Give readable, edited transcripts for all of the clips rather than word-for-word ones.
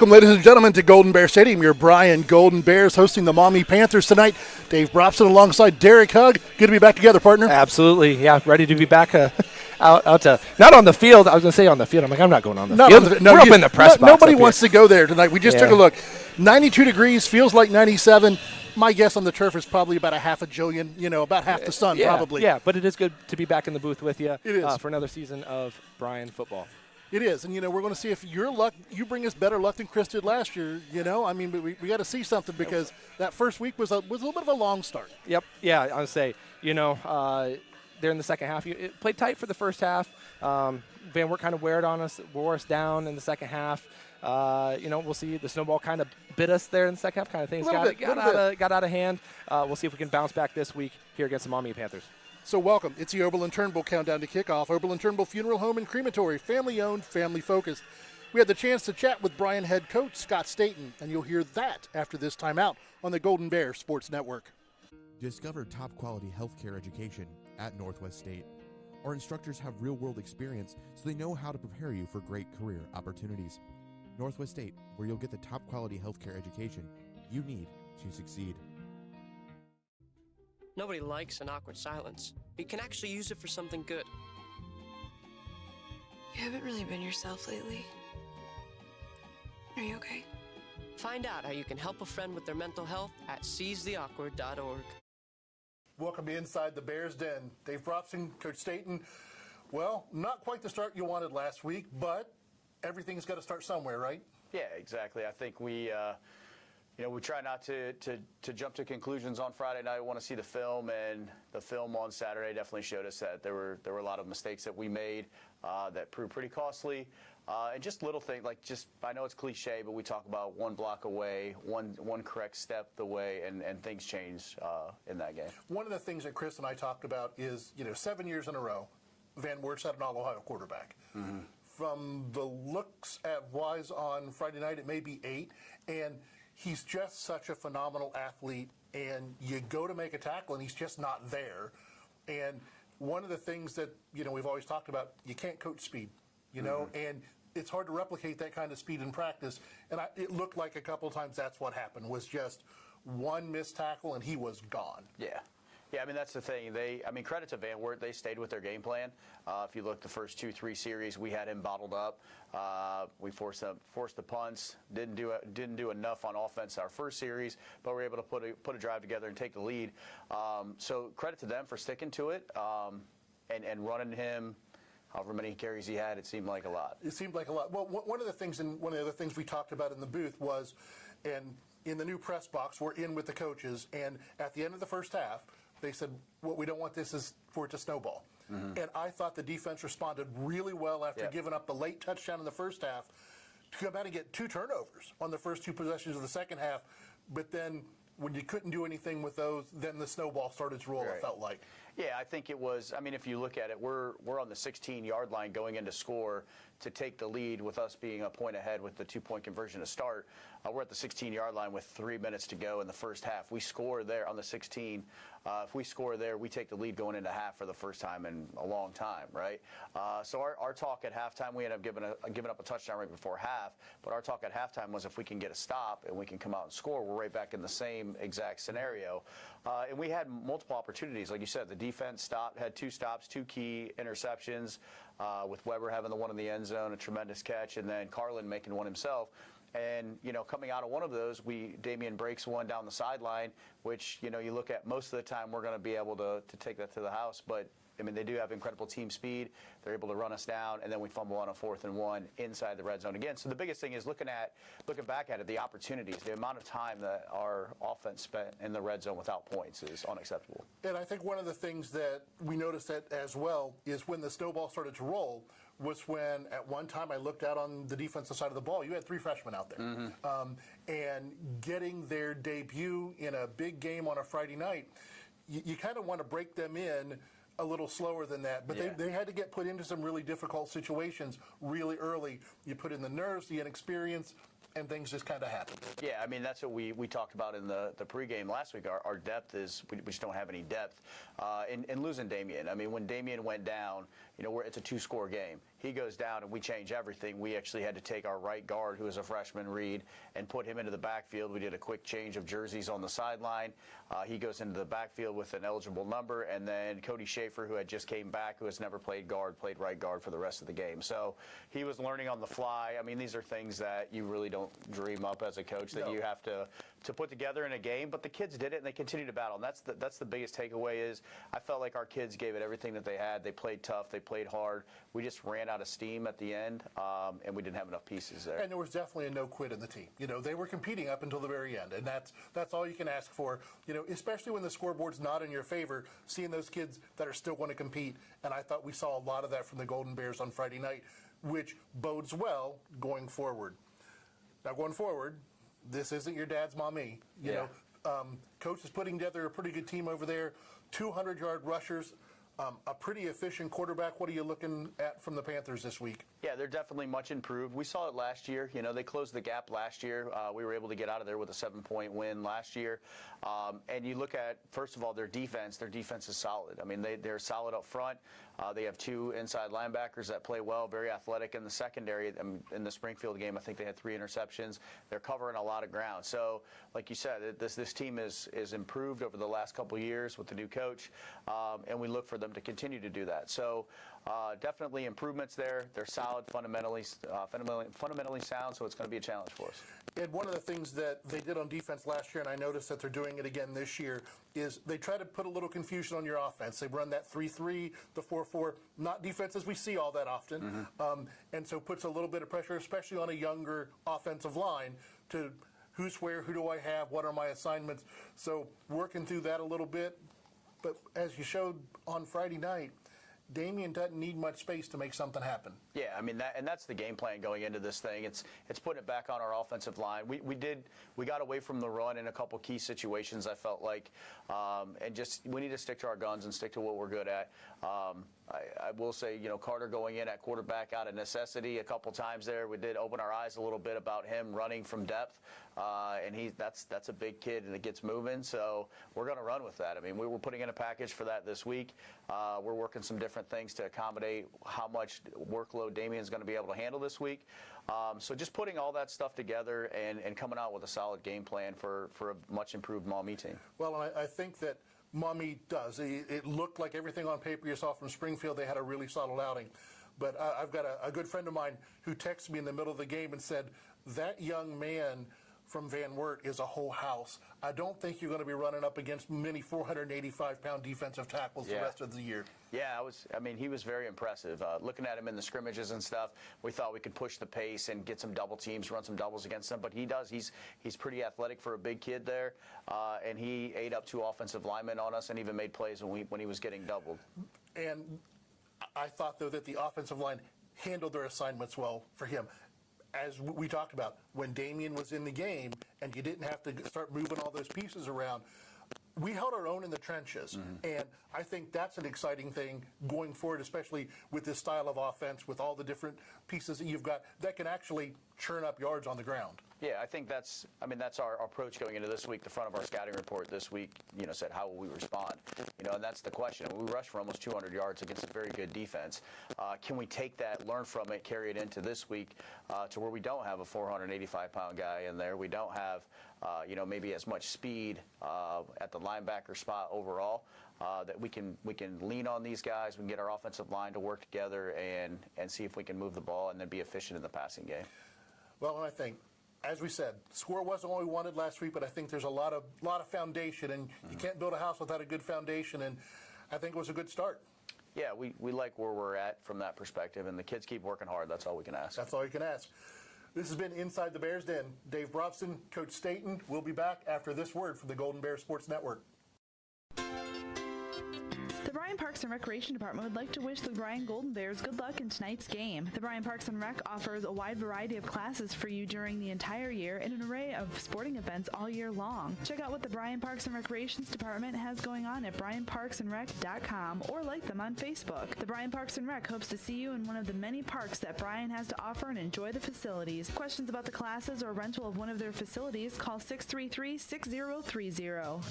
Welcome, ladies and gentlemen, to Golden Bear Stadium. Your Bryan Golden Bears hosting the Maumee Panthers tonight. Dave Brobston alongside Derek Hugg. Good to be back together, partner. Absolutely, yeah. Ready to be back out not on the field. I was going to say on the field. I'm like, I'm not going on the field. We're up in the press box. Nobody wants to go there tonight. We just took a look. 92 degrees, feels like 97. My guess on the turf is probably about a half a jillion, about half the sun probably. Yeah, but it is good to be back in the booth with you for another season of Bryan football. It is, and we're going to see if your luck, you bring us better luck than Chris did last year. I mean, but we got to see something because that first week was a little bit of a long start. Yep, yeah, I would say, there in the second half, it played tight for the first half. Van Wert kind of wore us down in the second half. We'll see. The snowball kind of bit us there in the second half. Kind of things got out of hand. We'll see if we can bounce back this week here against the Maumee Panthers. So welcome. It's the Oberlin-Turnbull countdown to kickoff. Oberlin-Turnbull Funeral Home and Crematory, family-owned, family-focused. We had the chance to chat with Bryan head coach Scott Staten, and you'll hear that after this timeout on the Golden Bear Sports Network. Discover top-quality healthcare education at Northwest State. Our instructors have real-world experience, so they know how to prepare you for great career opportunities. Northwest State, where you'll get the top-quality healthcare education you need to succeed. Nobody likes an awkward silence. You can actually use it for something good. You haven't really been yourself lately. Are you okay? Find out how you can help a friend with their mental health at seizetheawkward.org. Welcome to Inside the Bears Den. Dave Brobston, Coach Staten. Well, not quite the start you wanted last week, but everything's got to start somewhere, right? Yeah, exactly. I think we try not to jump to conclusions on Friday night. We want to see the film, and the film on Saturday definitely showed us that there were a lot of mistakes that we made that proved pretty costly. And just little things I know it's cliche, but we talk about one block away, one correct step the way, and things change in that game. One of the things that Chris and I talked about is, 7 years in a row, Van Wert's had an All-Ohio quarterback. Mm-hmm. From the looks at Wise on Friday night, it may be 8, and he's just such a phenomenal athlete, and you go to make a tackle, and he's just not there. And one of the things that, we've always talked about, you can't coach speed, and it's hard to replicate that kind of speed in practice. And it looked like a couple of times that's what happened, was just one missed tackle, and he was gone. Yeah. Yeah, I mean, that's the thing. Credit to Van Wert. They stayed with their game plan. If you look the first 2-3 series, we had him bottled up. We forced the punts. Didn't do enough on offense our first series, but we were able to put a drive together and take the lead. So credit to them for sticking to it and running him. However many carries he had, it seemed like a lot. It seemed like a lot. Well, one of the other things we talked about in the booth was, and in the new press box, we're in with the coaches, and at the end of the first half, they said, what we don't want this is for it to snowball. Mm-hmm. And I thought the defense responded really well after giving up the late touchdown in the first half to come out and get 2 turnovers on the first 2 possessions of the second half. But then when you couldn't do anything with those, then the snowball started to roll, it felt like. Yeah, I think it was, if you look at it, we're on the 16-yard line going into score to take the lead with us being a point ahead with the 2-point conversion to start. We're at the 16-yard line with 3 minutes to go in the first half. We score there on the 16. If we score there, we take the lead going into half for the first time in a long time, right? So our talk at halftime, we ended up giving up a touchdown right before half, but our talk at halftime was if we can get a stop and we can come out and score, we're right back in the same exact scenario. And we had multiple opportunities. Like you said, the defense had 2 stops, 2 key interceptions, with Weber having the one in the end zone, a tremendous catch, and then Carlin making one himself. And, coming out of one of those, Damian breaks one down the sideline, which, you look at most of the time we're going to be able to take that to the house. But, they do have incredible team speed. They're able to run us down, and then we fumble on a 4th and 1 inside the red zone again. So the biggest thing is looking back at it, the opportunities, the amount of time that our offense spent in the red zone without points is unacceptable. And I think one of the things that we noticed that as well is when the snowball started to roll was when at one time I looked out on the defensive side of the ball. You had 3 freshmen out there. Mm-hmm. And getting their debut in a big game on a Friday night, you kind of want to break them in a little slower than that, but they had to get put into some really difficult situations really early. You put in the nerves, the inexperience, and things just kind of happen. Yeah, that's what we talked about in the pregame last week. Our depth is, we just don't have any depth. And losing Damian, when Damian went down, it's a 2-score game. He goes down and we change everything. We actually had to take our right guard, who is a freshman, Reed, and put him into the backfield. We did a quick change of jerseys on the sideline. He goes into the backfield with an eligible number, and then Cody Schaefer, who had just came back, who has never played guard, played right guard for the rest of the game. So he was learning on the fly. I mean, these are things that you really don't dream up as a coach that you have to put together in a game, but the kids did it and they continue to battle. And that's the biggest takeaway is I felt like our kids gave it everything that they had. They played tough, they played hard. We just ran out of steam at the end, and we didn't have enough pieces there. And there was definitely a no quit in the team. They were competing up until the very end, and that's all you can ask for. Especially when the scoreboard's not in your favor, seeing those kids that are still going to compete. And I thought we saw a lot of that from the Golden Bears on Friday night, which bodes well going forward. Now, going forward, this isn't your dad's Maumee. Coach is putting together a pretty good team over there. 200-yard rushers, a pretty efficient quarterback. What are you looking at from the Panthers this week? Yeah, they're definitely much improved. We saw it last year. They closed the gap last year. We were able to get out of there with a 7-point win last year. And you look at, first of all, their defense. Their defense is solid. I mean, they're solid up front. They have 2 inside linebackers that play well, very athletic in the secondary. In the Springfield game, I think they had 3 interceptions. They're covering a lot of ground. So, like you said, this team is improved over the last couple of years with the new coach, and we look for them to continue to do that. So, definitely improvements there. They're solid, fundamentally sound, so it's going to be a challenge for us. And one of the things that they did on defense last year, and I noticed that they're doing it again this year, is they try to put a little confusion on your offense. They run that 3-3, the 4-4, not defenses we see all that often, and so puts a little bit of pressure, especially on a younger offensive line, to who's where, who do I have, what are my assignments. So working through that a little bit, but as you showed on Friday night, Damian doesn't need much space to make something happen. Yeah, I mean that's the game plan going into this thing. It's putting it back on our offensive line. We got away from the run in a couple key situations, I felt like, and just we need to stick to our guns and stick to what we're good at. I will say, Carter going in at quarterback out of necessity a couple times there. We did open our eyes a little bit about him running from depth, and that's a big kid and it gets moving. So we're going to run with that. I mean, we were putting in a package for that this week. We're working some different things to accommodate how much workload Damian's going to be able to handle this week. So just putting all that stuff together and coming out with a solid game plan for a much improved Maumee team. Well, I think that Maumee does. It looked like everything on paper you saw from Springfield. They had a really solid outing. But I've got a good friend of mine who texted me in the middle of the game and said, that young man from Van Wert is a whole house. I don't think you're going to be running up against many 485-pound defensive tackles the rest of the year. Yeah, he was very impressive. Looking at him in the scrimmages and stuff, we thought we could push the pace and get some double teams, run some doubles against him. But he does. He's pretty athletic for a big kid there, and he ate up 2 offensive linemen on us and even made plays when he was getting doubled. And I thought, though, that the offensive line handled their assignments well for him. As we talked about, when Damian was in the game and you didn't have to start moving all those pieces around, we held our own in the trenches. And I think that's an exciting thing going forward, especially with this style of offense, with all the different pieces that you've got that can actually churn up yards on the ground. Yeah, I think that's our approach going into this week. The front of our scouting report this week, said how will we respond? And that's the question. We rushed for almost 200 yards against a very good defense. Can we take that, learn from it, carry it into this week to where we don't have a 485-pound guy in there? We don't have, maybe as much speed at the linebacker spot overall. That we can lean on these guys. We can get our offensive line to work together and see if we can move the ball and then be efficient in the passing game. Well, and I think, as we said, score wasn't what we wanted last week, but I think there's a lot of foundation, and you can't build a house without a good foundation, and I think it was a good start. Yeah, we like where we're at from that perspective, and the kids keep working hard. That's all we can ask. That's all you can ask. This has been Inside the Bears Den. Dave Brobston, Coach Staten. We'll be back after this word from the Golden Bears Sports Network. The Bryan Parks and Recreation Department would like to wish the Bryan Golden Bears good luck in tonight's game. The Bryan Parks and Rec offers a wide variety of classes for you during the entire year and an array of sporting events all year long. Check out what the Bryan Parks and Recreations Department has going on at bryanparksandrec.com or like them on Facebook. The Bryan Parks and Rec hopes to see you in one of the many parks that Bryan has to offer and enjoy the facilities. Questions about the classes or rental of one of their facilities, call 633-6030.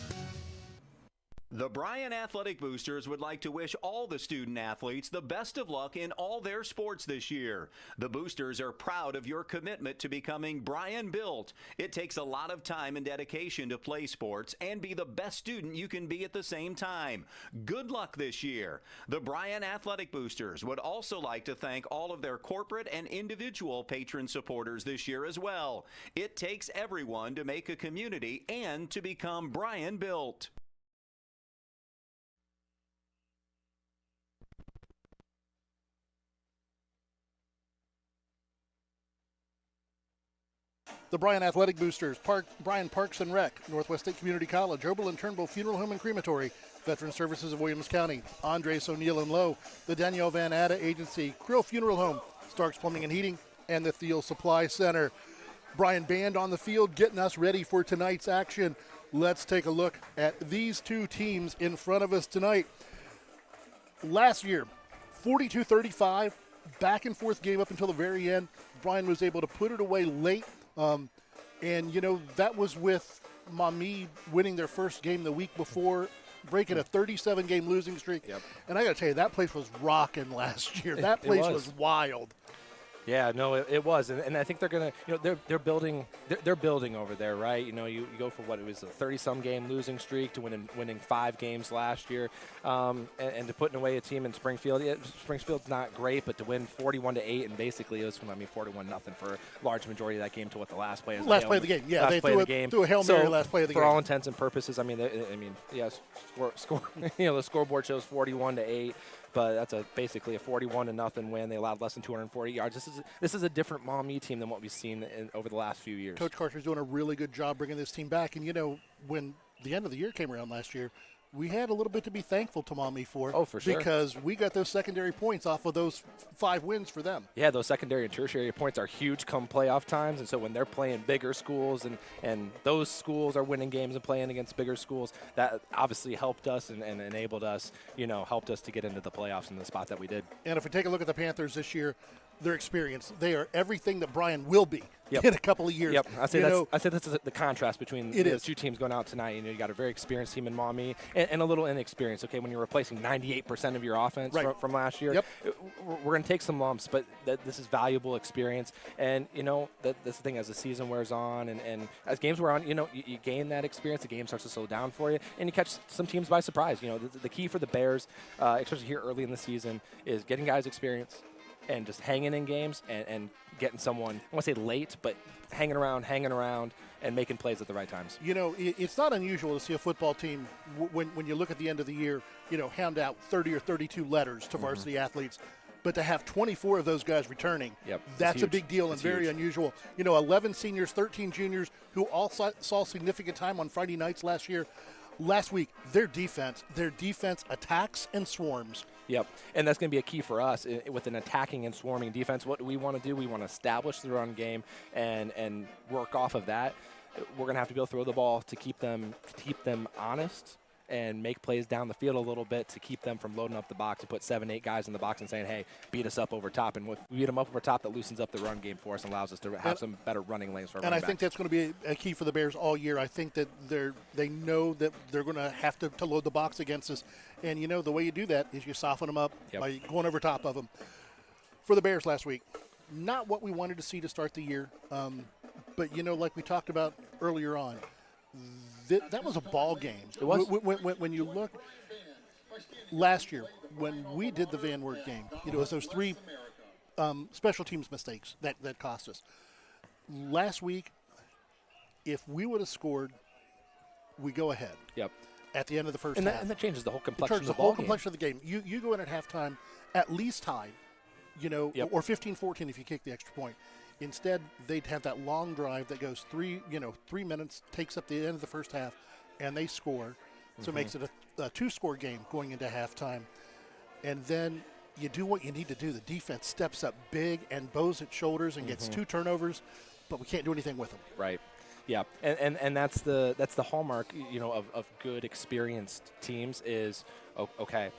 The Bryan Athletic Boosters would like to wish all the student athletes the best of luck in all their sports this year. The Boosters are proud of your commitment to becoming Bryan built. It takes a lot of time and dedication to play sports and be the best student you can be at the same time. Good luck this year. The Bryan Athletic Boosters would also like to thank all of their corporate and individual patron supporters this year as well. It takes everyone to make a community and to become Bryan built. The Bryan Athletic Boosters, Bryan Parks and Rec, Northwest State Community College, Oberlin-Turnbull Funeral Home and Crematory, Veteran Services of Williams County, Andres O'Neill and Lowe, the Danielle Van Atta Agency, Krill Funeral Home, Starks Plumbing and Heating, and the Thiel Supply Center. Bryan Band on the field getting us ready for tonight's action. Let's take a look at these two teams in front of us tonight. Last year, 42-35, back and forth game up until the very end. Bryan was able to put it away late. And, you know, that was with Maumee winning their first game the week before, breaking a 37-game losing streak. Yep. And I got to tell you, that place was rocking last year. That place was wild. Yeah, no, it was, and I think they're gonna, you know, they're building over there, right? You know, you go for what it was a 30-some game losing streak to winning 5 games last year, and to putting away a team in Springfield. Yeah, Springfield's not great, but to win 41-8, and basically it was 41-0 for a large majority of that game to what the last play is. Last play of the game, yeah, they threw a Hail Mary last play of the game. For all intents and purposes, I mean, yes, score. You know, the scoreboard shows 41-8. But that's basically a 41-0 win. They allowed less than 240 yards. This is a different Maumee team than what we've seen over the last few years. Coach Carter's doing a really good job bringing this team back. And, you know, when the end of the year came around last year, we had a little bit to be thankful to Maumee for. Oh, for sure. Because we got those secondary points off of those 5 wins for them. Yeah, those secondary and tertiary points are huge come playoff times. And so when they're playing bigger schools and those schools are winning games and playing against bigger schools, that obviously helped us and enabled us, you know, helped us to get into the playoffs in the spot that we did. And if we take a look at the Panthers this year, their experience, they are everything that Bryan will be in a couple of years. Yep, I say that's the contrast between the two teams going out tonight. You know, you got a very experienced team in Maumee and a little inexperienced. Okay, when you're replacing 98% of your offense from last year, we're going to take some lumps, but this is valuable experience. And you know, that's the thing, as the season wears on and as games wear on, you know, you gain that experience. The game starts to slow down for you, and you catch some teams by surprise. You know, the key for the Bears, especially here early in the season, is getting guys experience and just hanging in games and getting someone, I want to say late, but hanging around, and making plays at the right times. You know, it's not unusual to see a football team, when you look at the end of the year, you know, hand out 30 or 32 letters to varsity athletes. But to have 24 of those guys returning, that's a big deal and very unusual. You know, 11 seniors, 13 juniors who all saw significant time on Friday nights last year. Last week, their defense attacks and swarms. Yep, and that's going to be a key for us with an attacking and swarming defense. What do we want to do? We want to establish the run game and work off of that. We're going to have to be able to throw the ball to keep them honest and make plays down the field a little bit to keep them from loading up the box and put 7-8 guys in the box and saying, hey, beat us up over top. And if we beat them up over top, that loosens up the run game for us and allows us to have some better running lanes for our running backs. Think that's going to be a key for the Bears all year. I think that they know that they're going to have to load the box against us. And, you know, the way you do that is you soften them up by going over top of them. For the Bears last week, not what we wanted to see to start the year. But, you know, like we talked about earlier on, that was a ball game. It was. When you look last year, when we did the Van Wert game, you know, it was those 3 special teams mistakes that cost us. Last week, if we would have scored, we go ahead. Yep. At the end of the first half. And that changes the whole complexion of the ball game. Complexion of the game. You go in at halftime at least tied, you know, or 15-14 if you kick the extra point. Instead, they'd have that long drive that goes 3 minutes, takes up the end of the first half, and they score. So it makes it a 2-score game going into halftime. And then you do what you need to do. The defense steps up big and bows its shoulders and gets 2 turnovers, but we can't do anything with them. Right. Yeah, and that's the hallmark, you know, of good experienced teams is okay.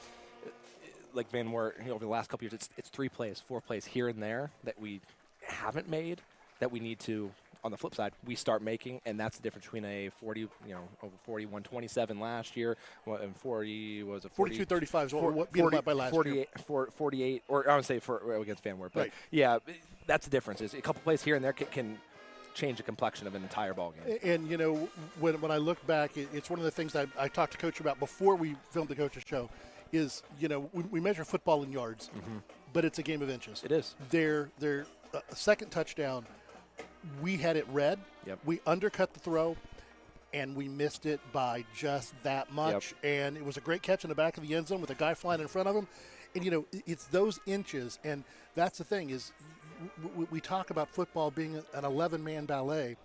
Like Van Wert, you know, over the last couple years, it's 3 plays, 4 plays here and there that we haven't made that we need to on the flip side, we start making, and that's the difference between a 40, over 41-27 last year, and 40 was a 42-35 is what we beat them up by last year. 48, or I would say against Van Wert. But right. Yeah, that's the difference. Is a couple plays here and there can change the complexion of an entire ball game. And when I look back, it's one of the things I talked to Coach about before we filmed the Coach's Show. Is we measure football in yards, but it's a game of inches. It is. Their second touchdown, we had it read. Yep. We undercut the throw, and we missed it by just that much. Yep. And it was a great catch in the back of the end zone with a guy flying in front of him. And it's those inches, and that's the thing is, we talk about football being an 11-man ballet.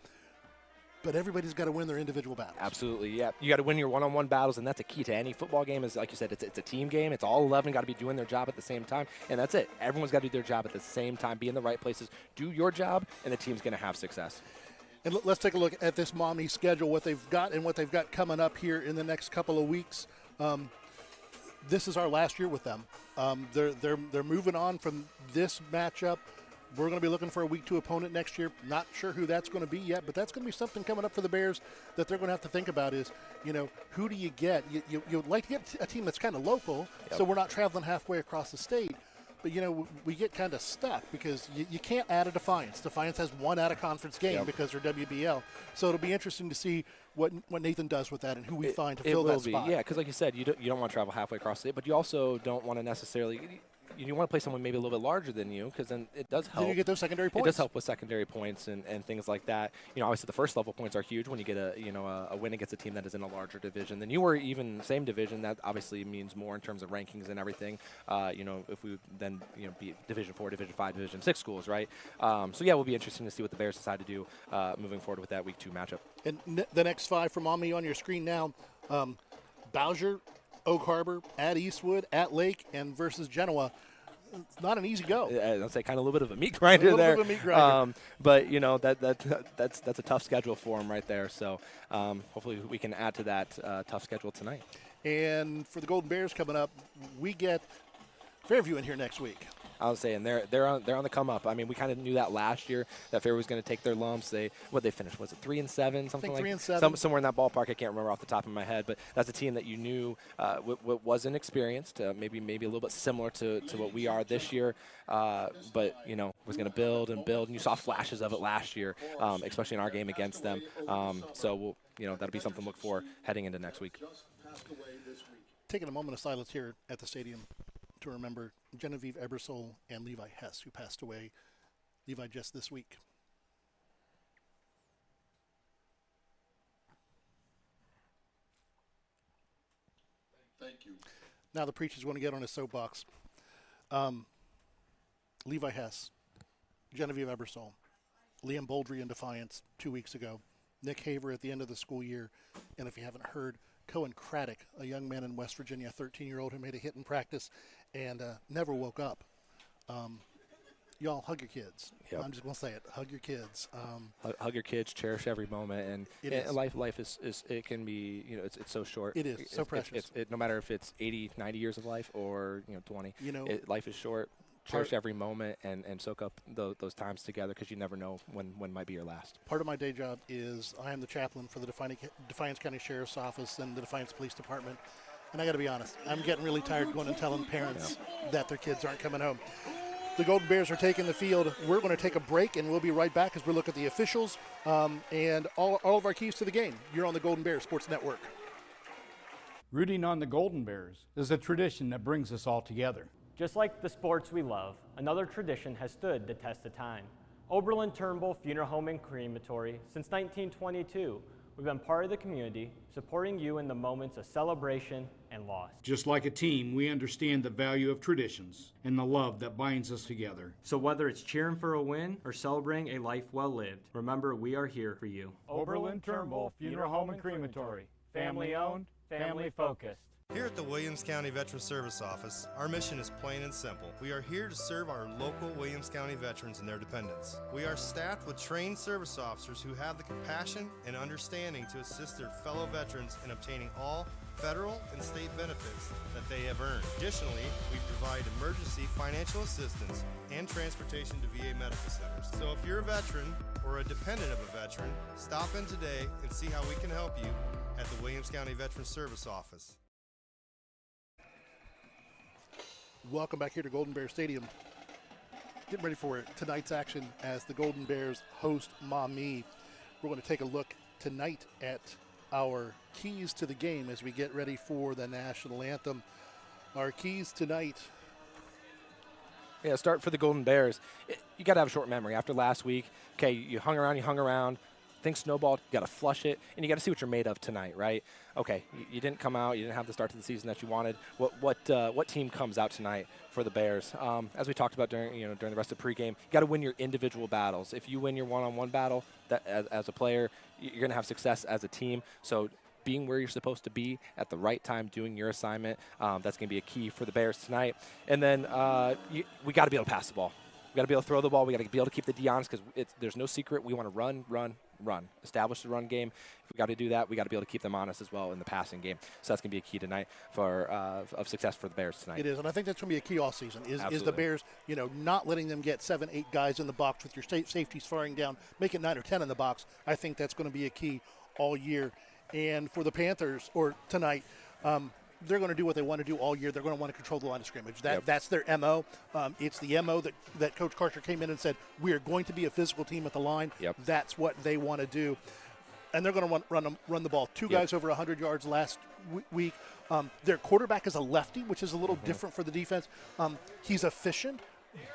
But everybody's got to win their individual battles. Absolutely, yeah. You got to win your one-on-one battles, and that's a key to any football game. Is like you said, it's a team game. It's all 11 got to be doing their job at the same time, and that's it. Everyone's got to do their job at the same time, be in the right places, do your job, and the team's going to have success. And let's take a look at this Maumee schedule, what they've got and what they've got coming up here in the next couple of weeks. This is our last year with them. They're moving on from this matchup. We're going to be looking for a Week 2 opponent next year. Not sure who that's going to be yet, but that's going to be something coming up for the Bears that they're going to have to think about is, who do you get? You'd like to get a team that's kind of local, so we're not traveling halfway across the state. But, we get kind of stuck because you can't add a Defiance. Defiance has one out-of-conference game because they're WBL. So it'll be interesting to see what Nathan does with that and who we find to fill that spot. Yeah, because like you said, you don't want to travel halfway across the state, but you also don't want to necessarily – you want to play someone maybe a little bit larger than you because then it does help. Then you get those secondary points. It does help with secondary points and things like that. Obviously the first level points are huge when you get a win against a team that is in a larger division than you were, even same division. That obviously means more in terms of rankings and everything. If we then be Division 4, Division 5, Division 6 schools, right? So yeah, it will be interesting to see what the Bears decide to do moving forward with that Week 2 matchup. And the next 5 from Maumee on your screen now: Bowser, Oak Harbor, at Eastwood, at Lake, and versus Genoa. It's not an easy go. I'd say kind of a little bit of a meat grinder there. Bit of a meat grinder. But that's a tough schedule for them right there. So hopefully we can add to that tough schedule tonight. And for the Golden Bears coming up, we get Fairview in here next week. I was saying they're on the come up. I mean, we kind of knew that last year that Fairview was going to take their lumps. They finished? Was it 3-7? Something like 3-7. Somewhere in that ballpark. I can't remember off the top of my head, but that's a team that you knew wasn't experienced. Maybe a little bit similar to what we are this year. But was going to build, and you saw flashes of it last year, especially in our game against them. So that'll be something to look for heading into next week. Taking a moment of silence here at the stadium to remember Genevieve Ebersole and Levi Hess, who passed away. Levi just this week. Thank you. Now the preacher's going to get on his soapbox. Levi Hess, Genevieve Ebersole, Liam Boldry in Defiance 2 weeks ago, Nick Haver at the end of the school year, and if you haven't heard, Cohen Craddock, a young man in West Virginia, a 13-year-old who made a hit in practice and never woke up. Y'all hug your kids. Yep. I'm just going to say it. Hug your kids. Hug your kids. Cherish every moment. And life is it can be, it's so short. It is so precious. No matter if it's 80, 90 years of life or 20. Life is short. Cherish every moment and soak up those times together because you never know when might be your last. Part of my day job is I am the chaplain for the Defiance County Sheriff's Office and the Defiance Police Department. And I got to be honest, I'm getting really tired going and telling parents that their kids aren't coming home. The Golden Bears are taking the field. We're going to take a break, and we'll be right back as we look at the officials and all of our keys to the game. You're on the Golden Bears Sports Network. Rooting on the Golden Bears is a tradition that brings us all together. Just like the sports we love, another tradition has stood the test of time. Oberlin-Turnbull Funeral Home and Crematory, since 1922, we've been part of the community, supporting you in the moments of celebration and loss. Just like a team, we understand the value of traditions and the love that binds us together. So whether it's cheering for a win or celebrating a life well lived, remember we are here for you. Oberlin-Turnbull Funeral Home and Crematory. Family owned, family focused. Here at the Williams County Veteran Service Office, our mission is plain and simple. We are here to serve our local Williams County veterans and their dependents. We are staffed with trained service officers who have the compassion and understanding to assist their fellow veterans in obtaining all federal and state benefits that they have earned. Additionally, we provide emergency financial assistance and transportation to VA medical centers. So if you're a veteran or a dependent of a veteran, stop in today and see how we can help you at the Williams County Veteran Service Office. Welcome back here to Golden Bear Stadium. Getting ready for tonight's action as the Golden Bears host Maumee. We're going to take a look tonight at our keys to the game as we get ready for the national anthem. Our keys tonight. Yeah, start for the Golden Bears. You got to have a short memory. After last week, okay, you hung around. Things snowballed. You got to flush it, and you got to see what you're made of tonight, right? Okay, you didn't come out. You didn't have the start to the season that you wanted. What team comes out tonight for the Bears? As we talked about during the rest of the pregame, you got to win your individual battles. If you win your one-on-one battle, that as a player, you're going to have success as a team. So being where you're supposed to be at the right time, doing your assignment, that's going to be a key for the Bears tonight. And then we got to be able to pass the ball. We got to be able to throw the ball. We got to be able to keep the D honest because there's no secret. We want to run. Establish the run game. If we got to do that, we got to be able to keep them honest as well in the passing game. So that's going to be a key tonight for of success for the Bears tonight. It is, and I think that's going to be a key all season. Is the Bears, not letting them get 7-8 guys in the box with your safeties firing down, make it 9 or 10 in the box. I think that's going to be a key all year. And for the Panthers, or tonight, they're going to do what they want to do all year. They're going to want to control the line of scrimmage. That's their MO. It's the MO that Coach Karcher came in and said, we are going to be a physical team at the line. Yep. That's what they want to do. And they're going to run the ball. Two guys over 100 yards last week. Their quarterback is a lefty, which is a little different for the defense. He's efficient,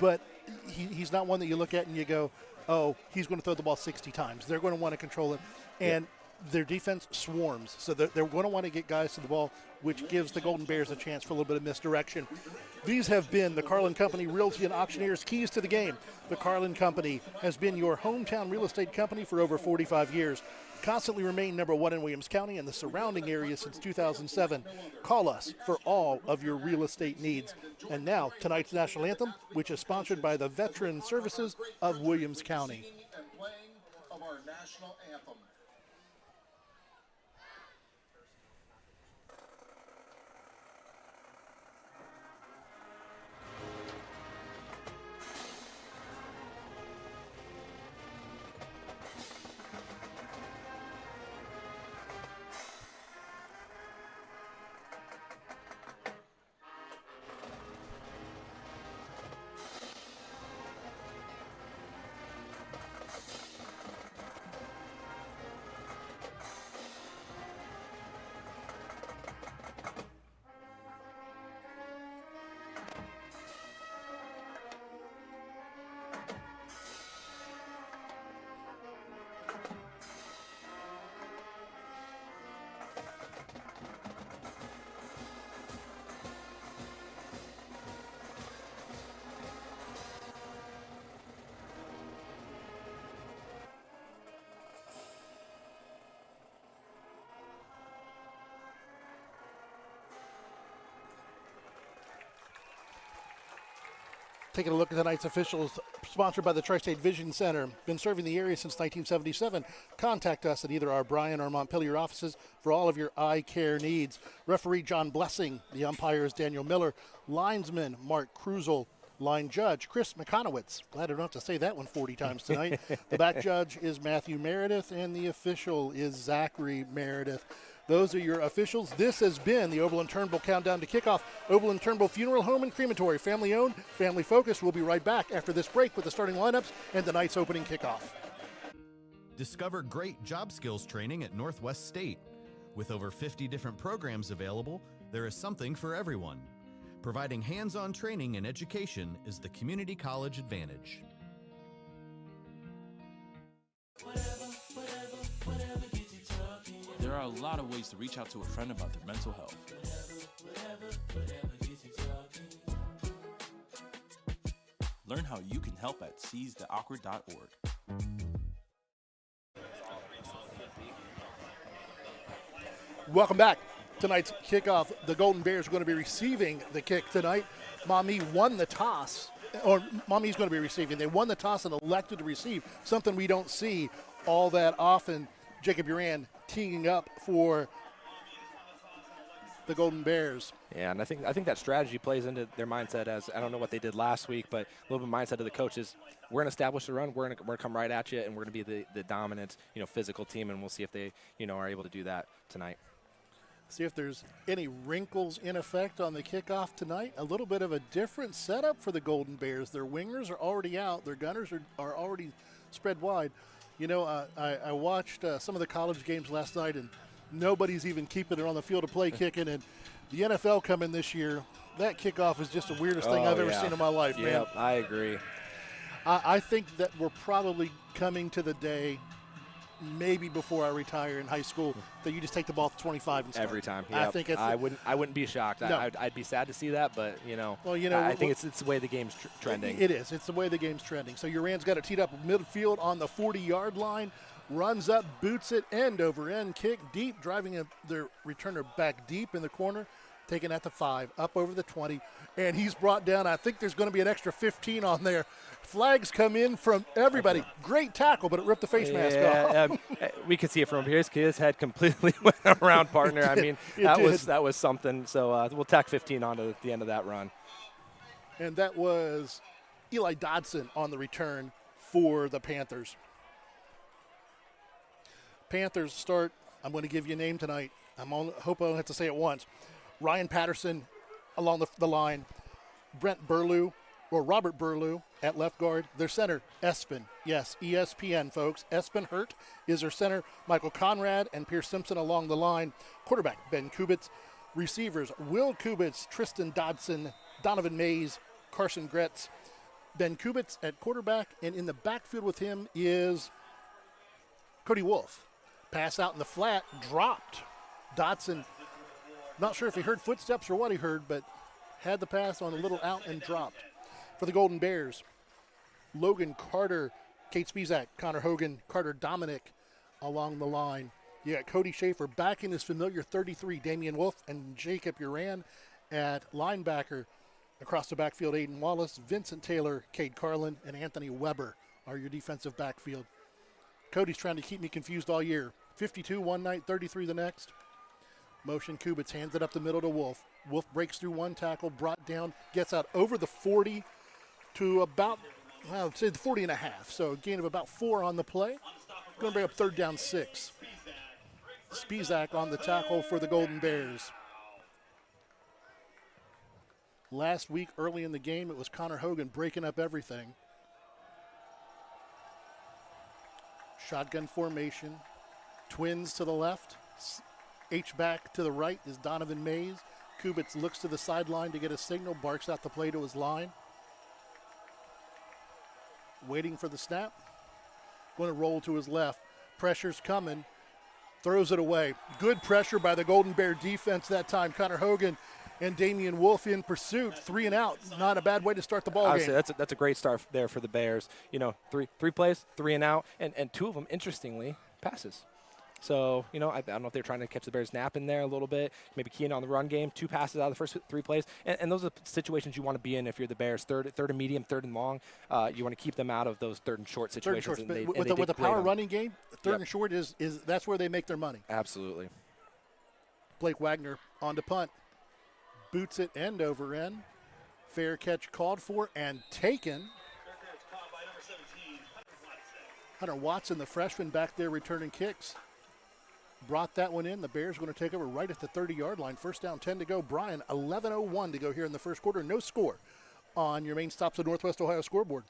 but he's not one that you look at and you go, oh, he's going to throw the ball 60 times. They're going to want to control it. And their defense swarms, so they're going to want to get guys to the ball, which gives the Golden Bears a chance for a little bit of misdirection. These have been the Carlin Company Realty and Auctioneers keys to the game. The Carlin Company has been your hometown real estate company for over 45 years. Constantly remain number one in Williams County and the surrounding area since 2007. Call us for all of your real estate needs. And now, tonight's national anthem, which is sponsored by the Veteran Services of Williams County. And playing of our national anthem. Taking a look at tonight's officials, sponsored by the Tri-State Vision Center. Been serving the area since 1977. Contact us at either our Bryan or Montpelier offices for all of your eye care needs. Referee John Blessing. The umpire is Daniel Miller. Linesman Mark Krusel. Line judge Chris McConowitz. Glad I don't have to say that one 40 times tonight. The back judge is Matthew Meredith, and the official is Zachary Meredith. Those are your officials. This has been the Oberlin-Turnbull Countdown to Kickoff. Oberlin-Turnbull Funeral Home and Crematory. Family owned, family focused. We'll be right back after this break with the starting lineups and tonight's opening kickoff. Discover great job skills training at Northwest State. With over 50 different programs available, there is something for everyone. Providing hands-on training and education is the community college advantage. There are a lot of ways to reach out to a friend about their mental health. Learn how you can help at seizetheawkward.org. Welcome back. Tonight's kickoff, the Golden Bears are going to be receiving the kick tonight. Maumee won the toss, or Maumee's going to be receiving. They won the toss and elected to receive, something we don't see all that often. Jacob Uran teeing up for the Golden Bears. Yeah, and I think that strategy plays into their mindset. As I don't know what they did last week, but a little bit mindset of the coaches. We're going to establish the run. We're going to come right at you, and we're going to be the dominant, physical team, and we'll see if they, are able to do that tonight. See if there's any wrinkles in effect on the kickoff tonight. A little bit of a different setup for the Golden Bears. Their wingers are already out. Their gunners are already spread wide. I watched some of the college games last night, and nobody's even keeping it on the field of play kicking. And the NFL coming this year, that kickoff is just the weirdest thing I've ever seen in my life, man. Yep, I agree. I think that we're probably coming to the day, maybe before I retire in high school, that you just take the ball to 25 and start. Every time. Yep. I think I wouldn't be shocked. No. I'd be sad to see that, but Well, I think it's the way the game's trending. It is. It's the way the game's trending. So Uran's got it teed up midfield on the 40-yard line, runs up, boots it, end over end kick deep, driving their returner back deep in the corner, taken at the 5, up over the 20, and he's brought down. I think there's going to be an extra 15 on there. Flags come in from everybody. Great tackle, but it ripped the face mask off. We could see it from here. His head completely went around, partner. I mean, that was something. So we'll tack 15 onto the end of that run. And that was Eli Dodson on the return for the Panthers. Panthers start, I'm going to give you a name tonight. Hope I don't have to say it once. Ryan Patterson along the line. Robert Burlew at left guard. Their center, Espen. Yes, ESPN, folks. Espen Hurt is their center. Michael Conrad and Pierce Simpson along the line. Quarterback, Ben Kubitz. Receivers, Will Kubitz, Tristan Dodson, Donovan Mays, Carson Gretz. Ben Kubitz at quarterback, and in the backfield with him is Cody Wolf. Pass out in the flat, dropped. Dodson, not sure if he heard footsteps or what he heard, but had the pass on a little out and dropped. For the Golden Bears, Logan Carter, Kate Spizak, Connor Hogan, Carter Dominic along the line. You got Cody Schaefer back in his familiar 33, Damian Wolf, and Jacob Uran at linebacker. Across the backfield, Aiden Wallace, Vincent Taylor, Cade Carlin, and Anthony Weber are your defensive backfield. Cody's trying to keep me confused all year. 52 one night, 33 the next. Motion Kubitz hands it up the middle to Wolf. Wolf breaks through one tackle, brought down, gets out over the 40 to about, I'd say the 40 and a half. So a gain of about 4 on the play. Going to bring up 3rd down 6. Spizak on the tackle for the Golden Bears. Last week, early in the game, it was Connor Hogan breaking up everything. Shotgun formation. Twins to the left. H-back to the right is Donovan Mays. Kubitz looks to the sideline to get a signal, barks out the play to his line. Waiting for the snap. Going to roll to his left. Pressure's coming. Throws it away. Good pressure by the Golden Bear defense that time. Connor Hogan and Damian Wolf in pursuit. 3 and out. Not a bad way to start the ball game. That's a great start there for the Bears. Three plays, 3 and out, and 2 of them, interestingly, passes. So, I don't know if they're trying to catch the Bears napping there a little bit, maybe keying on the run game. 2 passes out of the first 3 plays. And those are situations you want to be in if you're the Bears. Third and medium, 3rd and long. You want to keep them out of those 3rd and short situations. With the power running game, 3rd and short is that's where they make their money. Absolutely. Blake Wagner on to punt. Boots it end over end. Fair catch called for and taken. Hunter Watson, the freshman, back there returning kicks. Brought that one in. The Bears are going to take over right at the 30-yard line. 1st down, 10 to go. Bryan, 11:01 to go here in the first quarter. No score on your Main Stops of Northwest Ohio scoreboard.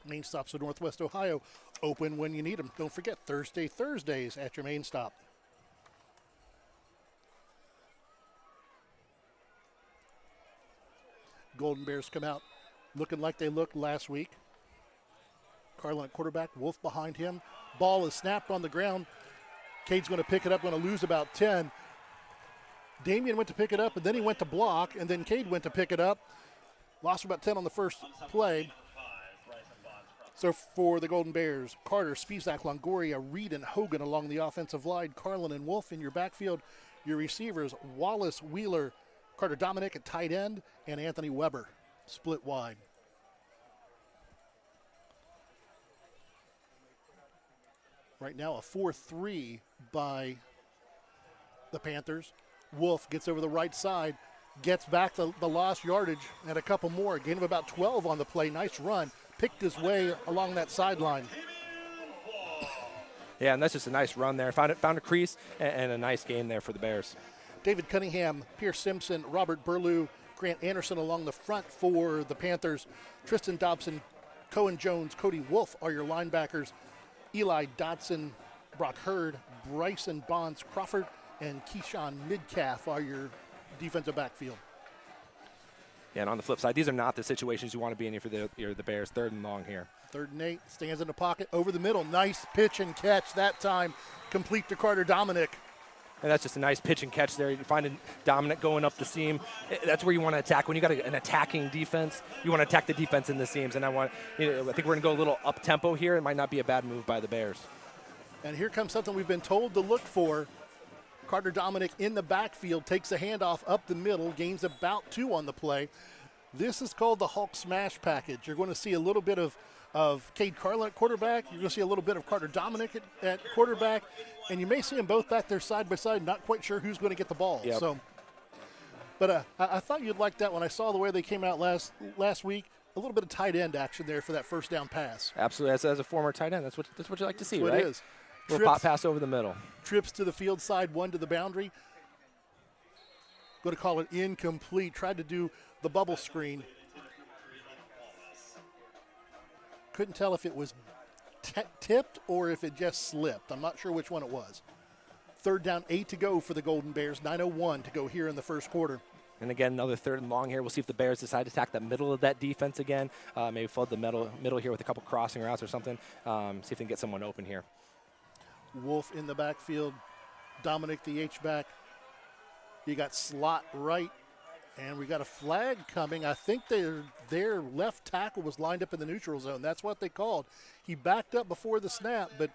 Main Stops of Northwest Ohio, open when you need them. Don't forget, Thursdays at your Main Stop. Golden Bears come out looking like they looked last week. Carlin at quarterback, Wolf behind him. Ball is snapped on the ground. Cade's going to pick it up, going to lose about 10. Damian went to pick it up, and then he went to block, and then Cade went to pick it up. Lost about 10 on the first play. So for the Golden Bears, Carter, Spizak, Longoria, Reed, and Hogan along the offensive line. Carlin and Wolf in your backfield. Your receivers, Wallace, Wheeler, Carter Dominic at tight end, and Anthony Weber split wide. Right now a 4-3 by the Panthers. Wolf gets over the right side, gets back the lost yardage and a couple more. Gain of about 12 on the play. Nice run. Picked his way along that sideline. Yeah, and that's just a nice run there. Found a crease and a nice gain there for the Bears. David Cunningham, Pierce Simpson, Robert Burlew, Grant Anderson along the front for the Panthers. Tristan Dobson, Cohen Jones, Cody Wolf are your linebackers. Eli Dodson, Brock Hurd, Bryson Bonds Crawford, and Keyshawn Midcalf are your defensive backfield. Yeah, and on the flip side, these are not the situations you want to be in if you're the Bears. 3rd and long here. 3rd and 8, stands in the pocket, over the middle. Nice pitch and catch that time. Complete to Carter Dominic. And that's just a nice pitch and catch there. You're finding Dominic going up the seam. That's where you want to attack. When you got an attacking defense, you want to attack the defense in the seams. And I think we're going to go a little up-tempo here. It might not be a bad move by the Bears. And here comes something we've been told to look for. Carter Dominic in the backfield, takes a handoff up the middle, gains about 2 on the play. This is called the Hulk Smash package. You're going to see a little bit of Cade Carlin at quarterback. You're going to see a little bit of Carter Dominic at quarterback. And you may see them both back there side by side, not quite sure who's going to get the ball. Yep. So, but I thought you'd like that when I saw the way they came out last week. A little bit of tight end action there for that first down pass. Absolutely. As a former tight end, that's what you like to see, that's right? It is. Little pop pass over the middle. Trips to the field side, 1 to the boundary. Going to call it incomplete. Tried to do the bubble screen. Couldn't tell if it was tipped or if it just slipped. I'm not sure which one it was. 3rd down, 8 to go for the Golden Bears. 9:01 to go here in the first quarter. And again, another 3rd and long here. We'll see if the Bears decide to attack the middle of that defense again. Maybe flood the middle here with a couple crossing routes or something. See if they can get someone open here. Wolf in the backfield. Dominic the H-back. You got slot right. And we got a flag coming. I think their left tackle was lined up in the neutral zone. That's what they called. He backed up before the snap, but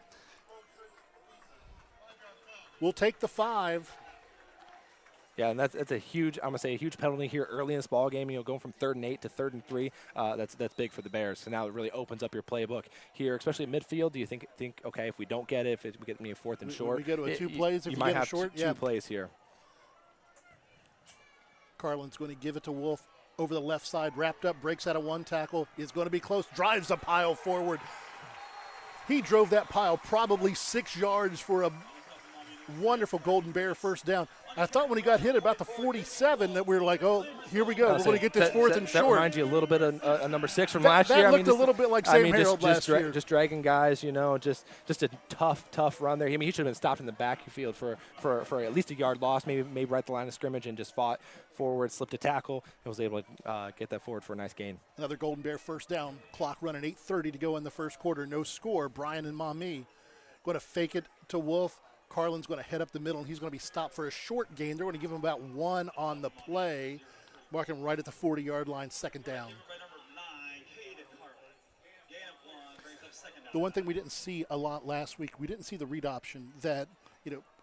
we'll take the 5. Yeah, and that's a huge, I'm going to say, a huge penalty here early in this ball game. Going from 3rd and 8 to 3rd and 3. That's big for the Bears. So now it really opens up your playbook here, especially at midfield. Do you think okay, if we don't get it, if we get 4th and short, we go to a 2 plays. If you you might get have a short, two plays here. Carlin's going to give it to Wolf over the left side, wrapped up, breaks out of 1 tackle, is going to be close, drives a pile forward. He drove that pile probably 6 yards for a wonderful Golden Bear first down. I thought when he got hit about the 47 that we were like, oh, here we go. We're going to get this 4th and short. That reminds you a little bit of number 6 from last year. That looked a little bit like Sam Harold last year. Just dragging guys, just a tough run there. I mean, he should have been stopped in the backfield for at least a yard loss, maybe right at the line of scrimmage, and just fought forward, slipped a tackle, and was able to get that forward for a nice gain. Another Golden Bear first down. Clock running 8:30 to go in the first quarter. No score. Bryan and Maumee going to fake it to Wolf. Carlin's going to head up the middle, and he's going to be stopped for a short gain. They're going to give him about 1 on the play, marking right at the 40-yard line, 2nd down. The one thing we didn't see a lot last week, we didn't see the read option that,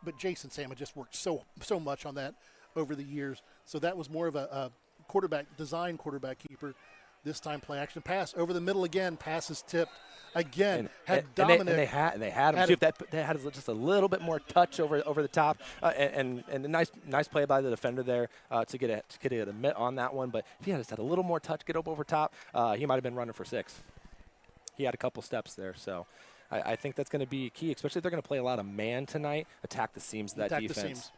but Jason Sam had just worked so much on that over the years. So that was more of a design quarterback keeper. This time play action pass over the middle again. Pass is tipped again. Dominic. They had him. See if that had just a little bit more touch over the top, and a nice play by the defender there to get a mitt on that one. But if he had just had a little more touch, get up over top, he might have been running for 6. He had a couple steps there, so I think that's going to be key, especially if they're going to play a lot of man tonight. Attack the seams of that defense. The seams.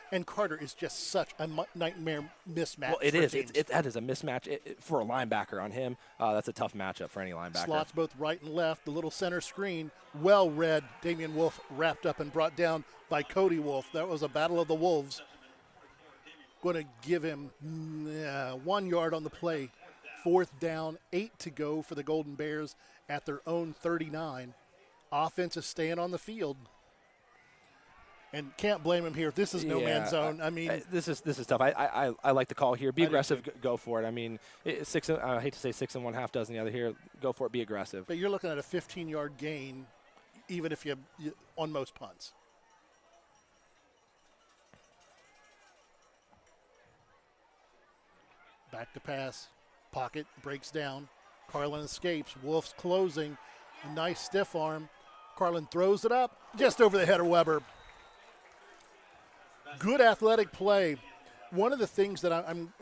And Carter is just such a nightmare mismatch. Well, it is. That is a mismatch for a linebacker on him. That's a tough matchup for any linebacker. Slots both right and left. The little center screen, well read. Damian Wolf wrapped up and brought down by Cody Wolf. That was a battle of the Wolves. Going to give him 1 yard on the play. 4th down, 8 to go for the Golden Bears at their own 39. Offense is staying on the field. And can't blame him here. This is no man's zone. I mean, this is tough. I like the call here. Be aggressive. Go for it. I mean, I hate to say 6 1/2 dozen the other here. Go for it. Be aggressive. But you're looking at a 15-yard gain, even if you on most punts. Back to pass. Pocket breaks down. Carlin escapes. Wolf's closing. A nice stiff arm. Carlin throws it up just over the head of Weber. Good athletic play. One of the things that I'm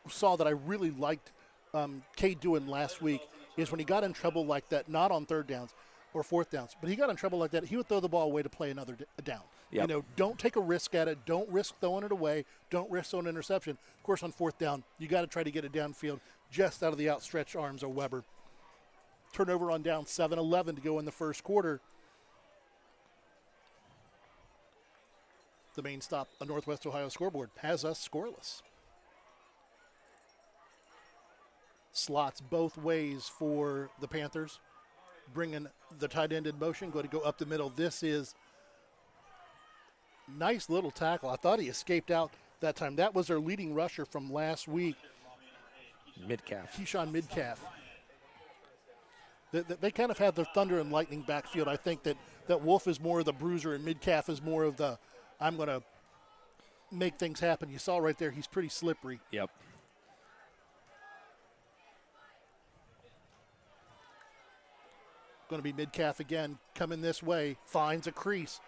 saw that I really liked Cade doing last week is when he got in trouble like that, not on third downs or fourth downs, but he got in trouble like that, he would throw the ball away to play another down. Yep. You know, don't take a risk at it. Don't risk throwing it away. Don't risk throwing an interception. Of course, on fourth down, you got to try to get it downfield just out of the outstretched arms of Weber. Turnover on down 7-11 to go in the first quarter. The main stop, a Northwest Ohio scoreboard, has us scoreless. Slots both ways for the Panthers. Bringing the tight end in motion, going to go up the middle. This is nice little tackle. I thought he escaped out that time. That was their leading rusher from last week. Midcalf. Keyshawn Midcalf. They kind of have the thunder and lightning backfield. I think that Wolf is more of the bruiser and Midcalf is more of the I'm going to make things happen. You saw right there, he's pretty slippery. Yep. Going to be Midcalf again, coming this way, finds a crease,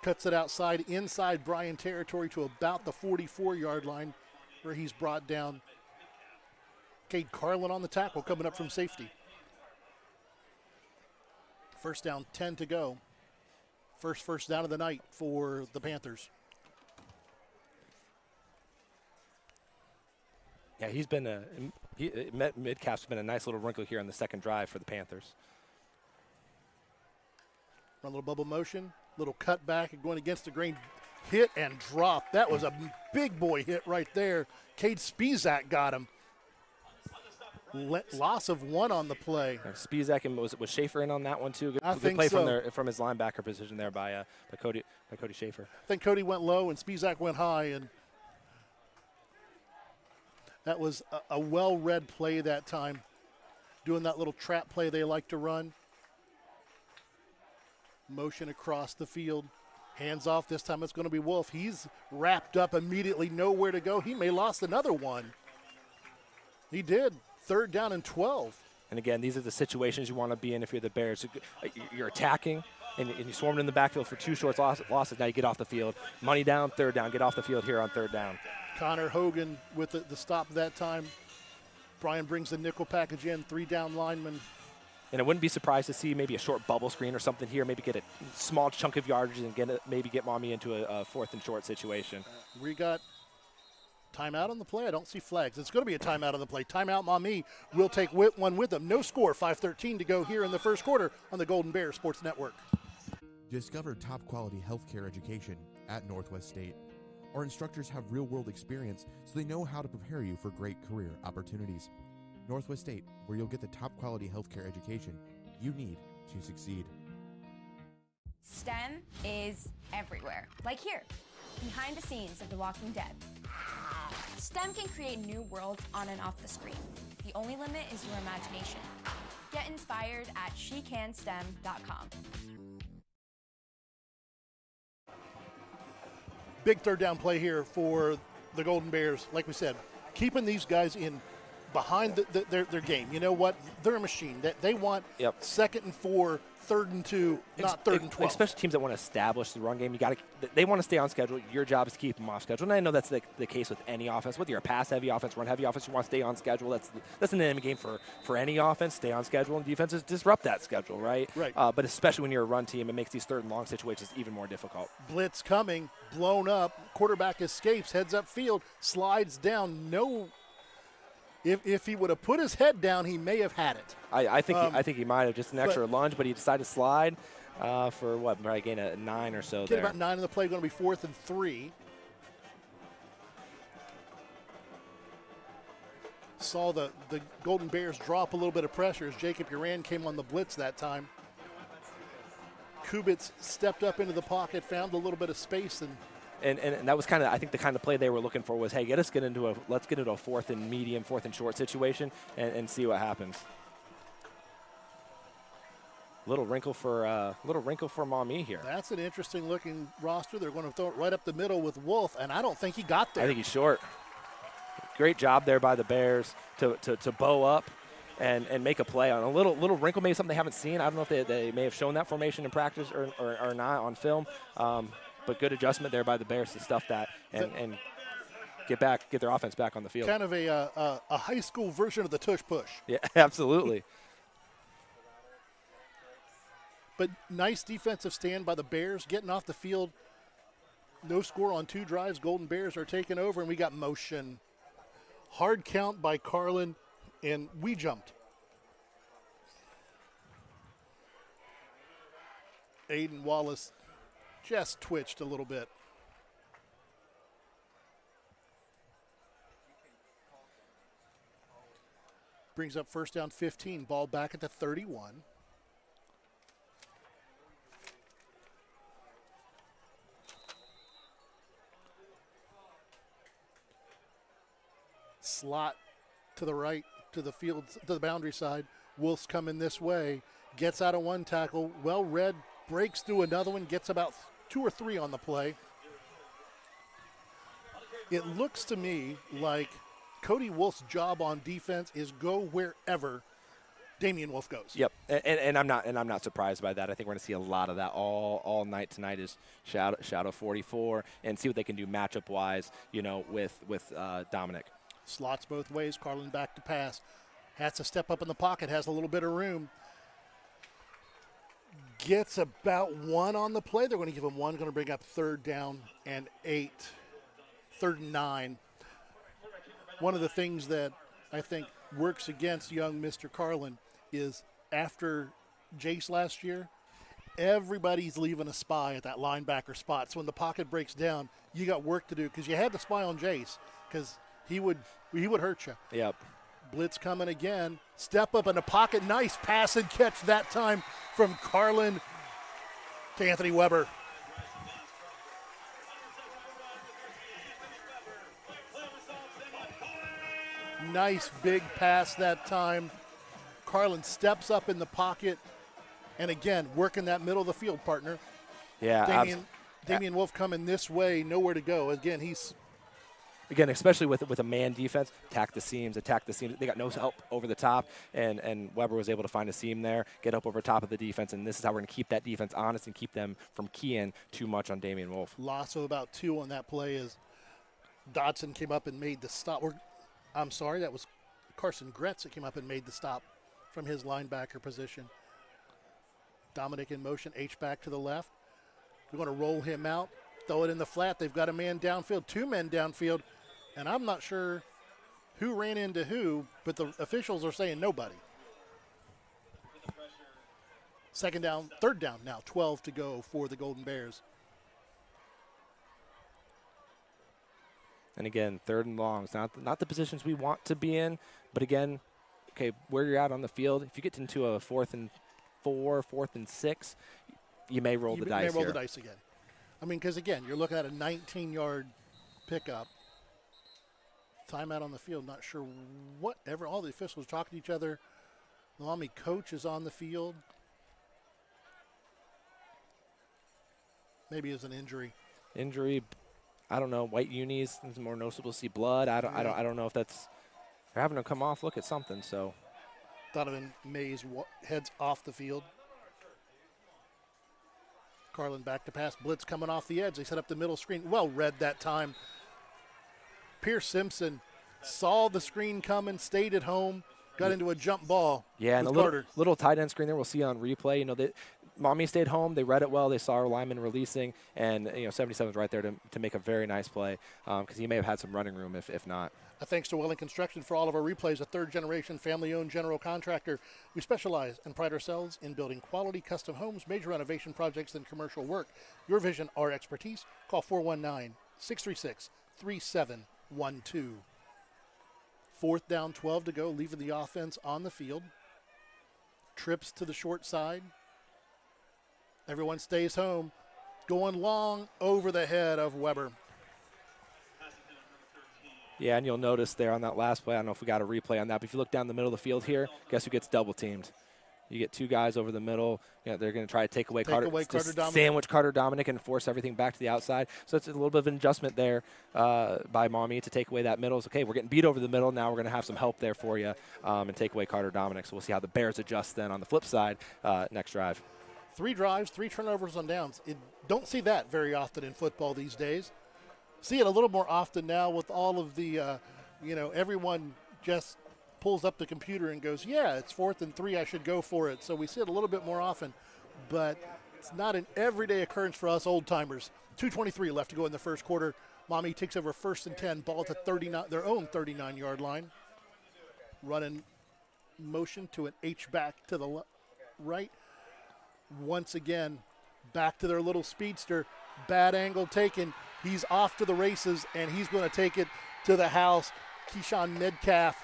cuts it outside, inside Bryan territory to about the 44-yard line where he's brought down. Cade Carlin on the tackle coming up from safety. First down, 10 to go. First down of the night for the Panthers. Yeah, Midcalf's been a nice little wrinkle here on the second drive for the Panthers. Run a little bubble motion, little cut back and going against the grain. Hit and drop. That was a big boy hit right there. Cade Spizak got him. Loss of one on the play. Spizak and was Schaefer in on that one too? I Good think play so. from his linebacker position there by Cody Schaefer. I think Cody went low and Spizak went high, and that was a well-read play that time. Doing that little trap play they like to run. Motion across the field. Hands off. This time it's going to be Wolf. He's wrapped up immediately, nowhere to go. He may lost another one. He did. Third down and 12. And again, these are the situations you want to be in if you're the Bears. You're attacking, and you swarmed in the backfield for 2 short losses. Now you get off the field. Money down, third down. Get off the field here on third down. Connor Hogan with the stop that time. Bryan brings the nickel package in, 3 down linemen. And I wouldn't be surprised to see maybe a short bubble screen or something here, maybe get a small chunk of yardage and maybe get Maumee into a fourth and short situation. We got timeout on the play. I don't see flags. It's going to be a timeout on the play. Timeout Maumee will take one with them. No score, 5:13 to go here in the first quarter on the Golden Bears Sports Network. Discover top quality healthcare education at Northwest State. Our instructors have real-world experience, so they know how to prepare you for great career opportunities. Northwest State, where you'll get the top quality healthcare education you need to succeed. STEM is everywhere, like here, behind the scenes of The Walking Dead. STEM can create new worlds on and off the screen. The only limit is your imagination. Get inspired at shecanstem.com. Big third down play here for the Golden Bears. Like we said, keeping these guys in behind their game. You know what? They're a machine. They want second and 4, third and 2, not third and 12. Especially teams that want to establish the run game. They want to stay on schedule. Your job is to keep them off schedule. And I know that's the case with any offense. Whether you're a pass-heavy offense, run-heavy offense, you want to stay on schedule. That's an enemy game for any offense. Stay on schedule, and defenses disrupt that schedule, right? Right. But especially when you're a run team, it makes these third and long situations even more difficult. Blitz coming, blown up. Quarterback escapes, heads up field, slides down. No. If he would have put his head down, he may have had it. I think he might have just an extra lunge, but he decided to slide for what? Probably gain a 9 or so. Get about 9 in the play. Going to be 4th and 3. Saw the Golden Bears drop a little bit of pressure as Jacob Uran came on the blitz that time. Kubitz stepped up into the pocket, found a little bit of space, and that was kind of, I think, the kind of play they were looking for was, hey, let's get into a 4th and medium, 4th and short situation and see what happens. Little wrinkle for Maumee here. That's an interesting looking roster. They're going to throw it right up the middle with Wolf, and I don't think he got there. I think he's short. Great job there by the Bears to bow up and make a play on a little wrinkle, maybe something they haven't seen. I don't know if they may have shown that formation in practice or not on film. but good adjustment there by the Bears to stuff that and get their offense back on the field. Kind of a high school version of the tush push. Yeah, absolutely. But nice defensive stand by the Bears, getting off the field. No score on 2 drives. Golden Bears are taking over, and we got motion. Hard count by Carlin, and we jumped. Aiden Wallace just twitched a little bit. Brings up first down 15. Ball back at the 31. Slot to the right, to the field, to the boundary side. Wolf's coming this way. Gets out of one tackle. Well read. Breaks through another one. Gets about 2 or 3 on the play. It looks to me like Cody Wolf's job on defense is go wherever Damian Wolf goes. Yep, and I'm not surprised by that. I think we're going to see a lot of that all night tonight. Is Shadow 44 and see what they can do matchup wise. With Dominic. Slots both ways. Carlin back to pass. Has to step up in the pocket. Has a little bit of room. Gets about 1 on the play. They're going to give him 1. Going to bring up 3rd down and 8. 3rd and 9. One of the things that I think works against young Mr. Carlin is after Jace last year, everybody's leaving a spy at that linebacker spot. So when the pocket breaks down, you got work to do because you had the spy on Jace because he would hurt you. Yep. Blitz coming again. Step up in the pocket. Nice pass and catch that time from Carlin to Anthony Weber. Nice big pass that time. Carlin steps up in the pocket. And again, working that middle of the field, partner. Yeah. Damian Wolf coming this way, nowhere to go. Again, especially with a man defense, attack the seams. They got no help over the top, and Weber was able to find a seam there, get up over top of the defense, and this is how we're going to keep that defense honest and keep them from keying too much on Damian Wolf. Loss of about 2 on that play as Dodson came up and made the stop. I'm sorry, that was Carson Gretz that came up and made the stop from his linebacker position. Dominic in motion, H-back to the left. We're going to roll him out, throw it in the flat. They've got a man downfield, 2 men downfield. And I'm not sure who ran into who, but the officials are saying nobody. 2nd down, 3rd down now, 12 to go for the Golden Bears. And again, 3rd and long. It's not the positions we want to be in, but again, okay, where you're at on the field, if you get into a 4th and 4, 4th and 6, you may roll the dice here. You may roll the dice again. I mean, because again, you're looking at a 19-yard pickup. Timeout on the field, not sure whatever. All the officials talking to each other. The Maumee coach is on the field. Maybe it's an injury. I don't know. White unis, it's more noticeable to see blood. I don't know if that's they're having to come off. Look at something. So Donovan Mays heads off the field. Carlin back to pass. Blitz coming off the edge. They set up the middle screen. Well read that time. Pierce Simpson saw the screen coming, stayed at home, got into a jump ball. Yeah, and a little tight end screen there we'll see on replay. Maumee stayed home. They read it well. They saw our lineman releasing, and 77's right there to make a very nice play because he may have had some running room if not. Thanks to Welling Construction for all of our replays, a 3rd-generation family-owned general contractor. We specialize and pride ourselves in building quality custom homes, major renovation projects, and commercial work. Your vision, our expertise. Call 419-636-3712. 4th down, 12 to go, leaving the offense on the field. Trips to the short side. Everyone stays home. Going long over the head of Weber. Yeah, and you'll notice there on that last play, I don't know if we got a replay on that, but if you look down the middle of the field here, guess who gets double teamed? You get 2 guys over the middle. They're going to try to take away Carter Dominic. Sandwich Carter Dominic and force everything back to the outside. So it's a little bit of an adjustment there by Maumee to take away that middle. It's okay, we're getting beat over the middle. Now we're going to have some help there for you and take away Carter Dominic. So we'll see how the Bears adjust then on the flip side next drive. 3 drives, 3 turnovers on downs. Don't see that very often in football these days. See it a little more often now with all of the, everyone just pulls up the computer and goes, yeah, it's 4th and 3, I should go for it. So we see it a little bit more often, but it's not an everyday occurrence for us old-timers. 2:23 left to go in the first quarter. Maumee takes over 1st and 10, ball at the their own 39-yard line. Running motion to an H-back to the right. Once again, back to their little speedster. Bad angle taken. He's off to the races, and he's going to take it to the house. Keyshawn Metcalf.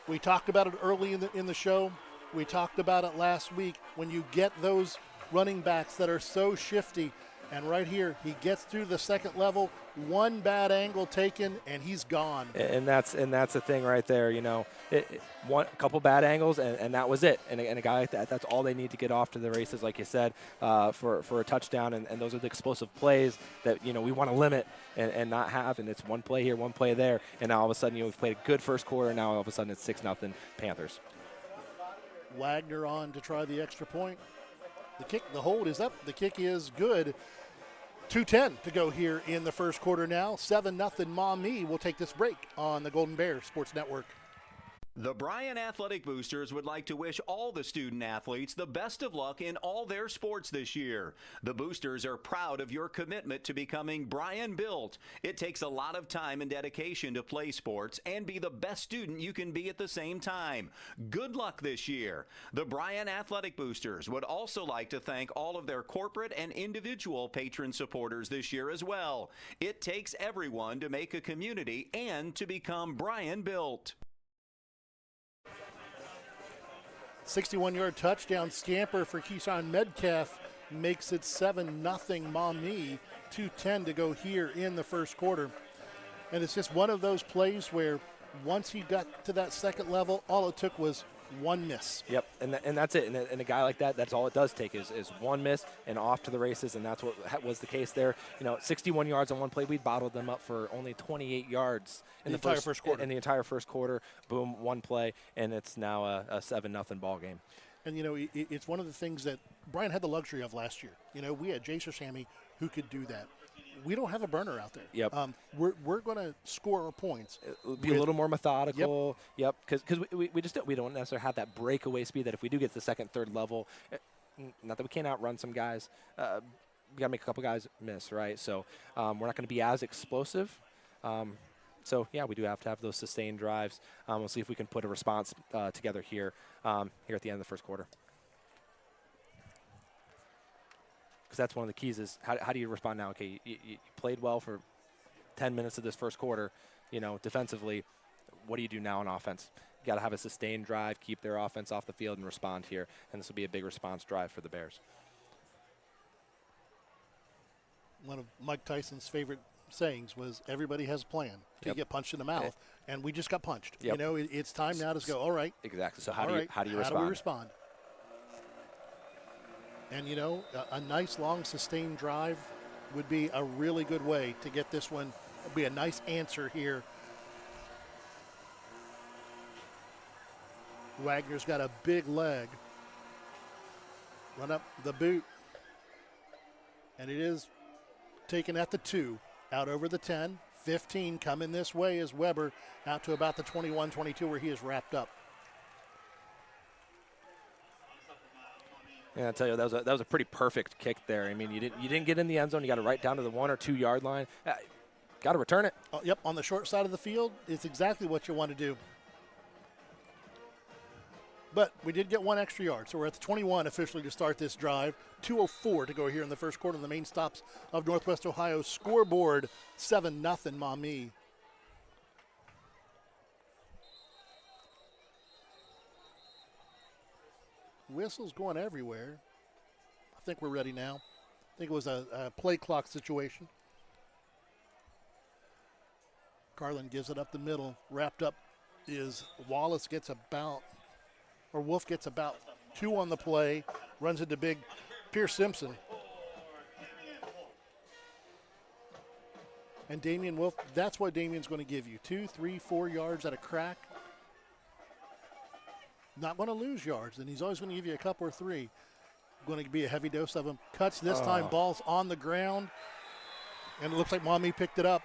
We talked about it early in the show. We talked about it last week. When you get those running backs that are so shifty, and right here, he gets through the second level, one bad angle taken, and he's gone. And that's the thing right there, a couple bad angles, and that was it. And a guy like that, that's all they need to get off to the races, like you said, for a touchdown. And those are the explosive plays that, we want to limit and not have. And it's one play here, one play there. And now all of a sudden, we've played a good first quarter. And now all of a sudden it's 6-0 Panthers. Wagner on to try the extra point. The hold is up. The kick is good. 2:10 to go here in the first quarter now. 7-0 Maumee. We'll take this break on the Golden Bears Sports Network. The Bryan Athletic Boosters would like to wish all the student athletes the best of luck in all their sports this year. The Boosters are proud of your commitment to becoming Bryan Built. It takes a lot of time and dedication to play sports and be the best student you can be at the same time. Good luck this year. The Bryan Athletic Boosters would also like to thank all of their corporate and individual patron supporters this year as well. It takes everyone to make a community and to become Bryan Built. 61-yard touchdown scamper for Keyshawn Metcalf makes it 7-0 Maumee. 2:10 to go here in the first quarter. And it's just one of those plays where once he got to that second level, all it took was one miss. Yep, and that's it. And a guy like that, that's all it does take is one miss and off to the races, and that's what was the case there. 61 yards on one play. We bottled them up for only 28 yards in the entire first quarter. In the entire first quarter, boom, one play, and it's now a 7-0 ball game. And, it's one of the things that Bryan had the luxury of last year. We had Jace Shammy who could do that. We don't have a burner out there. Yep. We're going to score our points. Be a little more methodical. Yep. Because we don't necessarily have that breakaway speed that if we do get to the second, third level, not that we can't outrun some guys, we got to make a couple guys miss, right? So we're not going to be as explosive. So we do have to have those sustained drives. We'll see if we can put a response together here at the end of the first quarter. Because that's one of the keys is how do you respond now? Okay, you played well for 10 minutes of this first quarter, defensively. What do you do now on offense? You got to have a sustained drive, keep their offense off the field, and respond here. And this will be a big response drive for the Bears. One of Mike Tyson's favorite sayings was, everybody has a plan till you get punched in the mouth. And we just got punched. Yep. It's time now to go, all right. Exactly. So how do you respond? How do we respond? And, a nice, long, sustained drive would be a really good way to get this one. It'll be a nice answer here. Wagner's got a big leg. Run up the boot. And it is taken at the 2, out over the 10. 15 coming this way is Weber, out to about the 21-22 where he is wrapped up. Yeah, I tell you, that was a pretty perfect kick there. I mean, you didn't get in the end zone. You got it right down to the 1 or 2 yard line. Got to return it. Oh, yep, on the short side of the field, it's exactly what you want to do. But we did get 1 extra yard, so we're at the 21 officially to start this drive. 2:04 to go here in the first quarter on the main stops of Northwest Ohio scoreboard. 7-0 Maumee. Whistles going everywhere. I think we're ready now. I think it was a play clock situation. Carlin gives it up the middle. Wrapped up is Wolf gets about 2 on the play. Runs into big Pierce Simpson. And Damian Wolf, that's what Damian's going to give you. 2, 3, 4 yards at a crack. not going to lose yards, and he's always going to give you a couple or three. Going to be a heavy dose of them. Cuts this time, ball's on the ground, and it looks like Maumee picked it up.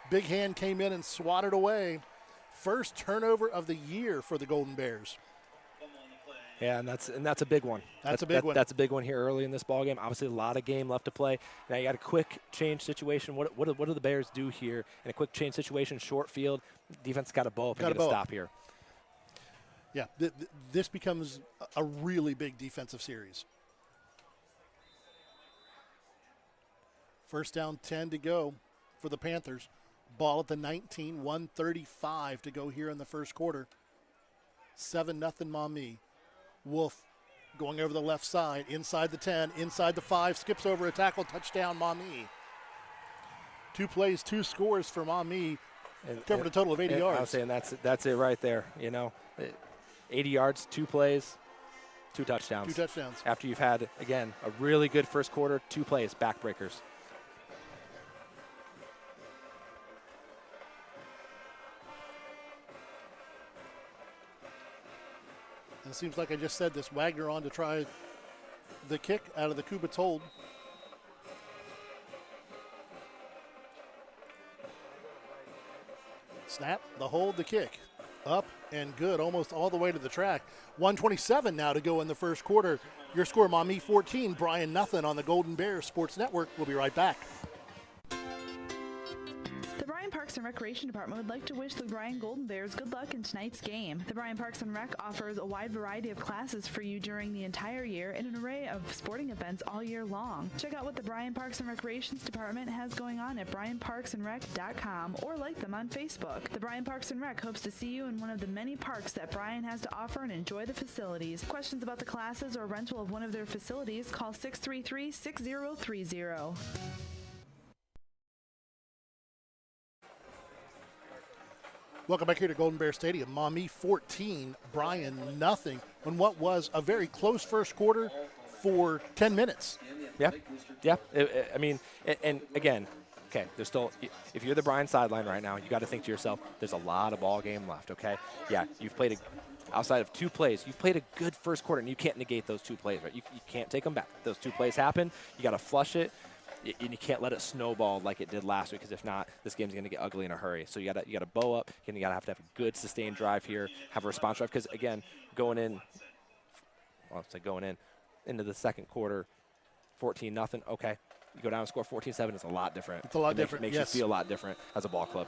Big hand came in and swatted away. First turnover of the year for the Golden Bears. Yeah, and that's a big one. That's a big one. That's a big one here early in this ball game. Obviously, a lot of game left to play. Now you got a quick change situation. What do the Bears do here in a quick change situation? Short field, defense got to bow up and get a stop here. Yeah, this becomes a really big defensive series. First down, 10 to go for the Panthers. Ball at the 19, 1:35 to go here in the first quarter. 7-0 Maumee. Wolf going over the left side, inside the 10, inside the 5, skips over a tackle, touchdown Maumee. 2 plays, 2 scores for Maumee, covered a total of 80 yards. I was saying that's it right there. 80 yards, 2 plays, 2 touchdowns. 2 touchdowns. After you've had, again, a really good first quarter, 2 plays, backbreakers. It seems like I just said this. Wagner on to try the kick out of the Kubitz hold. Snap, the hold, the kick. Up and good, almost all the way to the track. 1:27 now to go in the first quarter. Your score, Maumee 14, Bryan nothing on the Golden Bears Sports Network. We'll be right back. The Bryan Parks and Recreation Department would like to wish the Bryan Golden Bears good luck in tonight's game. The Bryan Parks and Rec offers a wide variety of classes for you during the entire year and an array of sporting events all year long. Check out what the Bryan Parks and Recreations Department has going on at bryanparksandrec.com or like them on Facebook. The Bryan Parks and Rec hopes to see you in one of the many parks that Bryan has to offer and enjoy the facilities. Questions about the classes or rental of one of their facilities, call 633-6030. Welcome back here to Golden Bear Stadium. Maumee 14, Bryan nothing. On what was a very close first quarter for 10 minutes. Yeah. I mean, and again, okay, there's still, if you're the Bryan sideline right now, you got to think to yourself, there's a lot of ball game left, okay? Yeah, you've played outside of 2 plays, you've played a good first quarter, and you can't negate those 2 plays, right? You can't take them back. Those 2 plays happen. You got to flush it. And you can't let it snowball like it did last week, because if not, this game's going to get ugly in a hurry. So you got to bow up, and you got to have a good sustained drive here, have a response drive, because again, going into the second quarter, 14-0. Okay, you go down and score 14-7. It's a lot different. It's a lot different. Makes you feel a lot different as a ball club.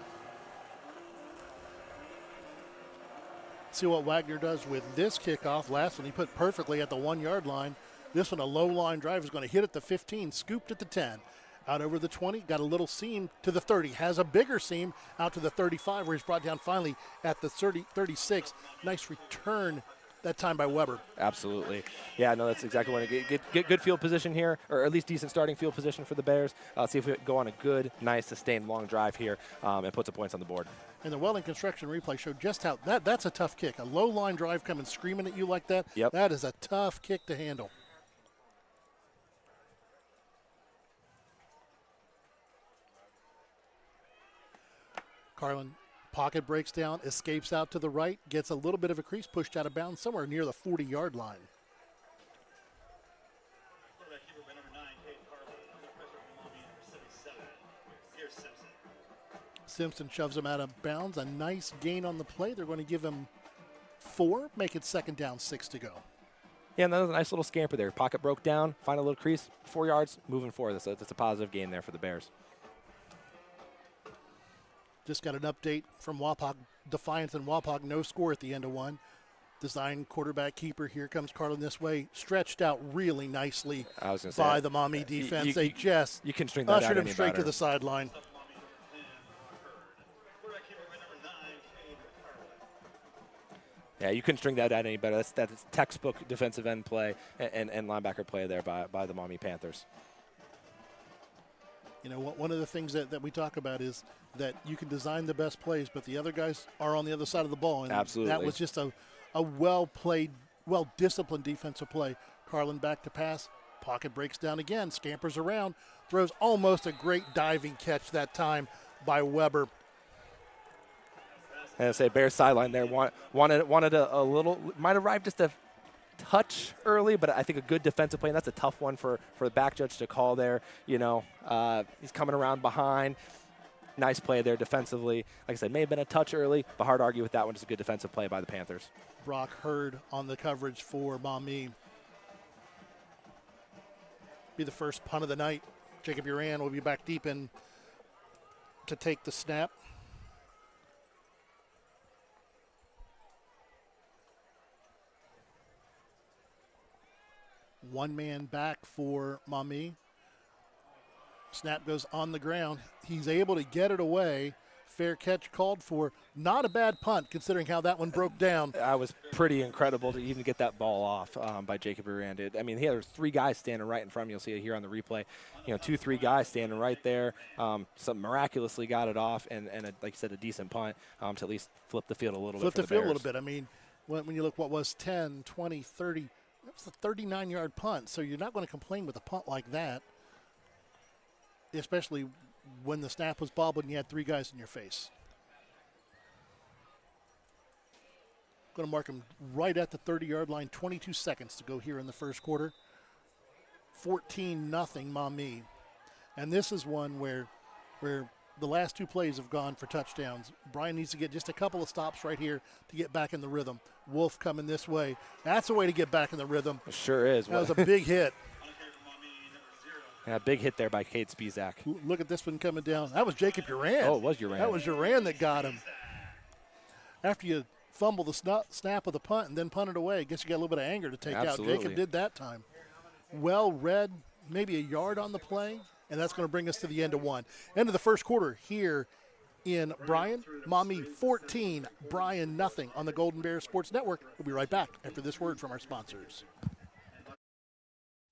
See what Wagner does with this kickoff. Last one he put perfectly at the 1-yard line. This one, a low line drive, is going to hit at the 15, scooped at the 10. Out over the 20, got a little seam to the 30. Has a bigger seam out to the 35, where he's brought down finally at the 36. Nice return that time by Weber. Absolutely. Yeah, no, that's exactly what I get good field position here, or at least decent starting field position for the Bears. See if we go on a good, nice, sustained long drive here and put some points on the board. And the Welding Construction replay showed just how that's a tough kick. A low line drive coming screaming at you like that. Yep. That is a tough kick to handle. Carlin, pocket breaks down, escapes out to the right, gets a little bit of a crease, pushed out of bounds somewhere near the 40-yard line. Simpson shoves him out of bounds. A nice gain on the play. They're going to give him 4, make it 2nd down, 6 to go. Yeah, and that was a nice little scamper there. Pocket broke down, find a little crease, 4 yards, moving forward. That's a positive gain there for the Bears. Just got an update from Wapak. Defiance and Wapak, no score at the end of 1. Design quarterback keeper. Here comes Carlin this way. Stretched out really nicely by the Maumee defense. They just you can string that ushered out him straight to the sideline. Yeah, you couldn't string that out any better. That's textbook defensive end play and linebacker play there by the Maumee Panthers. You know, one of the things that we talk about is that you can design the best plays, but the other guys are on the other side of the ball. And absolutely. That was just a well-played, well-disciplined defensive play. Carlin back to pass. Pocket breaks down again. Scampers around. Throws almost a great diving catch that time by Weber. And I say Bears sideline there wanted a little, might have arrived just a touch early, but I think a good defensive play, and that's a tough one for the back judge to call there. You know, he's coming around behind. Nice play there defensively. Like I said, may have been a touch early, but hard to argue with that one. Just a good defensive play by the Panthers. Brock Hurd on the coverage for Maumee. Be the first punt of the night. Jacob Uran will be back deep in to take the snap. One man back for Maumee. Snap goes on the ground. He's able to get it away. Fair catch called for. Not a bad punt considering how that one broke down. That was pretty incredible to even get that ball off by Jacob Uran. I mean, there was 3 guys standing right in front of him. You'll see it here on the replay. You know, 2-3 guys standing right there. Some miraculously got it off, and like you said, a decent punt to at least flip the field a little bit. Flip the field a little bit. I mean, when you look what was 10, 20, 30, that was a 39-yard punt. So you're not going to complain with a punt like that, especially when the snap was bobbled and you had 3 guys in your face. Going to mark him right at the 30-yard line. 22 seconds to go here in the first quarter. 14-0 Maumee. And this is one where the last 2 plays have gone for touchdowns. Bryan needs to get just a couple of stops right here to get back in the rhythm. Wolf coming this way. That's a way to get back in the rhythm. It sure is. That was a big hit. Yeah, big hit there by Cade Spizak. Look at this one coming down. That was Jacob Uran. Oh, it was Uran. That was Uran that got him. After you fumble the snap of the punt and then punt it away, I guess you got a little bit of anger to take out. Jacob did that time. Well read, maybe a yard on the play, and that's going to bring us to the end of one. End of the first quarter here in Bryan. Maumee 14, Bryan nothing on the Golden Bears Sports Network. We'll be right back after this word from our sponsors.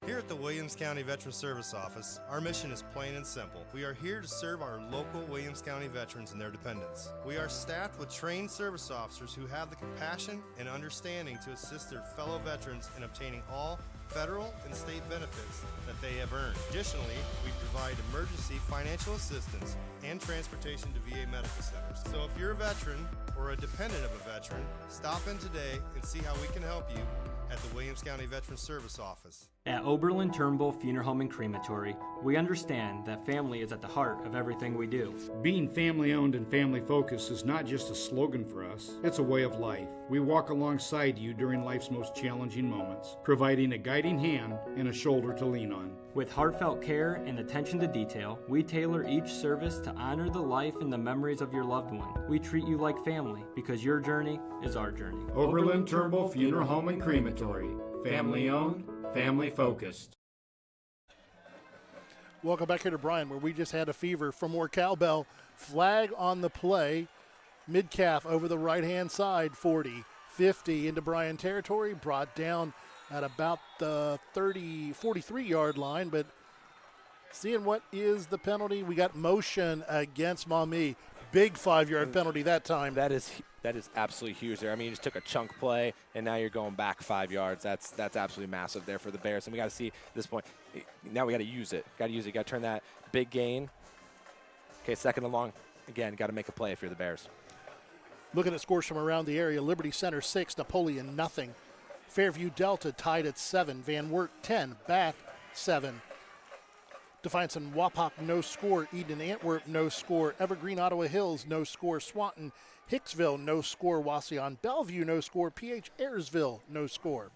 Here at the Williams County Veteran Service Office, our mission is plain and simple. We are here to serve our local Williams County veterans and their dependents. We are staffed with trained service officers who have the compassion and understanding to assist their fellow veterans in obtaining all federal and state benefits that they have earned. Additionally, we provide emergency financial assistance and transportation to VA medical centers. So if you're a veteran or a dependent of a veteran, stop in today and see how we can help you at the Williams County Veteran Service Office. At Oberlin-Turnbull Funeral Home and Crematory, we understand that family is at the heart of everything we do. Being family-owned and family-focused is not just a slogan for us, it's a way of life. We walk alongside you during life's most challenging moments, providing a guiding hand and a shoulder to lean on. With heartfelt care and attention to detail, we tailor each service to honor the life and the memories of your loved one. We treat you like family because your journey is our journey. Oberlin-Turnbull Funeral Home and Crematory. Family-owned, family-focused. Welcome back here to Bryan, where we just had a fever for more cowbell. Flag on the play. Mid-calf over the right-hand side, 40, 50 into Bryan territory, brought down at about the 43-yard line, but seeing what is the penalty, we got motion against Maumee. Big 5-yard penalty that time. That is absolutely huge there. I mean, you just took a chunk play, and now you're going back 5 yards. That's absolutely massive there for the Bears. And we got to see at this point, now we got to use it. Got to turn that big gain. Okay, second and long. Again, got to make a play if you're the Bears. Looking at scores from around the area, Liberty Center 6, Napoleon nothing. Fairview Delta tied at 7. Van Wert 10, Bath 7. Defiance and Wapak no score. Eden Antwerp no score. Evergreen Ottawa Hills no score. Swanton Hicksville no score. Wauseon Bellevue no score. PH Ayersville no score.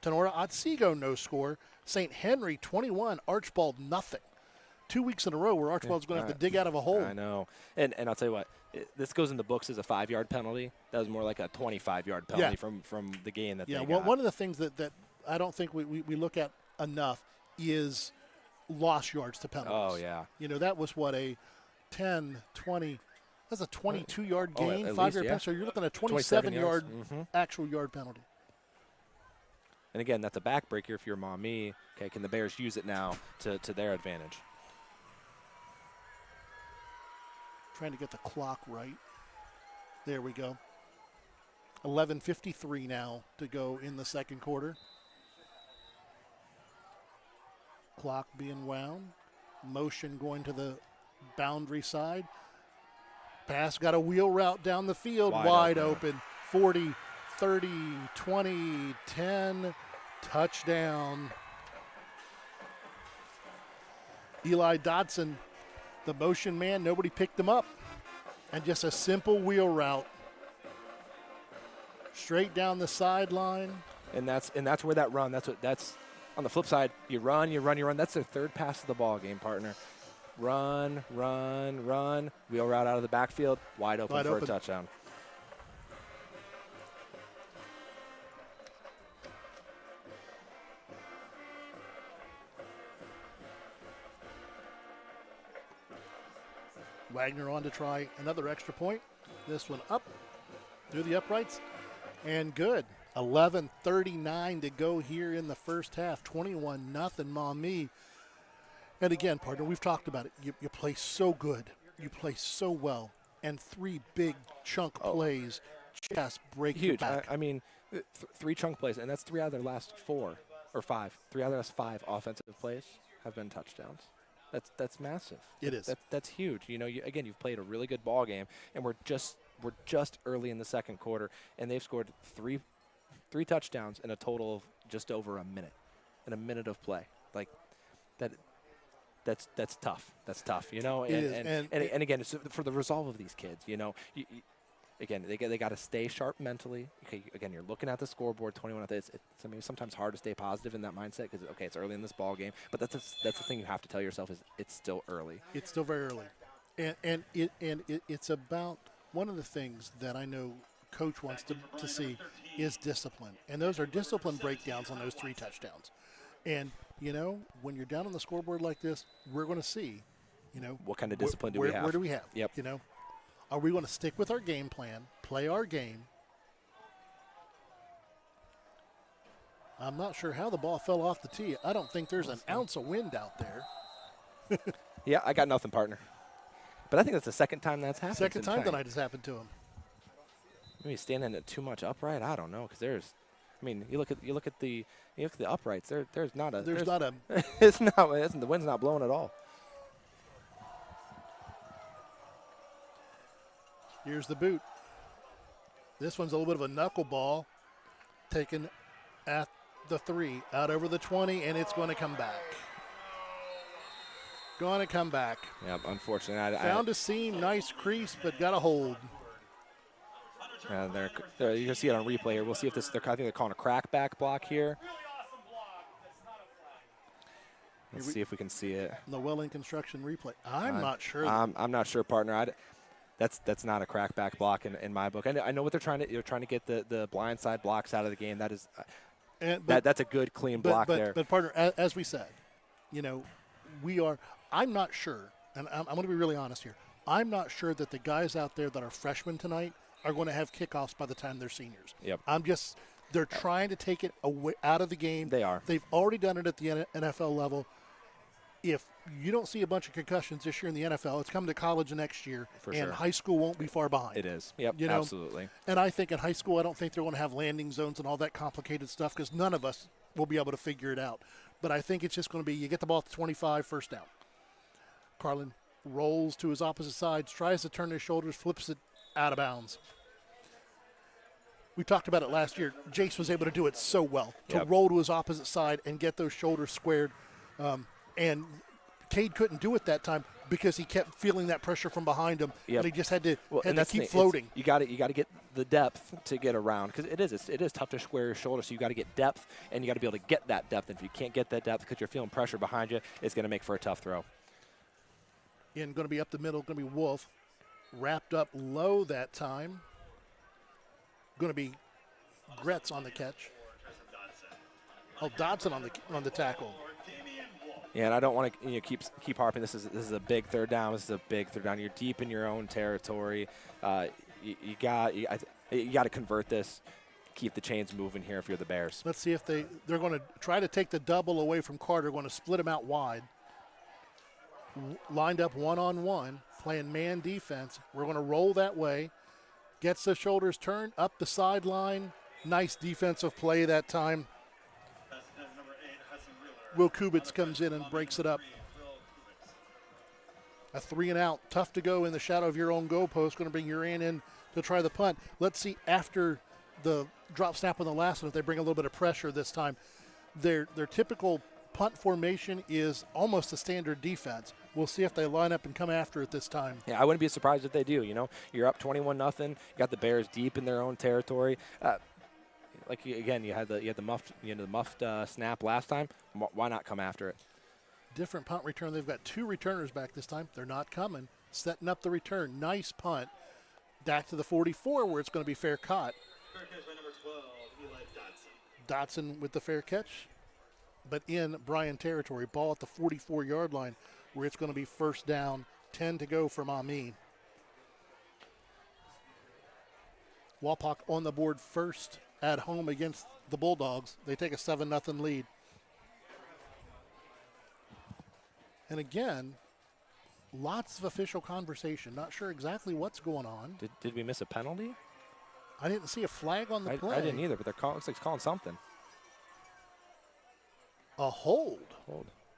Tenora Otsego no score. St. Henry 21, Archbald nothing. 2 weeks in a row where Archibald's going to have to dig out of a hole. I know. And I'll tell you what, this goes in the books as a 5-yard penalty. That was more like a 25-yard penalty from the gain that they got. Yeah, one of the things that I don't think we look at enough is lost yards to penalties. Oh, yeah. You know, that was what, a 10, 20, that's a 22-yard gain, 5-yard penalty. So you're looking at a 27-yard actual yard penalty. And again, that's a backbreaker if you're Maumee. Okay, can the Bears use it now to their advantage? Trying to get the clock right. There we go. 11:53 now to go in the second quarter. Clock being wound. Motion going to the boundary side. Pass got a wheel route down the field, wide open. 40, 30, 20, 10, touchdown. Eli Dodson, the motion man, nobody picked him up. And just a simple wheel route. Straight down the sideline. And that's where that run, that's on the flip side, you run. That's their third pass of the ball game, partner. Run. Wheel route out of the backfield, wide open a touchdown. Wagner on to try another extra point. This one up through the uprights and good. 11:39 to go here in the first half. 21-0 Maumee. And again, partner, we've talked about it. You play so good. You play so well. And 3 big chunk plays just break Huge. your back. I mean, 3 chunk plays, and that's 3 out of their last 4 or 5. 3 out of their last 5 offensive plays have been touchdowns. That's massive. It is. That's huge. You know, you've played a really good ball game, and we're just early in the second quarter, and they've scored 3 touchdowns in a total of just over a minute, in a minute of play. Like that. That's tough. That's tough. You know, and again, it's for the resolve of these kids. You know, again, they got to stay sharp mentally. Okay, again, you're looking at the scoreboard, 21. It's sometimes hard to stay positive in that mindset because it's early in this ball game. But that's the thing you have to tell yourself is it's still early. It's still very early, and it's about one of the things that I know Coach wants to see is discipline, and those are discipline breakdowns on those 3 touchdowns. And you know, when you're down on the scoreboard like this, we're going to see, you know, what kind of discipline do we have? Where do we have? Yep. You know, are we going to stick with our game plan, play our game? I'm not sure how the ball fell off the tee. I don't think there's an ounce of wind out there. Yeah, I got nothing, partner. But I think that's the second time that's happened. Second time tonight has happened to him. Maybe standing at too much upright. I don't know, because there's. I mean, you look at the uprights. There's not a. There's not a. It's not. The wind's not blowing at all. Here's the boot. This one's a little bit of a knuckleball, taken at the 3, out over the 20, and it's going to come back. Going to come back. Yep, unfortunately. Found a seam, nice crease, but got a hold. You can see it on replay here. We'll see if I think they're calling a crackback block here. Let's see if we can see it. The Welling Construction replay. I'm not sure. I'm not sure, partner. That's not a crackback block in my book. I know what they're trying to get the blind side blocks out of the game. That is that's a good clean block there. But partner, as we said, you know, I'm not sure, and I'm going to be really honest here. I'm not sure that the guys out there that are freshmen tonight are going to have kickoffs by the time they're seniors. Yep. They're trying to take it away out of the game. They are. They've already done it at the NFL level. If you don't see a bunch of concussions this year in the NFL, it's coming to college next year, high school won't be far behind. It is. Yep, you know? Absolutely. And I think in high school, I don't think they're going to have landing zones and all that complicated stuff because none of us will be able to figure it out. But I think it's just going to be you get the ball at the 25, first down. Carlin rolls to his opposite side, tries to turn his shoulders, flips it out of bounds. We talked about it last year. Jace was able to do it so well, to roll to his opposite side and get those shoulders squared. And Cade couldn't do it that time because he kept feeling that pressure from behind him, and he just had to keep floating. You got to get the depth to get around because it is tough to square your shoulder. So you got to get depth, and you got to be able to get that depth. And if you can't get that depth because you're feeling pressure behind you, it's going to make for a tough throw. And going to be up the middle, going to be Wolf, wrapped up low that time. Going to be Gretz on the catch. Dodson on the tackle. Yeah, and I don't want to keep harping. This is a big third down. This is a big third down. You're deep in your own territory. You got to convert this. Keep the chains moving here if you're the Bears. Let's see if they're going to try to take the double away from Carter. Going to split him out wide. Lined up one-on-one, playing man defense. We're going to roll that way. Gets the shoulders turned up the sideline. Nice defensive play that time. Will Kubitz comes in and breaks it up. A 3 and out, tough to go in the shadow of your own goalpost. Going to bring Uran in to try the punt. Let's see after the drop snap on the last one if they bring a little bit of pressure this time. Their typical punt formation is almost a standard defense. We'll see if they line up and come after it this time. Yeah, I wouldn't be surprised if they do. You know, you're up 21-0. You got the Bears deep in their own territory. You had the muffed snap last time. Why not come after it? Different punt return. They've got 2 returners back this time. They're not coming. Setting up the return. Nice punt. Back to the 44 where it's going to be fair caught. Fair catch by number 12, Dotson with the fair catch, but in Bryan territory. Ball at the 44-yard line where it's going to be first down, 10 to go for Maumee. Wapak on the board first at home against the Bulldogs. They take a 7-0 lead. And again, lots of official conversation. Not sure exactly what's going on. Did we miss a penalty? I didn't see a flag on the play. I didn't either, but looks like it's calling something. A hold.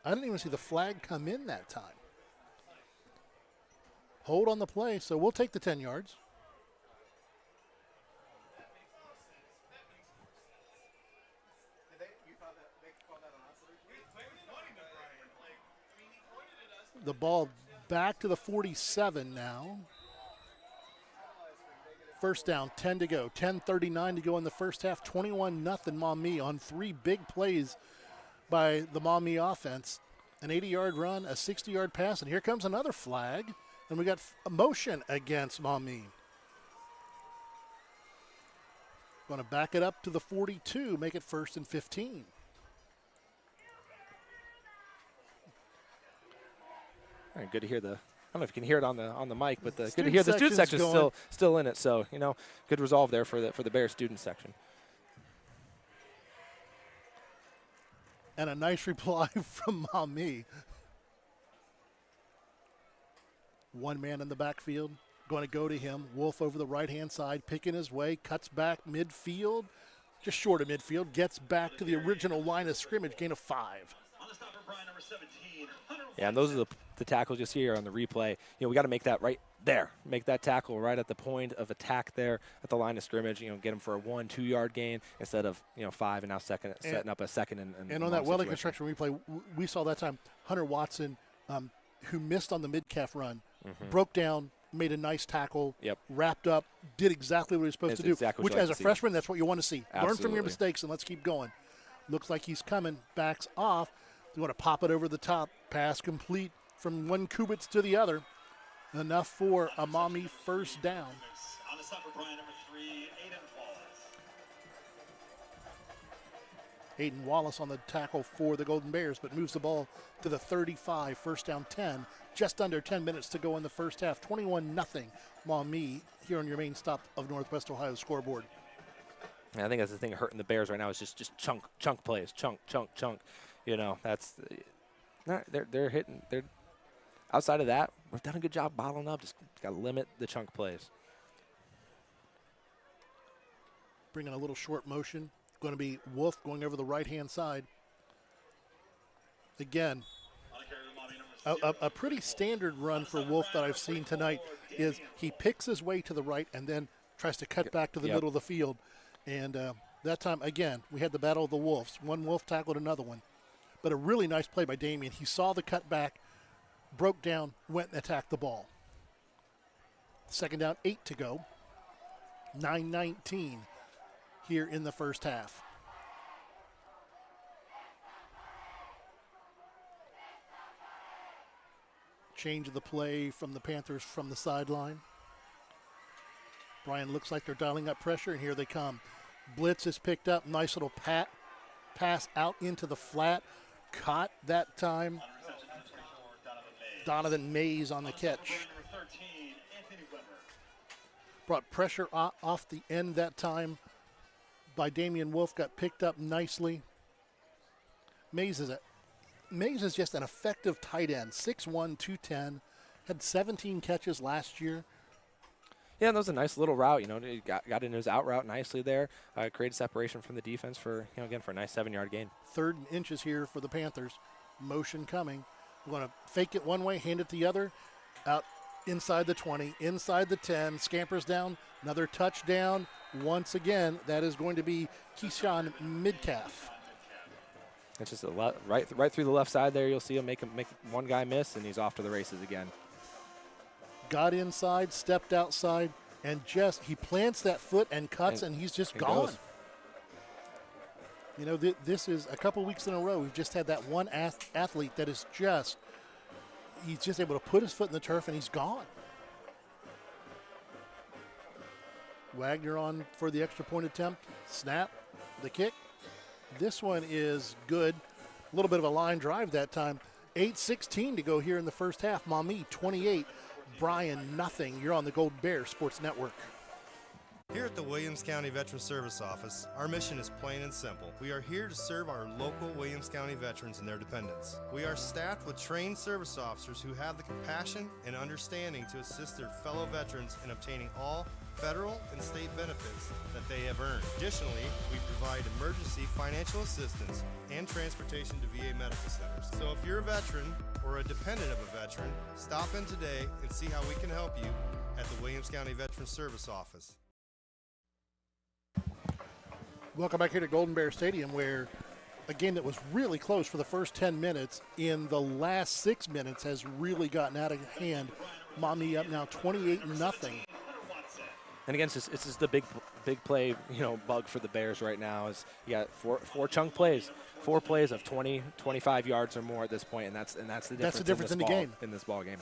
I didn't even see the flag come in that time. Hold on the play, so we'll take the 10 yards. The ball back to the 47 now. First down, 10 to go. 10:39 to go in the first half. 21-0 Maumee on 3 big plays by the Maumee offense. An 80-yard run, a 60-yard pass, and here comes another flag. And we got a motion against Maumee. Going to back it up to the 42, make it 1st and 15. All right, good to hear I don't know if you can hear it on the mic, but good to hear the student section is still in it. So, good resolve there for the Bears student section. And a nice reply from Maumee. 1 man in the backfield, going to go to him. Wolf over the right-hand side, picking his way, cuts back midfield, just short of midfield, gets back to the original line of scrimmage, gain of 5. On the stopper, Bryan, number 17. Yeah, and those are the tackles you see here on the replay. We got to make that right there. Make that tackle right at the point of attack there at the line of scrimmage. Get them for a 1-2 yard gain instead of 5 and now setting up a second and on that Welding construction replay, we saw that time Hunter Watson, who missed on the mid-calf run, broke down, made a nice tackle, wrapped up, did exactly what he was supposed to do. Exactly which, as a freshman, that's what you want to see. Absolutely. Learn from your mistakes and let's keep going. Looks like he's coming, backs off. You want to pop it over the top. Pass complete from one Kubitz to the other. Enough for a Maumee first down. On the stopper, Bryan, number 3, Aiden Wallace on the tackle for the Golden Bears, but moves the ball to the 35, first down 10. Just under 10 minutes to go in the first half. 21-0 Maumee here on your main stop of Northwest Ohio scoreboard. I think that's the thing hurting the Bears right now is just chunk plays, chunk. That's they're hitting. They're outside of that. We've done a good job bottling up. Just got to limit the chunk plays. Bringing a little short motion. Going to be Wolf going over the right-hand side. Again, a pretty standard run for Wolf that I've seen tonight is he picks his way to the right and then tries to cut back to the middle of the field. And that time, again, we had the battle of the Wolves. One Wolf tackled another one. But a really nice play by Damien. He saw the cutback, broke down, went and attacked the ball. Second down, 8 to go. 9:19 here in the first half. Change of the play from the Panthers from the sideline. Bryan looks like they're dialing up pressure, and here they come. Blitz is picked up. Nice little pass out into the flat. Caught that time. Donovan Mays on the catch. Brought pressure off the end that time by Damian Wolf. Got picked up nicely. Mays is just an effective tight end. 6'1", 210. Had 17 catches last year. Yeah, that was a nice little route. He got into his out route nicely there. Created separation from the defense for a nice 7-yard gain. 3rd and inches here for the Panthers. Motion coming. We're going to fake it one way, hand it the other. out inside the 20, inside the 10, scampers down, another touchdown. Once again, that is going to be Keyshawn Midcalf. It's just right through the left side there. You'll see him make one guy miss, and he's off to the races again. Got inside, stepped outside, and he plants that foot and cuts, and he's just gone. Goes. You know, this is a couple weeks in a row. We've just had that one athlete that is he's just able to put his foot in the turf, and he's gone. Wagner on for the extra point attempt. Snap, the kick. This one is good. A little bit of a line drive that time. 8:16 to go here in the first half. Maumee 28, Bryan nothing. You're on the Golden Bears Sports Network. Here at the Williams County Veteran Service Office, our mission is plain and simple. We are here to serve our local Williams County veterans and their dependents. We are staffed with trained service officers who have the compassion and understanding to assist their fellow veterans in obtaining all federal and state benefits that they have earned. Additionally, we provide emergency financial assistance and transportation to VA medical centers. So if you're a veteran or a dependent of a veteran, stop in today and see how we can help you at the Williams County Veteran Service Office. Welcome back here to Golden Bear Stadium, where a game that was really close for the first 10 minutes in the last 6 minutes has really gotten out of hand. Maumee up now 28-0. And again, it's just the big play, bug for the Bears right now is you got four chunk plays, 4 plays of 20, 25 yards or more at this point, and that's the difference. That's the difference in the game. In this ball game.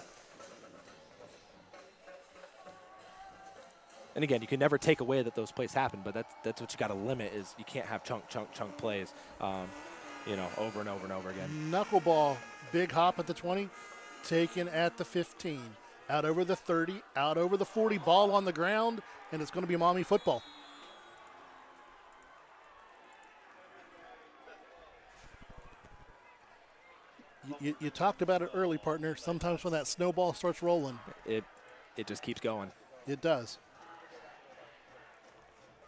And again, you can never take away that those plays happen, but that's what you got to limit is you can't have chunk plays, over and over and over again. Knuckleball, big hop at the 20, taken at the 15, out over the 30, out over the 40, ball on the ground, and it's going to be Maumee football. You talked about it early, partner. Sometimes when that snowball starts rolling, it just keeps going. It does.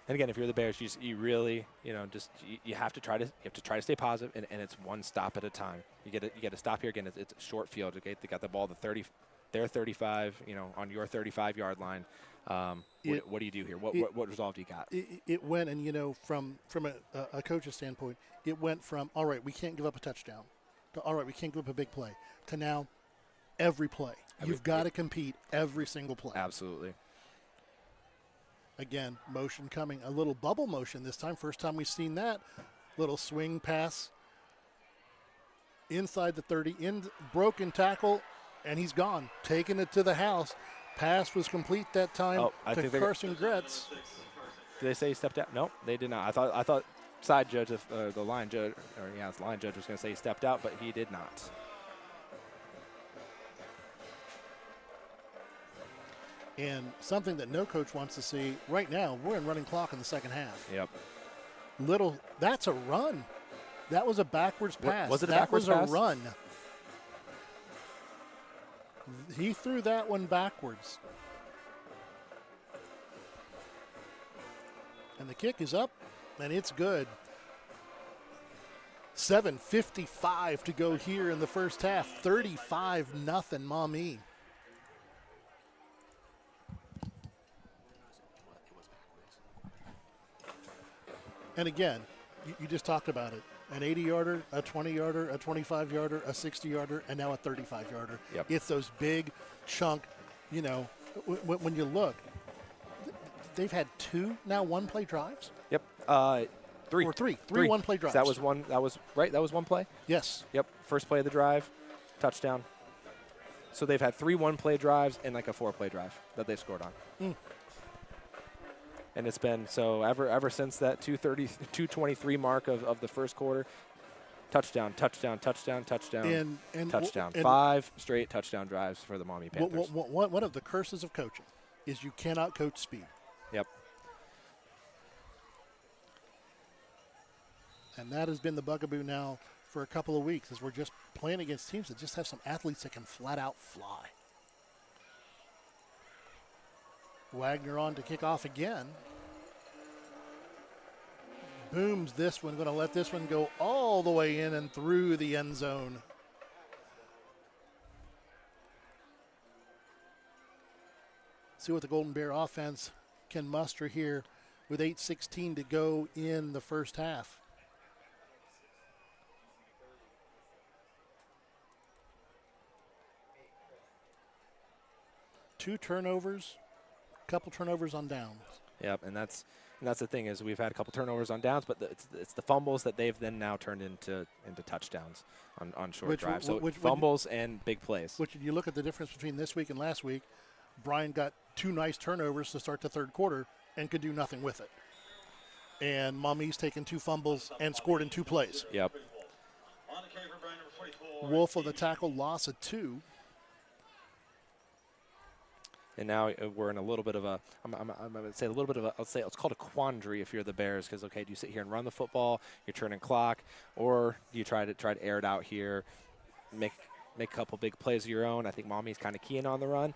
And again, if you're the Bears, you really, you have to try to stay positive, and it's one stop at a time. You get to stop here again. It's a short field. Okay, they got the ball their 35, on your 35-yard line. What do you do here? What resolve do you got? It went, and from a coach's standpoint, it went from all right, we can't give up a touchdown, to all right, we can't give up a big play, to now every play. You've got to compete every single play. Absolutely. Again, motion coming, a little bubble motion this time. First time we've seen that. Little swing pass inside the 30, broken tackle, and he's gone. Taking it to the house. Pass was complete that time to Carson Gretz. Did they say he stepped out? No, they did not. I thought side judge, the line judge, the line judge was going to say he stepped out, but he did not. And something that no coach wants to see right now, we're in running clock in the second half. Yep. That's a run. That was a backwards pass. Was it a backwards pass? That was a run. He threw that one backwards. And the kick is up, and it's good. 7:55 to go here in the first half. 35-0 Maumee. And again, you just talked about it. An 80-yarder, a 20-yarder, a 25-yarder, a 60-yarder, and now a 35-yarder. Yep. It's those big chunk, when you look, they've had 2 now one-play drives? Yep. Three. Or three one-play drives. That was one. That was right. That was one play. Yes. Yep. First play of the drive, touchdown. So they've had 3 one-play drives and like a 4-play drive that they've scored on. And it's been ever since that 2:23 mark of the first quarter. Touchdown. And 5 straight touchdown drives for the Maumee Panthers. One of the curses of coaching is you cannot coach speed. Yep. And that has been the bugaboo now for a couple of weeks as we're just playing against teams that just have some athletes that can flat out fly. Wagner on to kick off again. Booms this one, going to let this one go all the way in and through the end zone. See what the Golden Bear offense can muster here with 8:16 to go in the first half. Two turnovers, couple turnovers on downs. Yep, and that's the thing is we've had a couple turnovers on downs, but it's the fumbles that they've then now turned into touchdowns on short drives. So fumbles and big plays. Which you look at the difference between this week and last week, Bryan got two nice turnovers to start the third quarter and could do nothing with it. And Maumee's taken two fumbles and scored in 2 plays. Yep. Wolf of the tackle, loss of 2. And now we're in a little bit of a, I'm going to say a little bit of a, I'll say it's called a quandary if you're the Bears, because, okay, do you sit here and run the football, you're turning clock, or do you try to air it out here, make a couple big plays of your own? I think Maumee's kind of keying on the run.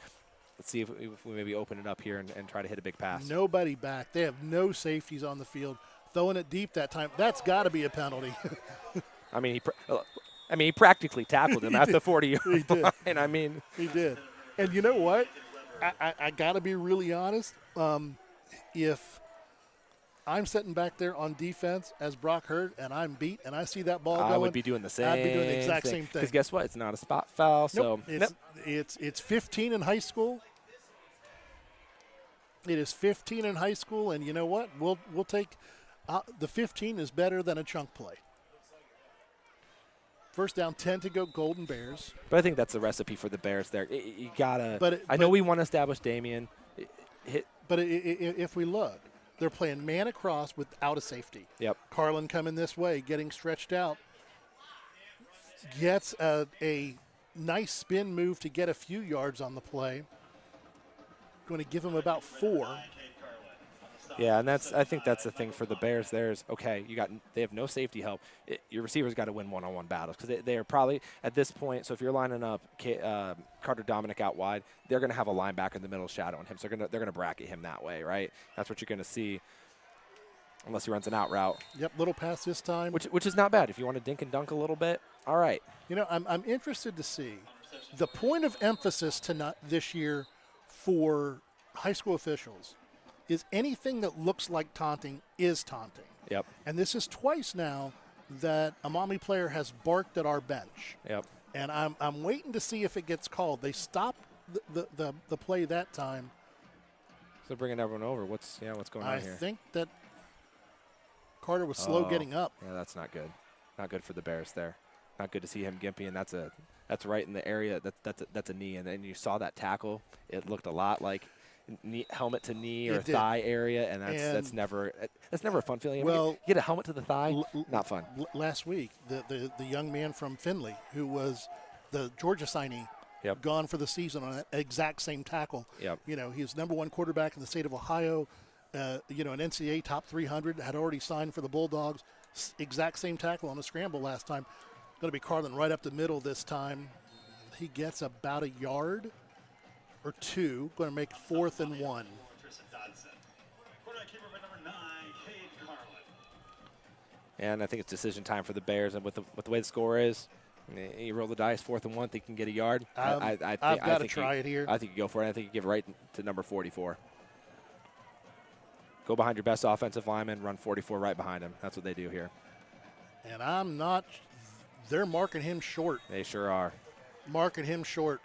Let's see if we maybe open it up here and try to hit a big pass. Nobody back. They have no safeties on the field. Throwing it deep that time, that's got to be a penalty. I mean, he practically tackled him at the 40-yard line. I mean, he did. And you know what? I got to be really honest. If I'm sitting back there on defense as Brock Hurd and I'm beat and I see that ball going, I would be doing the same. I'd be doing the exact same thing. Because guess what? It's not a spot foul. Nope. So it's 15 in high school. It is 15 in high school, and you know what? We'll take the 15 is better than a chunk play. First down, 10 to go, Golden Bears. But I think that's the recipe for the Bears there. You got to – I know we want to establish Damien. But if we look, they're playing man across without a safety. Yep. Carlin coming this way, getting stretched out. Gets a nice spin move to get a few yards on the play. Going to give him about 4. Yeah, and I think that's the thing for the Bears. There's okay, they have no safety help. Your receivers got to win one-on-one battles because they are probably at this point. So if you're lining up Carter Dominic out wide, they're going to have a linebacker in the middle shadowing him. So they're going to bracket him that way, right? That's what you're going to see, unless he runs an out route. Yep, little pass this time, which is not bad if you want to dink and dunk a little bit. All right. You know, I'm interested to see the point of emphasis this year for high school officials. Is anything that looks like taunting is taunting. Yep. And this is twice now that a Maumee player has barked at our bench. Yep. And I'm waiting to see if it gets called. They stopped the play that time. So bringing everyone over. What's going on here? I think that Carter was slow getting up. Yeah, that's not good. Not good for the Bears there. Not good to see him gimpy, and that's right in the area. That's a knee, and then you saw that tackle. It looked a lot like helmet to knee or thigh area, and that's never a fun feeling. Well, you get a helmet to the thigh, not fun. Last week, the young man from Findlay, who was the Georgia signee, gone for the season on that exact same tackle. Yep. You know, he's #1 quarterback in the state of Ohio. An NCAA top 300, had already signed for the Bulldogs. Exact same tackle on a scramble last time. Going to be Carlin right up the middle this time. He gets about a yard or 2. Going to make 4th and 1. And I think it's decision time for the Bears. And with the way the score is, you roll the dice, 4th and 1, think you can get a yard. I've got to try it here. I think you go for it. I think you give it right to number 44. Go behind your best offensive lineman, run 44 right behind him. That's what they do here. And I'm not – they're marking him short. They sure are. Marking him short.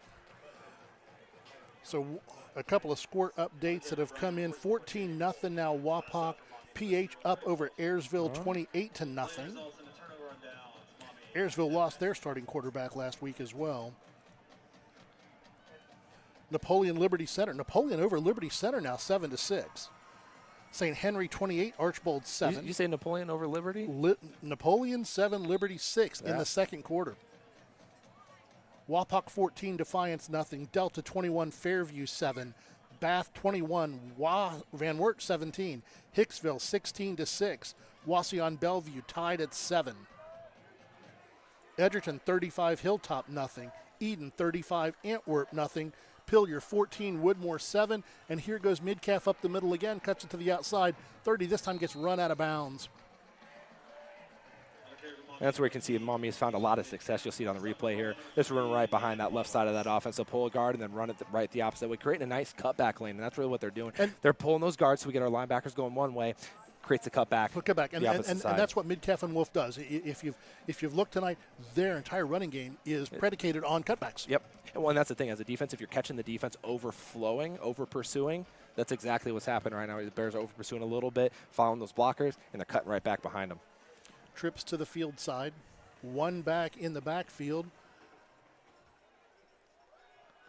So a couple of score updates that have come in. 14-0 now, Wapak. PH up over Ayersville 28-0. Ayersville lost their starting quarterback last week as well. Napoleon Liberty Center. Napoleon over Liberty Center now 7-6. St. Henry 28, Archbold 7. You say Napoleon over Liberty? Napoleon 7, Liberty 6 in the second quarter. Wapak 14, Defiance nothing. Delta 21, Fairview 7. Bath 21, Van Wert 17. Hicksville 16-6. Wauseon Bellevue tied at 7. Edgerton 35, Hilltop nothing. Eden 35, Antwerp nothing. Pillier 14, Woodmore 7, and here goes Midcalf up the middle again, cuts it to the outside. 30 this time gets run out of bounds. And that's where you can see Maumee has found a lot of success. You'll see it on the replay here. Just run right behind that left side of that offensive pull guard and then run it right the opposite way, creating a nice cutback lane. And that's really what they're doing. And they're pulling those guards so we get our linebackers going one way, creates a cutback. And that's what Midcalf and Wolf does. If you've looked tonight, their entire running game is predicated on cutbacks. Yep. Well, and that's the thing. As a defense, if you're catching the defense overflowing, over-pursuing, that's exactly what's happening right now. The Bears are over-pursuing a little bit, following those blockers, and they're cutting right back behind them. Trips to the field side. One back in the backfield.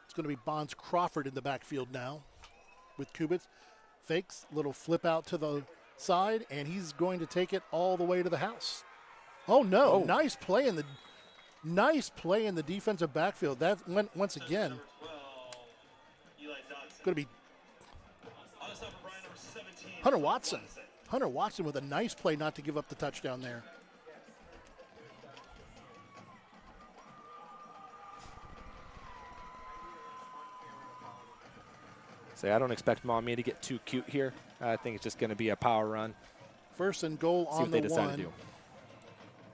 It's going to be Bonds Crawford in the backfield now with Kubitz. Fakes, little flip out to the side, and he's going to take it all the way to the house. Oh, no. Oh. Nice play in the defensive backfield. That went once again. Going to be Hunter Watson. Hunter Watson with a nice play not to give up the touchdown there. I don't expect Maumee to get too cute here. I think it's just going to be a power run. First and goal on the one. See what they decide to do.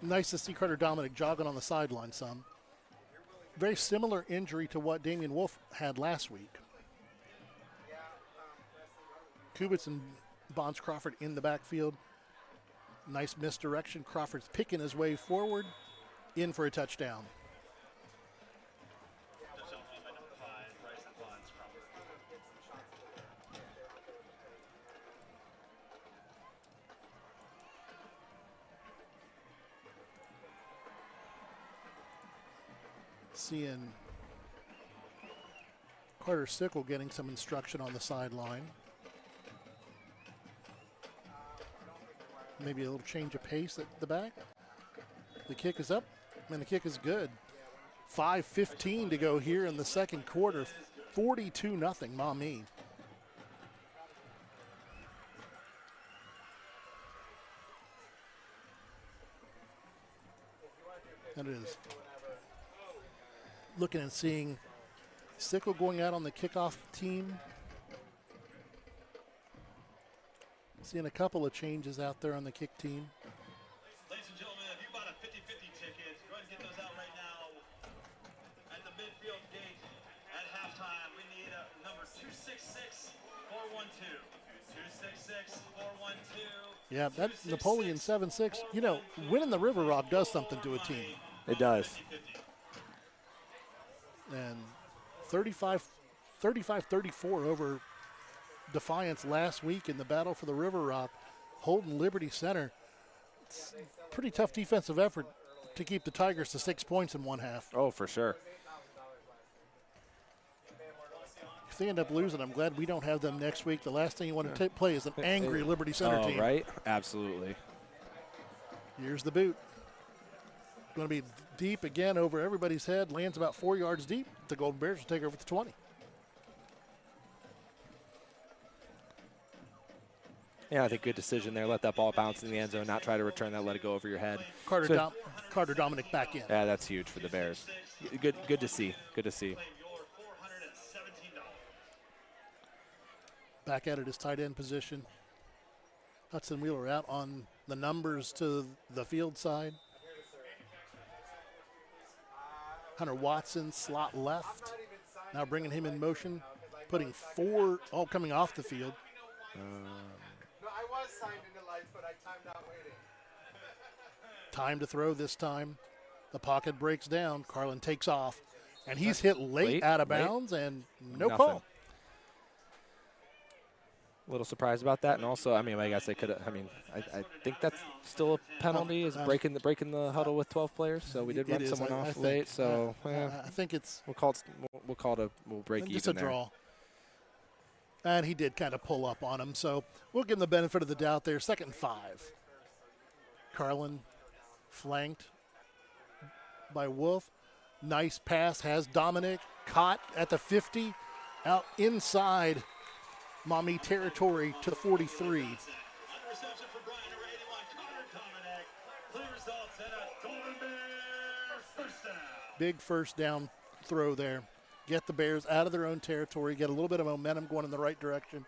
Nice to see Carter Dominic jogging on the sideline some. Very similar injury to what Damian Wolf had last week. Kubitz and Bonds Crawford in the backfield. Nice misdirection. Crawford's picking his way forward, in for a touchdown. Seeing Carter Sickle getting some instruction on the sideline. Maybe a little change of pace at the back. The kick is up, and the kick is good. 5:15 to go here in the second quarter. 42-0 Maumee. That is. Looking and seeing Sickle going out on the kickoff team. Seeing a couple of changes out there on the kick team. Ladies and gentlemen, if you bought a 50-50 ticket, go ahead and get those out right now at the midfield gate at halftime. We need number 266-412. 266-412. Yeah, that Napoleon 7-6. You know, winning the River Rock does something to a team. It does. And 35-34 over Defiance last week in the battle for the River Rock, holding Liberty Center. It's a pretty tough defensive effort to keep the Tigers to 6 points in one half. Oh, for sure. If they end up losing, I'm glad we don't have them next week. The last thing you want to play is an angry Liberty Center team. Right? Absolutely. Here's the boot. Going to be deep again over everybody's head. Lands about 4 yards deep. The Golden Bears will take over the 20. Yeah, I think good decision there. Let that ball bounce in the end zone, not try to return that, let it go over your head. Carter Dominic back in. Yeah, that's huge for the Bears. Good to see. Good to see. Back at it is tight end position. Hudson Wheeler out on the numbers to the field side. Hunter Watson, slot left. Now bringing him in motion, putting coming off the field. I was signed into lights, but I timed out waiting. Time to throw this time. The pocket breaks down. Carlin takes off, and he's hit late out of bounds, and no call. A little surprised about that, and also, I mean, I guess they could have. I mean, I think that's still a penalty, is breaking the huddle with 12 players. So we did run someone off late. So I think it's we'll break even. It's a draw. And he did kind of pull up on him, so we'll give him the benefit of the doubt there. 2nd and 5. Carlin flanked by Wolf. Nice pass, has Dominic caught at the 50, out inside Maumee territory to the 43. Big first down throw there. Get the Bears out of their own territory, get a little bit of momentum going in the right direction,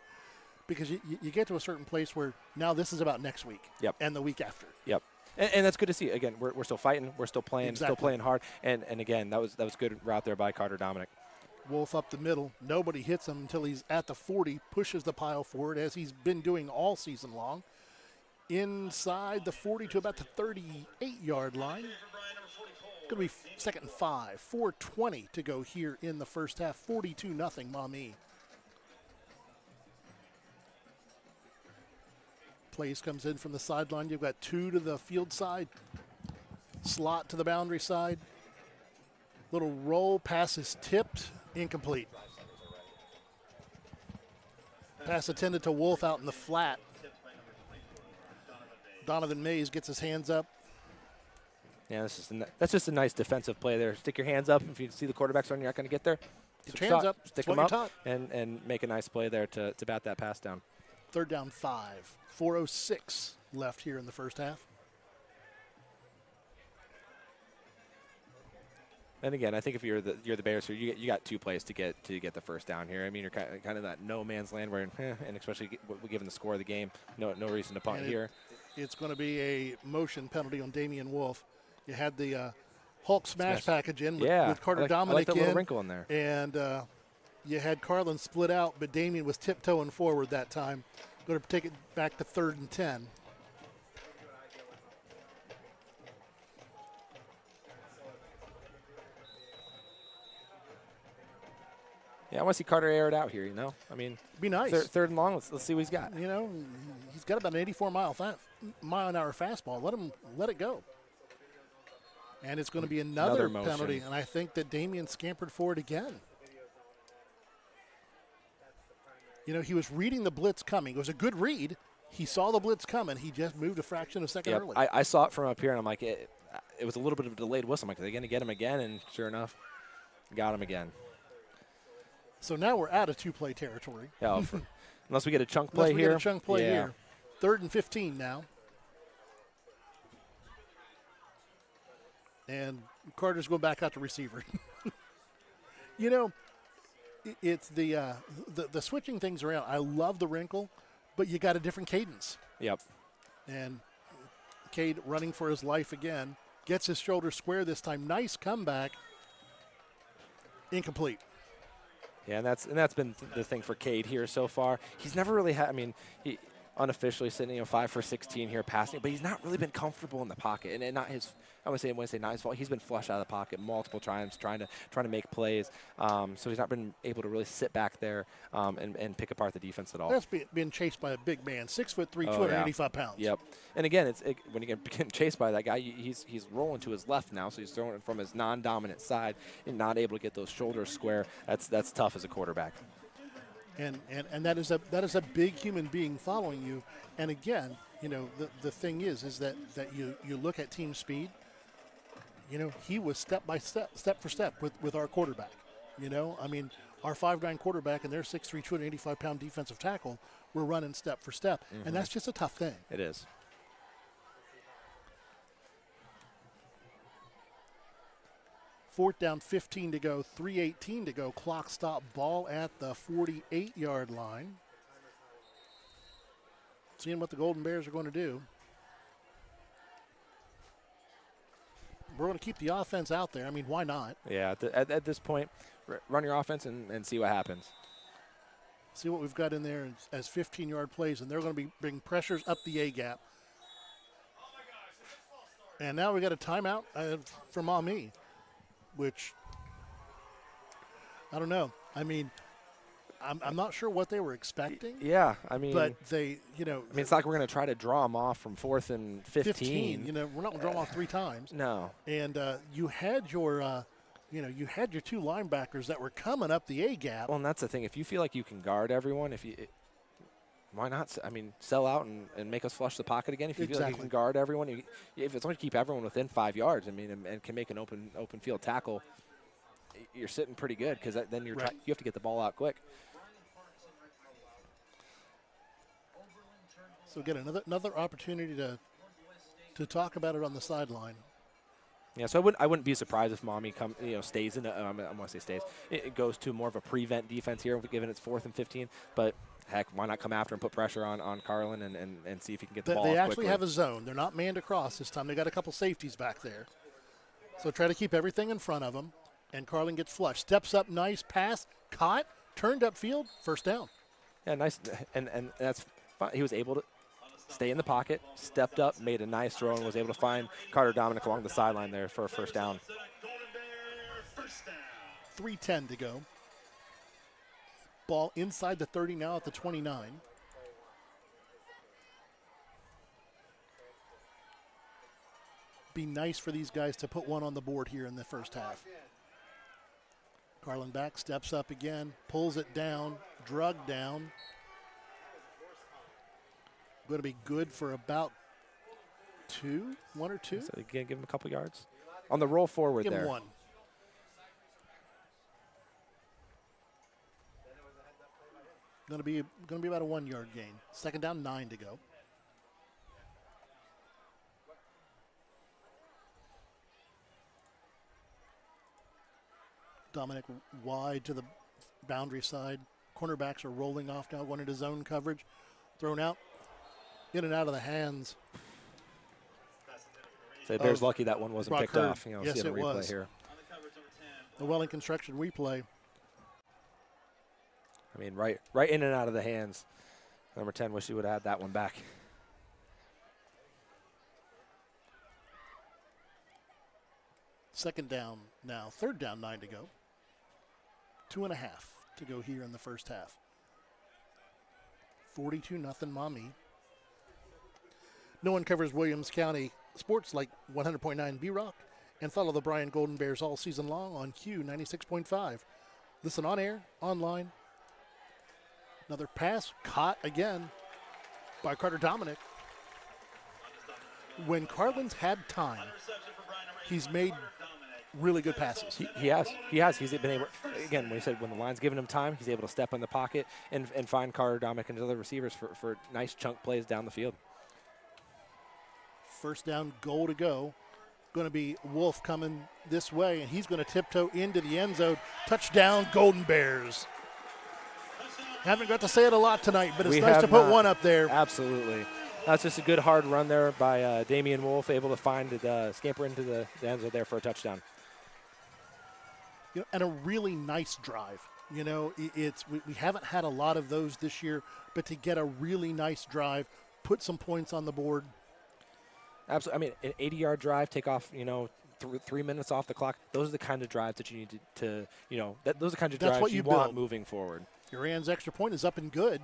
because you get to a certain place where now this is about next week and the week after. Yep. And that's good to see. Again, we're still fighting. We're still playing. Exactly. Still playing hard. And again, that was good route there by Carter Dominic. Wolf up the middle. Nobody hits him until he's at the 40, pushes the pile forward as he's been doing all season long. Inside the 40 to about the 38-yard line. Going to be second and 5. 4:20 to go here in the first half. 42-0 Maumee. Plays comes in from the sideline. You've got 2 to the field side. Slot to the boundary side. Little roll. Pass is tipped. Incomplete. Pass intended to Wolf out in the flat. Donovan Mays gets his hands up. Yeah, that's just a nice defensive play there. Stick your hands up. If you see the quarterback's on, you're not going to get there. Get your hands up. Stick That's them what up you're and make a nice play there to bat that pass down. Third down 5. 4:06 left here in the first half. And again, I think if you're the Bears here, you got 2 plays to get the first down here. I mean, you're kind of that no man's land where, and especially given the score of the game, no reason to punt here. It's going to be a motion penalty on Damian Wolf. You had the Hulk smash package in with Carter Dominic I like that little in, wrinkle in there. And you had Carlin split out, but Damian was tiptoeing forward that time. Going to take it back to 3rd and 10. Yeah, I want to see Carter air it out here, I mean, be nice. Third and long, let's see what he's got. He's got about an 84-mile-an-hour fastball. Let it go. And it's going to be another penalty, and I think that Damian scampered forward again. He was reading the blitz coming. It was a good read. He saw the blitz coming. He just moved a fraction of a second early. I saw it from up here, and I'm like, it was a little bit of a delayed whistle. I'm like, are they going to get him again? And sure enough, got him again. So now we're out of 2-play territory. Yeah, unless we get a chunk play here. Get a chunk play here. 3rd and 15 now. And Carter's going back out to receiver. It's the switching things around. I love the wrinkle, but you got a different cadence. Yep. And Cade running for his life again. Gets his shoulder square this time. Nice comeback. Incomplete. Yeah, and that's been the thing for Cade here so far. He's never really had. I mean, he unofficially sitting 5 for 16 here passing, but he's not really been comfortable in the pocket, and not his. I want to say not his fault. He's been flushed out of the pocket multiple times trying to make plays. So he's not been able to really sit back there and pick apart the defense at all. That's being chased by a big man, 6'3", 285 pounds. Yep. And again, when you get getting chased by that guy, he's rolling to his left now, so he's throwing it from his non-dominant side and not able to get those shoulders square. That's tough as a quarterback. And that is a big human being following you. And again, the thing is that you look at team speed. He was step for step with our quarterback. I mean, our 5'9" quarterback and their 6'3", 285-pound defensive tackle were running step for step, and that's just a tough thing. It is. Fourth down, 15 to go, 3:18 to go. Clock stop, ball at the 48-yard line. Seeing what the Golden Bears are going to do. We're going to keep the offense out there. I mean, why not? Yeah, at this point, run your offense and see what happens. See what we've got in there as 15-yard plays, and they're going to be bring pressures up the A-gap. And now we got a timeout for Maumee, which I don't know. I mean, I'm not sure what they were expecting. Yeah, I mean, but they, I mean, it's like we're going to try to draw them off from 4th and 15. We're not going to draw them off 3 times. No. And you had your, you had your 2 linebackers that were coming up the A gap. Well, and that's the thing. If you feel like you can guard everyone, why not? I mean, sell out and make us flush the pocket again. If you feel like you can guard everyone, if it's only to keep everyone within 5 yards, I mean, and can make an open field tackle, you're sitting pretty good because then you have to get the ball out quick. So again, another opportunity to talk about it on the sideline. Yeah, so I wouldn't be surprised if Maumee stays in. I want to say stays. It goes to more of a prevent defense here, given it's 4th and 15. But heck, why not come after and put pressure on Carlin and see if he can get the ball They off actually quickly. have a zone. They're not manned across this time. They got a couple safeties back there. So try to keep everything in front of them. And Carlin gets flushed. Steps up, nice pass, caught, turned upfield, first down. Yeah, nice. And that's fine. He was able to stay in the pocket, stepped up, made a nice throw, and was able to find Carter Dominic along the sideline there for a first down. 3:10 to go. Ball inside the 30 now at the 29. Be nice for these guys to put one on the board here in the first half. Carlin back, steps up again, pulls it down, drug down. Going to be good for about 1 or 2. So again, give him a couple yards. On the roll forward Give there. him 1. Going to be about a 1-yard gain. Second down, 9 to go. Dominic wide to the boundary side. Cornerbacks are rolling off now, going into zone coverage. Thrown out, in and out of the hands. So Bears lucky that one wasn't Brock picked Hurd. off. You know, Yes, see the it replay was. here. The Welling Construction replay. I mean, right in and out of the hands. Number 10, wish he would have had that one back. Second down now. Third down, 9 to go. 2.5 to go here in the first half. 42-0 Maumee. No one covers Williams County sports like 100.9 B-Rock, and follow the Bryan Golden Bears all season long on Q 96.5. Listen on air, online. Another pass caught again by Carter Dominic. When Carlin's had time, he's made really good passes. He has. He's been able, again, when he said when the line's giving him time, he's able to step in the pocket and find Carter Dominic and other receivers for nice chunk plays down the field. First down, goal to go. Going to be Wolf coming this way, and he's going to tiptoe into the end zone. Touchdown, Golden Bears. Haven't got to say it a lot tonight, but it's nice to put one up there. Absolutely. That's just a good hard run there by Damian Wolf, able to find it, scamper into the end zone there for a touchdown. And a really nice drive. You know, we haven't had a lot of those this year, but to get a really nice drive, put some points on the board. Absolutely. I mean, an 80-yard drive, take off, 3 minutes off the clock. Those are the kind of drives that you need to those are the kinds of drives what you you want build. moving forward. Iran's extra point is up and good.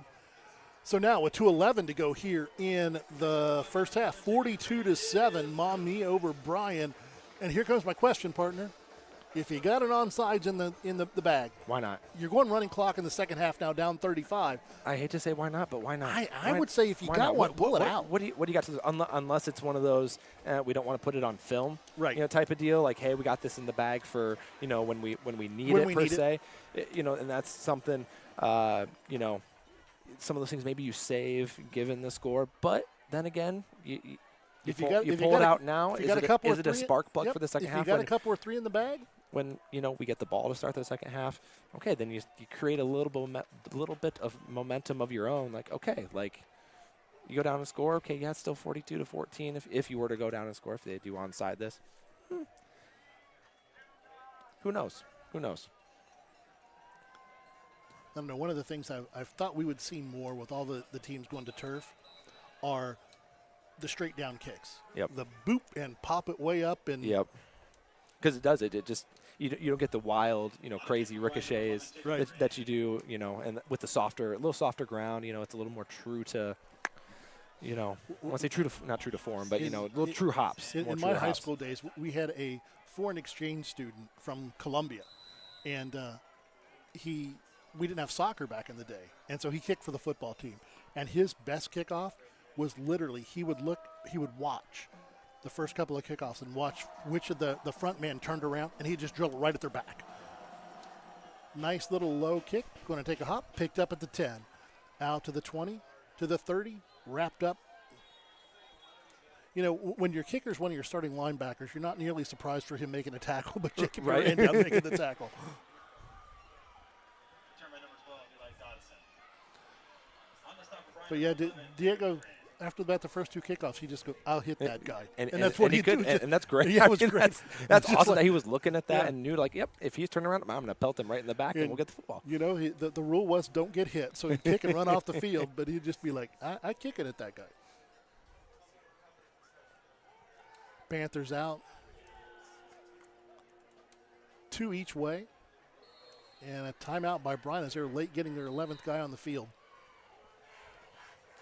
So now with 2:11 to go here in the first half, 42-7, Maumee over Bryan. And here comes my question, partner. If you got an onside in the bag, why not? You're going running clock in the second half now, down 35. I hate to say why not, but why not? I would say if you got one, pull it out. What do you got to unless it's one of those we don't want to put it on film, right? Type of deal. Like, hey, we got this in the bag for when we need it per se. And that's something some of those things maybe you save given the score, but then again you pull it out now. Is it a spark plug for the second half? If you got a couple or three in the bag. When we get the ball to start the second half, okay, then you create a little bit of momentum of your own. Like, okay, like you go down and score. Okay, yeah, it's still 42-14. If you were to go down and score, if they do onside this, who knows? Who knows? I don't know. One of the things I've thought we would see more with all the teams going to turf are the straight down kicks. Yep. The boop and pop it way up and. Yep. Because it does it. It just you don't get the wild, crazy ricochets that you do, and with the little softer ground, it's a little more true to, I want to say not true to form, but little true hops. In my high school days, we had a foreign exchange student from Colombia, and we didn't have soccer back in the day, and so he kicked for the football team, and his best kickoff was literally he would watch the first couple of kickoffs and watch which of the front man turned around, and he'd just drill it right at their back. Nice little low kick, going to take a hop, picked up at the 10, out to the 20, to the 30, wrapped up. When your kicker's one of your starting linebackers, you're not nearly surprised for him making a tackle, but Jacob ended up making the tackle. But yeah, Diego, after about the first 2 kickoffs, he just goes, "I'll hit that guy," and that's what he could, did. and that's great. Yeah, it was great. That's Just awesome like- that he was looking at that Yeah. and knew, like, yep, if he's turning around, I'm going to pelt him right in the back, and we'll get the football. You know, the rule was don't get hit, so he'd kick and run off the field, but he'd just be like, I kick it at that guy. Panthers out. 2 each way. And a timeout by Bryan as they're late getting their 11th guy on the field.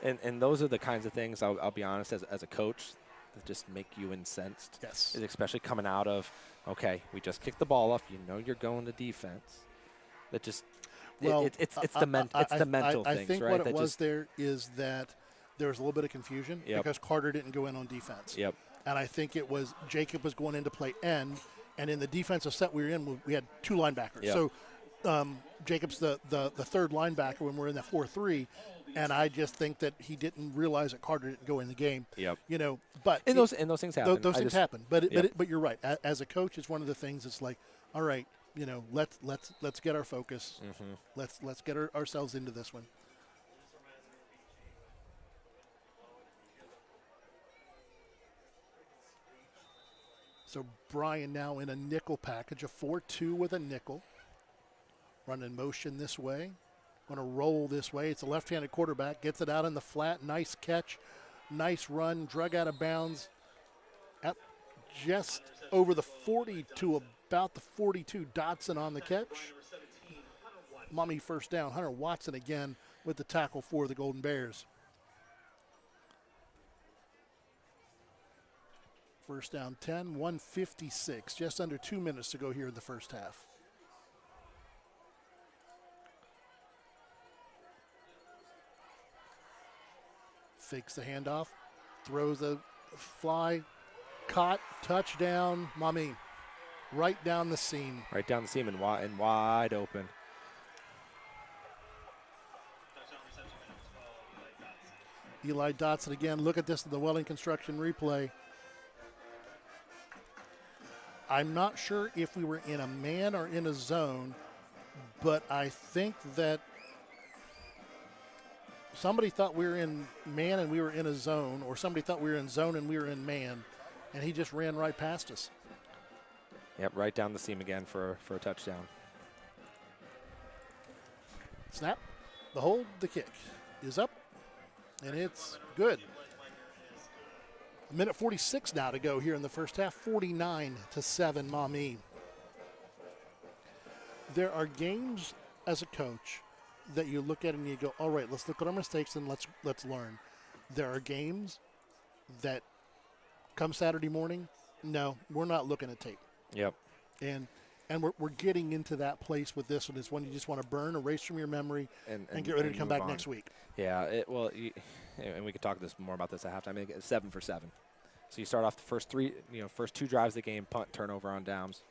And those are the kinds of things, I'll be honest, as a coach, that just make you incensed. Yes. Especially coming out of, okay, we just kicked the ball off. You know you're going to defense. That just, Well, it's the mental I things, think right? what it that was just, there is that there was a little bit of confusion Yep. because Carter didn't go in on defense. Yep. And I think it was Jacob was going in to play end, and in the defensive set we were in, we had 2 linebackers. Yep. So Jacob's the third linebacker when we're in the 4-3, and I just think that he didn't realize that Carter didn't go in the game. Yep. You know, but and those things happen. Those things happen. But Yep. but you're right. As a coach, it's one of the things. It's like, all right, you know, let's get our focus. Mm-hmm. Let's get ourselves into this one. So Bryan now in a nickel package, a 4-2 with a nickel. Running motion this way. Going to roll this way. It's a left-handed quarterback. Gets it out in the flat. Nice catch. Nice run. Drug out of bounds. At just over the 40 to about the 42. Dotson on the catch. Maumee first down. Hunter Watson again with the tackle for the Golden Bears. First down 10, 1:56. Just under 2 minutes to go here in the first half. Fakes the handoff. Throws a fly. Caught. Touchdown. Maumee. Right down the seam. Right down the seam and wide open. Eli Dotson again. Look at this in the Welling Construction replay. I'm not sure if we were in a man or in a zone, but I think that somebody thought we were in man and we were in a zone, or somebody thought we were in zone and we were in man, and he just ran right past us. Yep, right down the seam again for a touchdown. Snap, the hold, the kick is up, and it's good. 1:46 now to go here in the first half, 49-7 Maumee. There are games as a coach that you look at and you go, all right, let's look at our mistakes and let's learn. There are games that come Saturday morning, no, we're not looking at tape. Yep. And we're getting into that place with this one. It's when you just want to burn, erase from your memory, and get ready to come back next week. Yeah, and we could talk more about this at halftime. I think it's 7 for 7. So you start off the first 2 drives of the game, punt, turnover on downs,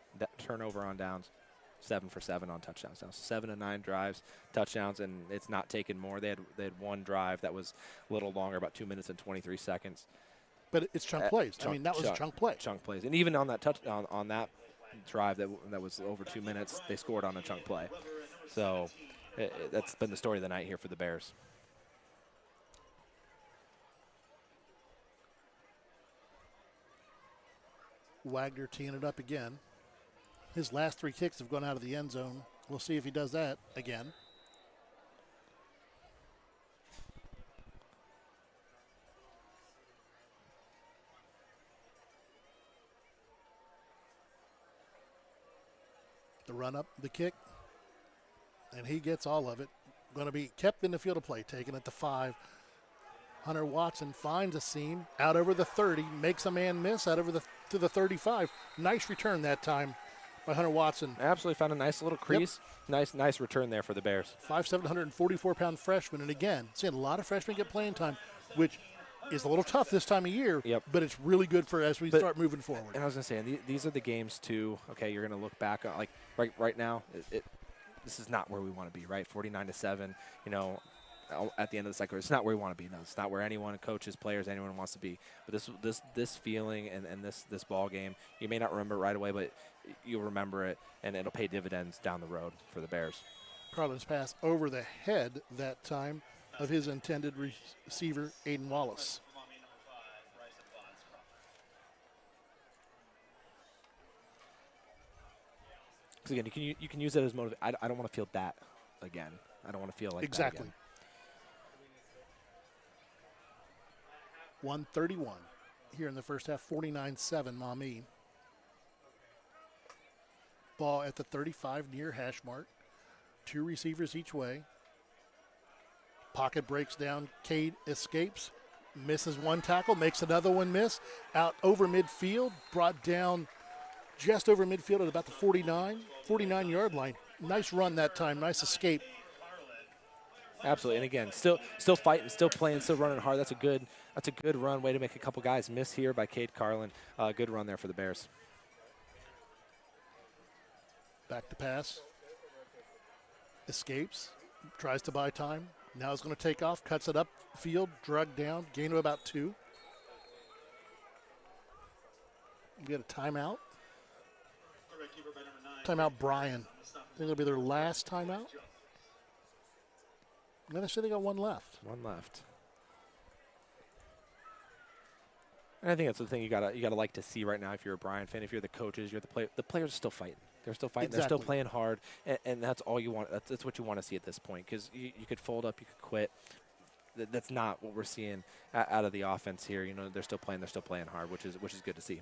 7 for 7 on touchdowns. Now 7 of 9 drives, touchdowns, and it's not taken more. They had one drive that was a little longer, about 2 minutes and 23 seconds. But it's chunk plays. I mean, that was a chunk play. Chunk plays, and even on that on that drive that was over 2 minutes, they scored on a chunk play. So that's been the story of the night here for the Bears. Wagner teeing it up again. His last 3 kicks have gone out of the end zone. We'll see if he does that again. The run up, the kick, and he gets all of it. Going to be kept in the field of play, taken at the 5. Hunter Watson finds a seam out over the 30, makes a man miss out over to the 35. Nice return that time by Hunter Watson. Absolutely found a nice little crease. Yep. Nice return there for the Bears. 5'7", 144-pound freshman, and again, seeing a lot of freshmen get playing time, which is a little tough this time of year. Yep. But it's really good for as we start moving forward. And I was going to say, these are the games too. Okay, you're going to look back on, like right now. This is not where we want to be. Right, 49-7. You know. At the end of the cycle, it's not where we want to be. No, it's not where anyone, coaches, players, anyone wants to be. But this feeling and this ball game, you may not remember it right away, but you'll remember it, and it'll pay dividends down the road for the Bears. Carlin's pass over the head that time of his intended receiver, Aiden Wallace. Because again, you can use it as motivation. I don't want to feel that again. I don't want to feel like exactly. that again. 131 here in the first half, 49-7 Maumee. Ball at the 35 near hash mark. 2 receivers each way. Pocket breaks down. Cade escapes. Misses one tackle. Makes another one miss. Out over midfield. Brought down just over midfield at about the 49-yard line. Nice run that time. Nice escape. Absolutely. And again, still fighting, still playing, still running hard. That's a good run. Way to make a couple guys miss here by Cade Carlin. Good run there for the Bears. Back to pass. Escapes. Tries to buy time. Now he's going to take off. Cuts it up field. Drug down. Gain of about 2. We get a timeout. Timeout Bryan. I think it'll be their last timeout. I'm going to say they got one left. One left. And I think that's the thing you gotta like to see right now. If you're a Bryan fan, if you're the coaches, you're the player. The players are still fighting. They're still fighting. Exactly. They're still playing hard, and that's all you want. That's what you want to see at this point. Because you could fold up, you could quit. That's not what we're seeing out of the offense here. You know, they're still playing hard, which is good to see.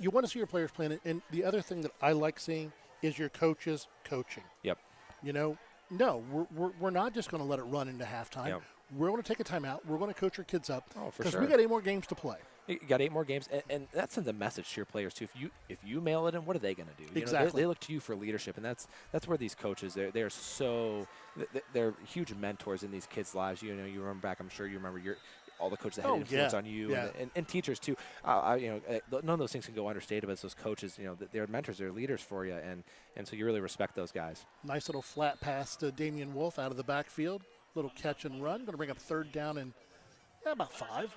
You want to see your players playing, and the other thing that I like seeing is your coaches coaching. Yep. You know, no, we're not just going to let it run into halftime. Yep. We're going to take a timeout. We're going to coach our kids up. Oh, for because sure. we got 8 more games to play. You got 8 more games, and that sends a message to your players too. If you mail it in, what are they going to do? You exactly. know, they look to you for leadership, and that's where these coaches they're huge mentors in these kids' lives. You know, you remember back. I'm sure you remember all the coaches that had influence on you, and teachers too. None of those things can go understated. But it's those coaches, you know, they're mentors, they're leaders for you, and so you really respect those guys. Nice little flat pass to Damian Wolf out of the backfield. Little catch and run. Going to bring up 3rd down and about 5.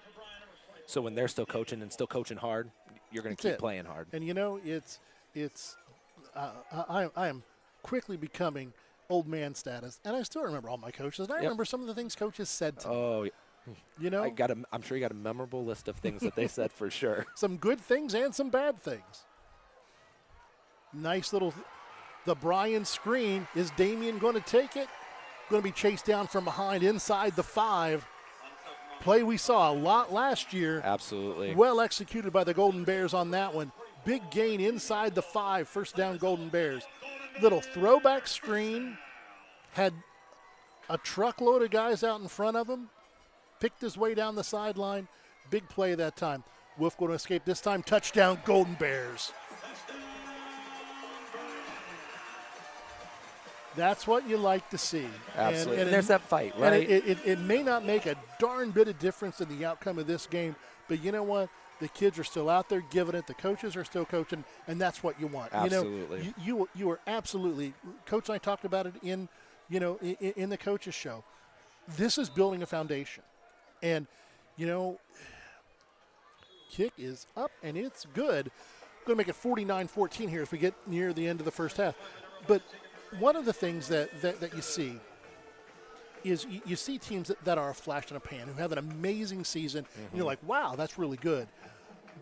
So when they're still coaching and still coaching hard, you're going to keep playing hard. And you know, I am quickly becoming old man status, and I still remember all my coaches. And I remember some of the things coaches said to me. Oh, you know, I'm sure you got a memorable list of things that they said for sure. Some good things and some bad things. Nice little, the Bryan screen. Is Damian going to take it? Going to be chased down from behind inside the 5. Play we saw a lot last year. Absolutely. Well executed by the Golden Bears on that one. Big gain inside the 5. First down, Golden Bears. Little throwback screen. Had a truckload of guys out in front of him. Picked his way down the sideline. Big play that time. Wolf going to escape this time. Touchdown, Golden Bears. That's what you like to see. Absolutely. And there's that fight, right? And it may not make a darn bit of difference in the outcome of this game, but you know what? The kids are still out there giving it. The coaches are still coaching, and that's what you want. Absolutely. You know, you are absolutely. Coach and I talked about it in the coaches show. This is building a foundation, and you know, kick is up and it's good. Going to make it 49-14 here as we get near the end of the first half, but. One of the things that you see is you see teams that are a flash in a pan, who have an amazing season. Mm-hmm. And you're like, wow, that's really good.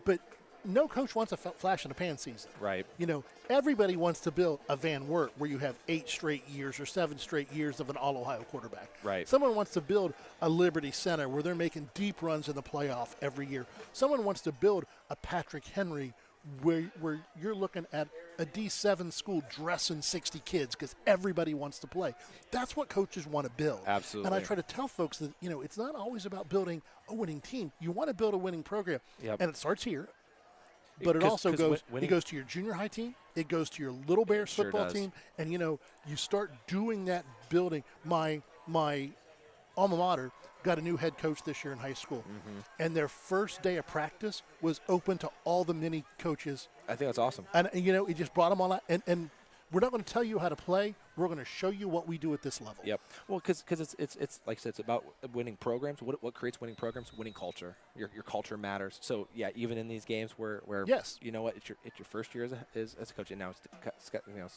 But no coach wants a flash in a pan season. Right. You know, everybody wants to build a Van Wert where you have 8 straight years or 7 straight years of an All-Ohio quarterback. Right. Someone wants to build a Liberty Center where they're making deep runs in the playoff every year. Someone wants to build a Patrick Henry where you're looking at a D7 school dressing 60 kids because everybody wants to play. That's what coaches want to build. Absolutely. And I try to tell folks that, you know, it's not always about building a winning team. You want to build a winning program. Yep. And it starts here. But it also goes to your junior high team. It goes to your Little Bears football team. And, you know, you start doing that building. My alma mater got a new head coach this year in high school. Mm-hmm. And their first day of practice was open to all the mini coaches. I think that's awesome. And you know, it just brought them all out. And we're not going to tell you how to play. We're going to show you what we do at this level. Yep. Well, because it's like I said, it's about winning programs. What creates winning programs? Winning culture. Your culture matters. So yeah, even in these games where yes, you know what, it's your first year as a coach, and now it's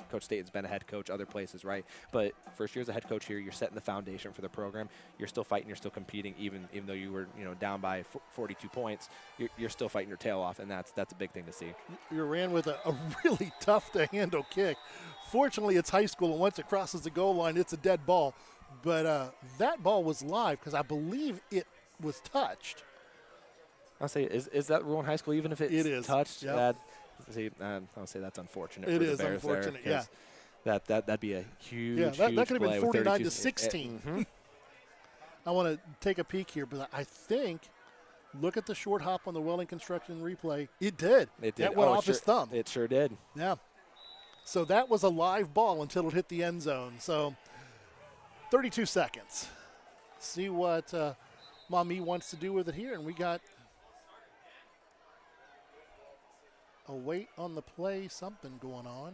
Coach Staten's been a head coach other places, right? But first year as a head coach here, you're setting the foundation for the program. You're still fighting. You're still competing, even though you were down by 42 points. You're still fighting your tail off, and that's a big thing to see. You ran with a really tough to handle kick. Fortunately, it's high school, and once it crosses the goal line, it's a dead ball. But that ball was live because I believe it was touched. I'll say, is that rule in high school, even if it's touched? Yep. I'll say that's unfortunate. It for is the Bears unfortunate, there, yeah. That'd be a huge, that could have been 49 to 16. Mm-hmm. I want to take a peek here, but I think, look at the short hop on the Welding Construction replay. It did. It did. That went off his thumb. It sure did. Yeah. So that was a live ball until it hit the end zone. So 32 seconds. See what Maumee wants to do with it here. And we got a wait on the play, something going on.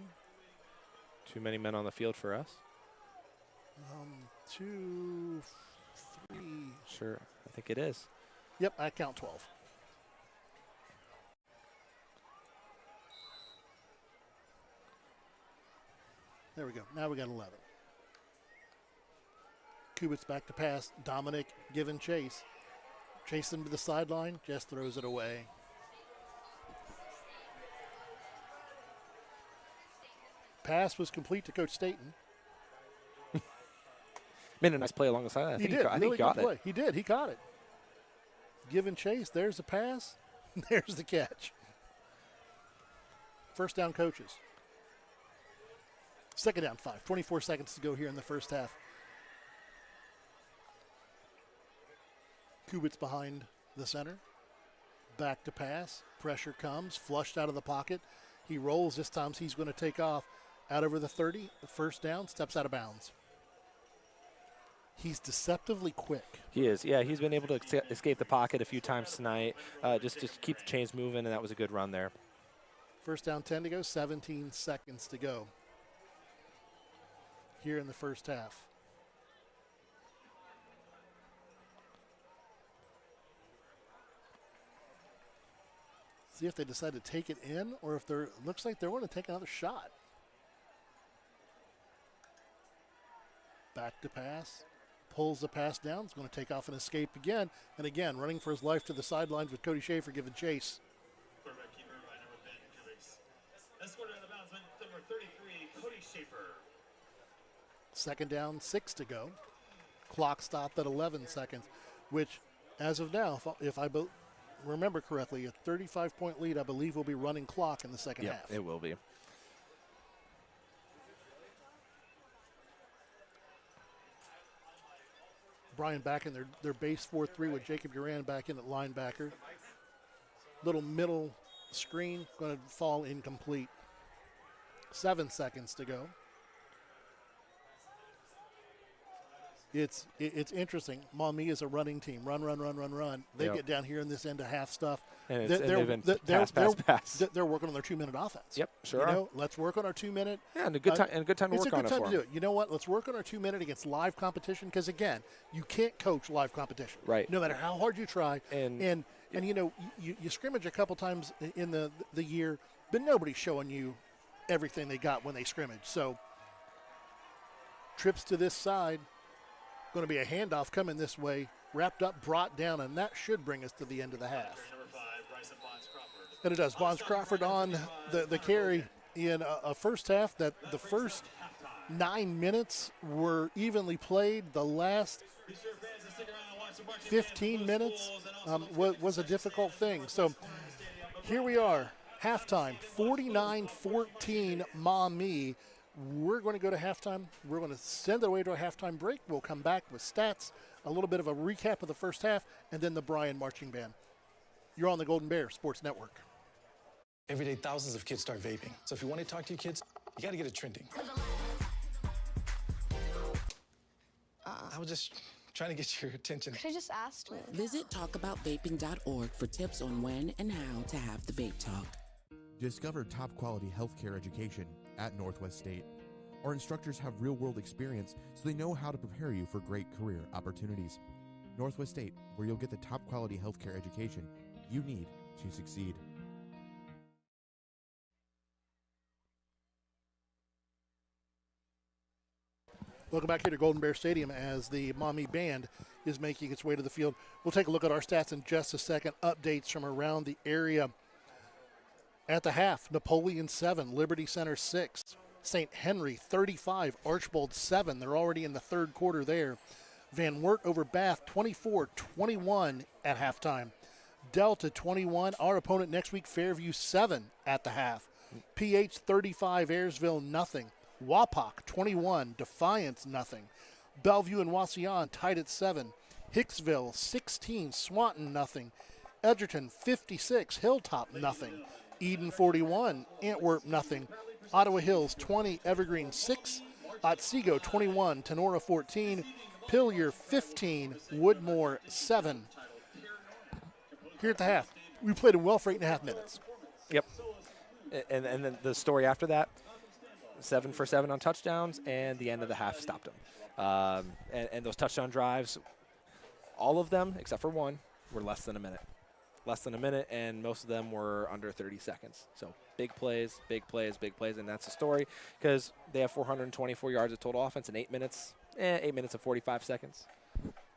Too many men on the field for us. 2, 3. Sure, I think it is. Yep, I count 12. There we go. Now we got 11. Kubitz back to pass. Dominic giving chase. Chase him to the sideline. Just throws it away. Pass was complete to Coach Staten. Made a nice play along the side. I think he got it. Play. He did. He caught it. Give and chase. There's the pass. There's the catch. First down, coaches. Second down, 5. 24 seconds to go here in the first half. Kubitz behind the center. Back to pass. Pressure comes. Flushed out of the pocket. He rolls. This time he's going to take off out over the 30. The first down. Steps out of bounds. He's deceptively quick. He is. Yeah, he's been able to escape the pocket a few times tonight. Just keep the chains moving, and that was a good run there. First down, 10 to go. 17 seconds to go here in the first half. See if they decide to take it in, or if they're, looks like they're going to take another shot. Back to pass. Pulls the pass down. It's going to take off and escape again. And again, running for his life to the sidelines with Cody Schaefer giving chase. Quarterback keeper by number Ben Kubiks. Escorted out of bounds by number 33, Cody Schaefer. Second down, 6 to go. Clock stopped at 11 seconds, which, as of now, if I remember correctly, a 35-point lead, I believe, will be running clock in the second half. Yeah, it will be. Bryan back in their base 4-3 with Jacob Duran back in at linebacker. Little middle screen, going to fall incomplete. 7 seconds to go. It's interesting. Maumee is a running team. Run. They get down here in this end of half stuff. And they've been pass. They're working on their 2-minute offense. Yep, sure. Let's work on our 2-minute. Yeah, and a good time. And a good time to work on it. It's a good time to do it. You know what? Let's work on our 2-minute against live competition, because again, you can't coach live competition. Right. No matter how hard you try. And you scrimmage a couple times in the year, but nobody's showing you everything they got when they scrimmage. So trips to this side. Going to be a handoff coming this way, wrapped up, brought down, and that should bring us to the end of the half. And it does. Bonds Crawford on the carry in a first half that the first 9 minutes were evenly played. The last 15 minutes was a difficult thing. So here we are, halftime, 49-14 Maumee. We're going to go to halftime. We're going to send it away to a halftime break. We'll come back with stats, a little bit of a recap of the first half, and then the Bryan Marching Band. You're on the Golden Bears Sports Network. Every day, thousands of kids start vaping. So if you want to talk to your kids, you got to get it trending. I was just trying to get your attention. Could I just ask? Visit talkaboutvaping.org for tips on when and how to have the vape talk. Discover top quality healthcare education at Northwest State. Our instructors have real-world experience, so they know how to prepare you for great career opportunities. Northwest State, where you'll get the top-quality healthcare education you need to succeed. Welcome back here to Golden Bear Stadium as the Maumee Band is making its way to the field. We'll take a look at our stats in just a second. Updates from around the area. At the half, Napoleon 7, Liberty Center 6, St. Henry 35, Archbold 7. They're already in the third quarter there. Van Wert over Bath 24-21 at halftime. Delta 21, our opponent next week, Fairview 7 at the half. PH 35, Ayersville nothing. Wapak 21, Defiance nothing. Bellevue and Wauseon tied at 7. Hicksville 16, Swanton nothing. Edgerton 56, Hilltop nothing. Eden 41, Antwerp nothing. Ottawa Hills 20, Evergreen 6. Otsego 21, Tenora 14. Pillier 15, Woodmore 7. Here at the half, we played them well for 8.5 minutes. Yep. And then the story after that, 7 for 7 on touchdowns, and the end of the half stopped them. And those touchdown drives, all of them except for one, were less than a minute. Less than a minute, and most of them were under 30 seconds. So big plays, big plays, big plays, and that's the story because they have 424 yards of total offense in 8 minutes. 8 minutes and 45 seconds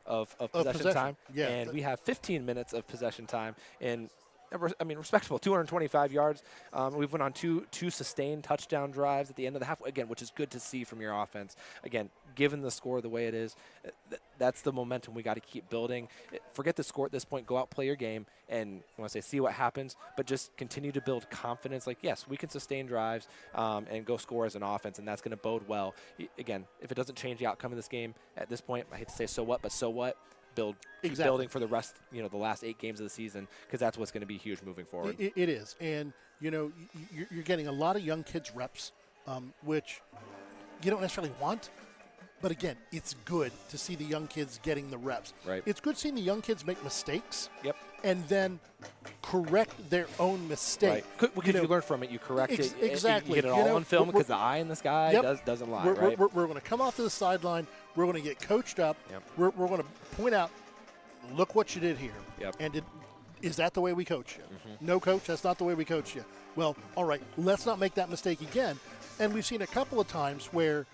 of possession time. Yeah. And we have 15 minutes of possession time in, respectable 225 yards. We've went on two sustained touchdown drives at the end of the half, again, which is good to see from your offense. Again, given the score the way it is, that's the momentum we got to keep building. Forget the score at this point. Go out, play your game, and I want to say see what happens, but just continue to build confidence. Like, yes, we can sustain drives and go score as an offense, and that's going to bode well. Again, if it doesn't change the outcome of this game at this point, I hate to say so what, but so what? Keep building for the rest, the last 8 games of the season, because that's what's going to be huge moving forward. It is, and you're getting a lot of young kids reps, which you don't necessarily want. But again, it's good to see the young kids getting the reps. Right. It's good seeing the young kids make mistakes. Yep. And then correct their own mistake. Right. Because you learn from it, you correct it. Exactly. You get it all on film because the eye in this guy doesn't lie. Right. We're going to come off to the sideline. We're going to get coached up. Yep. We're going to point out, look what you did here. Yep. And is that the way we coach you? Mm-hmm. No, coach, that's not the way we coach you. Well, all right, let's not make that mistake again. And we've seen a couple of times where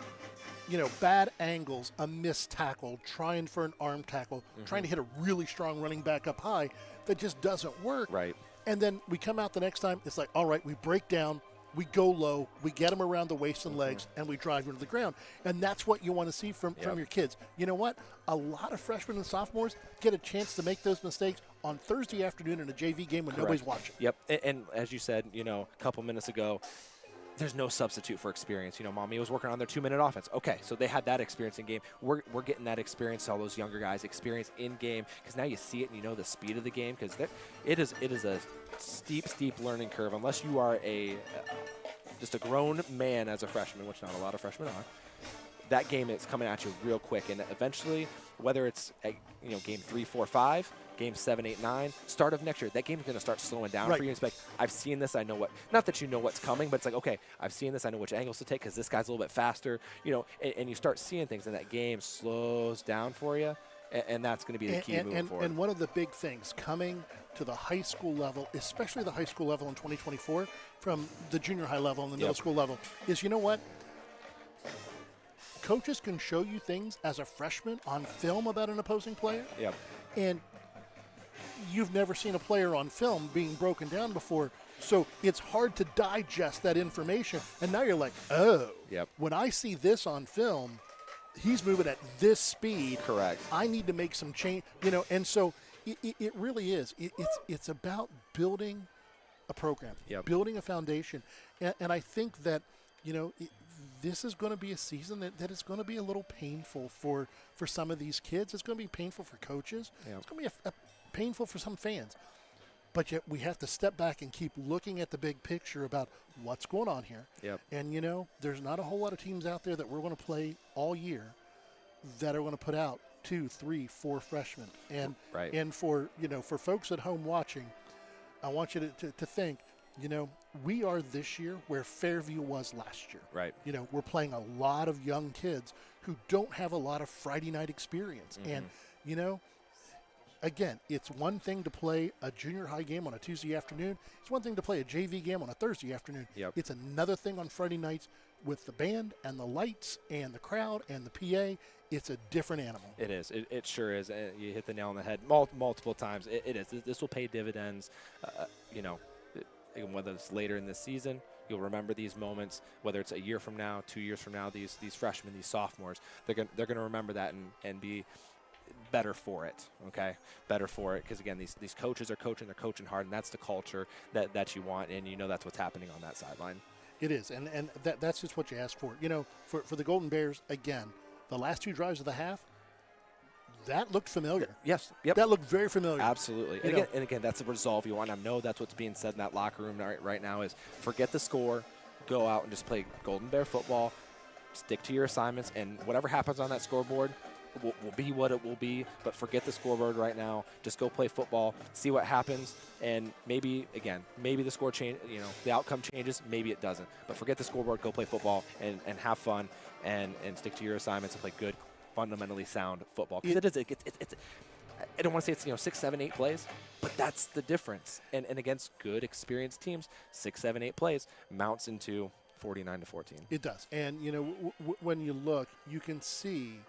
bad angles, a missed tackle, trying for an arm tackle, trying to hit a really strong running back up high that just doesn't work. Right. And then we come out the next time, it's like, all right, we break down, we go low, we get them around the waist and legs, and we drive them to the ground. And that's what you want to see from your kids. You know what? A lot of freshmen and sophomores get a chance to make those mistakes on Thursday afternoon in a JV game when nobody's watching. Yep. And as you said, a couple minutes ago, there's no substitute for experience. Maumee was working on their 2-minute offense. Okay, so they had that experience in game. We're getting that experience, all those younger guys experience in game, because now you see it and you know the speed of the game, because it is a steep learning curve unless you are just a grown man as a freshman, which not a lot of freshmen are. That game is coming at you real quick, and eventually, whether it's game 3, 4, 5, game 7, 8, 9, start of next year, that game's going to start slowing down for you. It's like, I've seen this, I know what, not that you know what's coming, but it's like, okay, I've seen this, I know which angles to take because this guy's a little bit faster, and you start seeing things, and that game slows down for you, and that's going to be the key moving forward. And one of the big things coming to the high school level, especially the high school level in 2024, from the junior high level and the middle school level, is you know what? Coaches can show you things as a freshman on film about an opposing player. Yep. And you've never seen a player on film being broken down before, so it's hard to digest that information. And now you're like, oh, when I see this on film, he's moving at this speed. Correct. I need to make some change, and so it really is. It's about building a program, building a foundation. And I think that, this is going to be a season that is going to be a little painful for some of these kids. It's going to be painful for coaches. It's going to be painful for some fans. But yet we have to step back and keep looking at the big picture about what's going on here. Yep. And, there's not a whole lot of teams out there that we're going to play all year that are going to put out 2, 3, 4 freshmen. And and for folks at home watching, I want you to think, we are this year where Fairview was last year. Right. We're playing a lot of young kids who don't have a lot of Friday night experience. Mm-hmm. And, again, it's one thing to play a junior high game on a Tuesday afternoon. It's one thing to play a JV game on a Thursday afternoon. Yep. It's another thing on Friday nights with the band and the lights and the crowd and the PA. It's a different animal. It is. It sure is. You hit the nail on the head multiple times. It is. This will pay dividends, whether it's later in the season. You'll remember these moments, whether it's a year from now, 2 years from now, these freshmen, these sophomores, they're going to remember that and be better for it, okay? Better for it, because, again, these coaches are coaching, they're coaching hard, and that's the culture that you want, and that's what's happening on that sideline. It is, and that's just what you ask for. For the Golden Bears, again, the last 2 drives of the half, that looked familiar. Yes. Yep. That looked very familiar. Absolutely. And again, that's the resolve you want. I know that's what's being said in that locker room right now is forget the score, go out and just play Golden Bear football, stick to your assignments, and whatever happens on that scoreboard will be what it will be, but forget the scoreboard right now. Just go play football, see what happens, and maybe the score change, the outcome changes, maybe it doesn't. But forget the scoreboard, go play football and have fun and stick to your assignments and play good, fundamentally sound football. Because it's I don't want to say it's 6, 7, 8 plays, but that's the difference. And against good, experienced teams, 6, 7, 8 plays mounts into 49-14. It does. And when you look, you can see,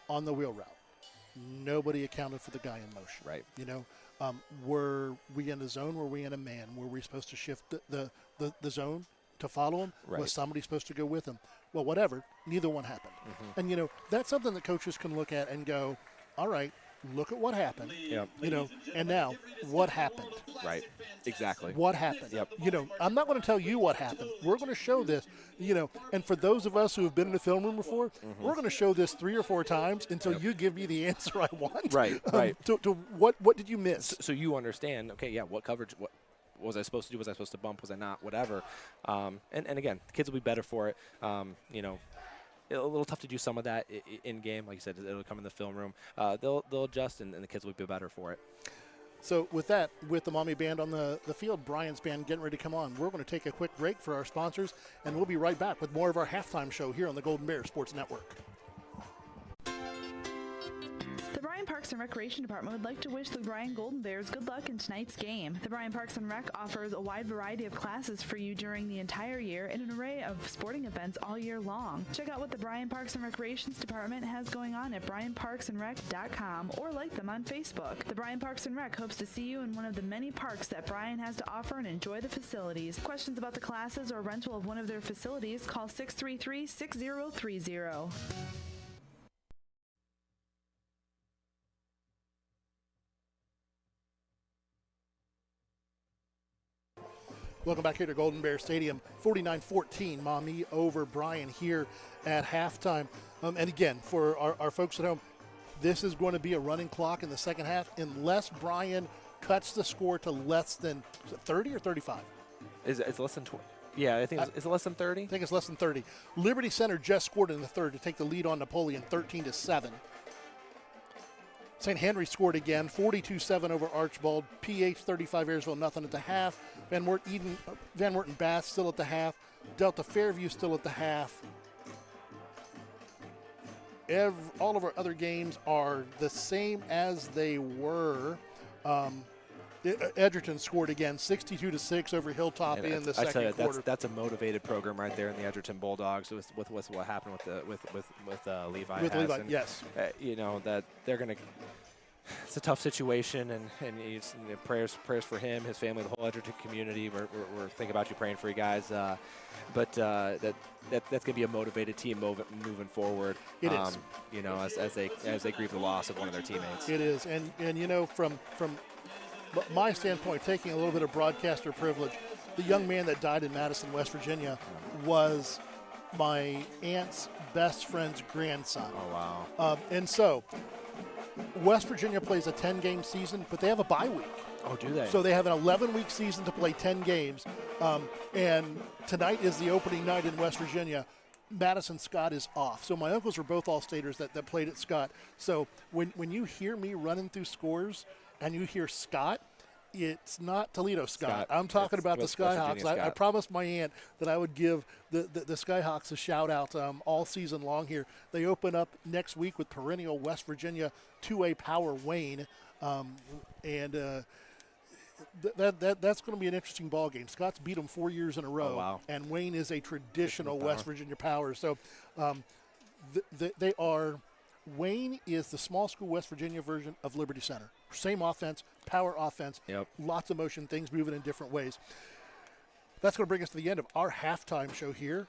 on the wheel route, nobody accounted for the guy in motion. Right. Were we in a zone? Were we in a man? Were we supposed to shift the zone to follow him? Right. Was somebody supposed to go with him? Well, whatever. Neither one happened. Mm-hmm. And, that's something that coaches can look at and go, all right, look at what happened. Yep. And now what happened? Right. Exactly. What happened? Yep. I'm not going to tell you what happened. We're going to show this, and for those of us who have been in the film room before, Mm-hmm. we're going to show this 3 or 4 times until you give me the answer I want. Right. To what did you miss? So you understand, okay, yeah, what coverage, what was I supposed to do? Was I supposed to bump? Was I not? Whatever. And again, the kids will be better for it. A little tough to do some of that in game. Like you said, it'll come in the film room. They'll adjust, and the kids will be better for it. So with that, with the Maumee band on the field, Bryan's band getting ready to come on, we're going to take a quick break for our sponsors, and we'll be right back with more of our halftime show here on the Golden Bears Sports Network. The Bryan Parks and Recreation Department would like to wish the Bryan Golden Bears good luck in tonight's game. The Bryan Parks and Rec offers a wide variety of classes for you during the entire year and an array of sporting events all year long. Check out what the Bryan Parks and Recreations Department has going on at bryanparksandrec.com or like them on Facebook. The Bryan Parks and Rec hopes to see you in one of the many parks that Bryan has to offer and enjoy the facilities. Questions about the classes or rental of one of their facilities, call 633-6030. Welcome back here to Golden Bear Stadium. 49-14, Maumee over Bryan here at halftime. And again, for our folks at home, this is going to be a running clock in the second half unless Bryan cuts the score to less than 30 or 35. It's less than 20. Yeah, I think it's less than 30. I think it's less than 30. Liberty Center just scored in the third to take the lead on Napoleon, 13-7. St. Henry scored again, 42-7 over Archibald. PH 35, Ayersville nothing at the half. Van Wert Bath still at the half. Delta Fairview still at the half. All of our other games are the same as they were. Edgerton scored again, 62-6 over Hilltop in the second quarter. That's a motivated program right there in the Edgerton Bulldogs with what happened with Levi. With Levi, yes. That they're going to. It's a tough situation, and prayers for him, his family, the whole Edgerton community. We're thinking about you, praying for you guys. But that's going to be a motivated team moving forward. It is. As they grieve the loss of one of their teammates. It is, and from my standpoint, taking a little bit of broadcaster privilege, the young man that died in Madison, West Virginia, was my aunt's best friend's grandson. Oh wow! And so. West Virginia plays a 10-game season, but they have a bye week. Oh, do they? So they have an 11-week season to play 10 games. And tonight is the opening night in West Virginia. Madison Scott is off. So my uncles were both All-Staters that played at Scott. So when you hear me running through scores and you hear Scott, It's not Toledo Scott. Scott. I'm talking It's about the West Virginia Skyhawks. I Scott. promised my aunt that I would give the Skyhawks a shout-out all season long here. They open up next week with perennial West Virginia 2A power Wayne, and that's going to be an interesting ball game. Scott's beat them 4 years in a row, wow. and Wayne is a traditional power. West Virginia power. So they are – Wayne is the small school West Virginia version of Liberty Center. Same offense, power offense, lots of motion, things moving in different ways. That's going to bring us to the end of our halftime show here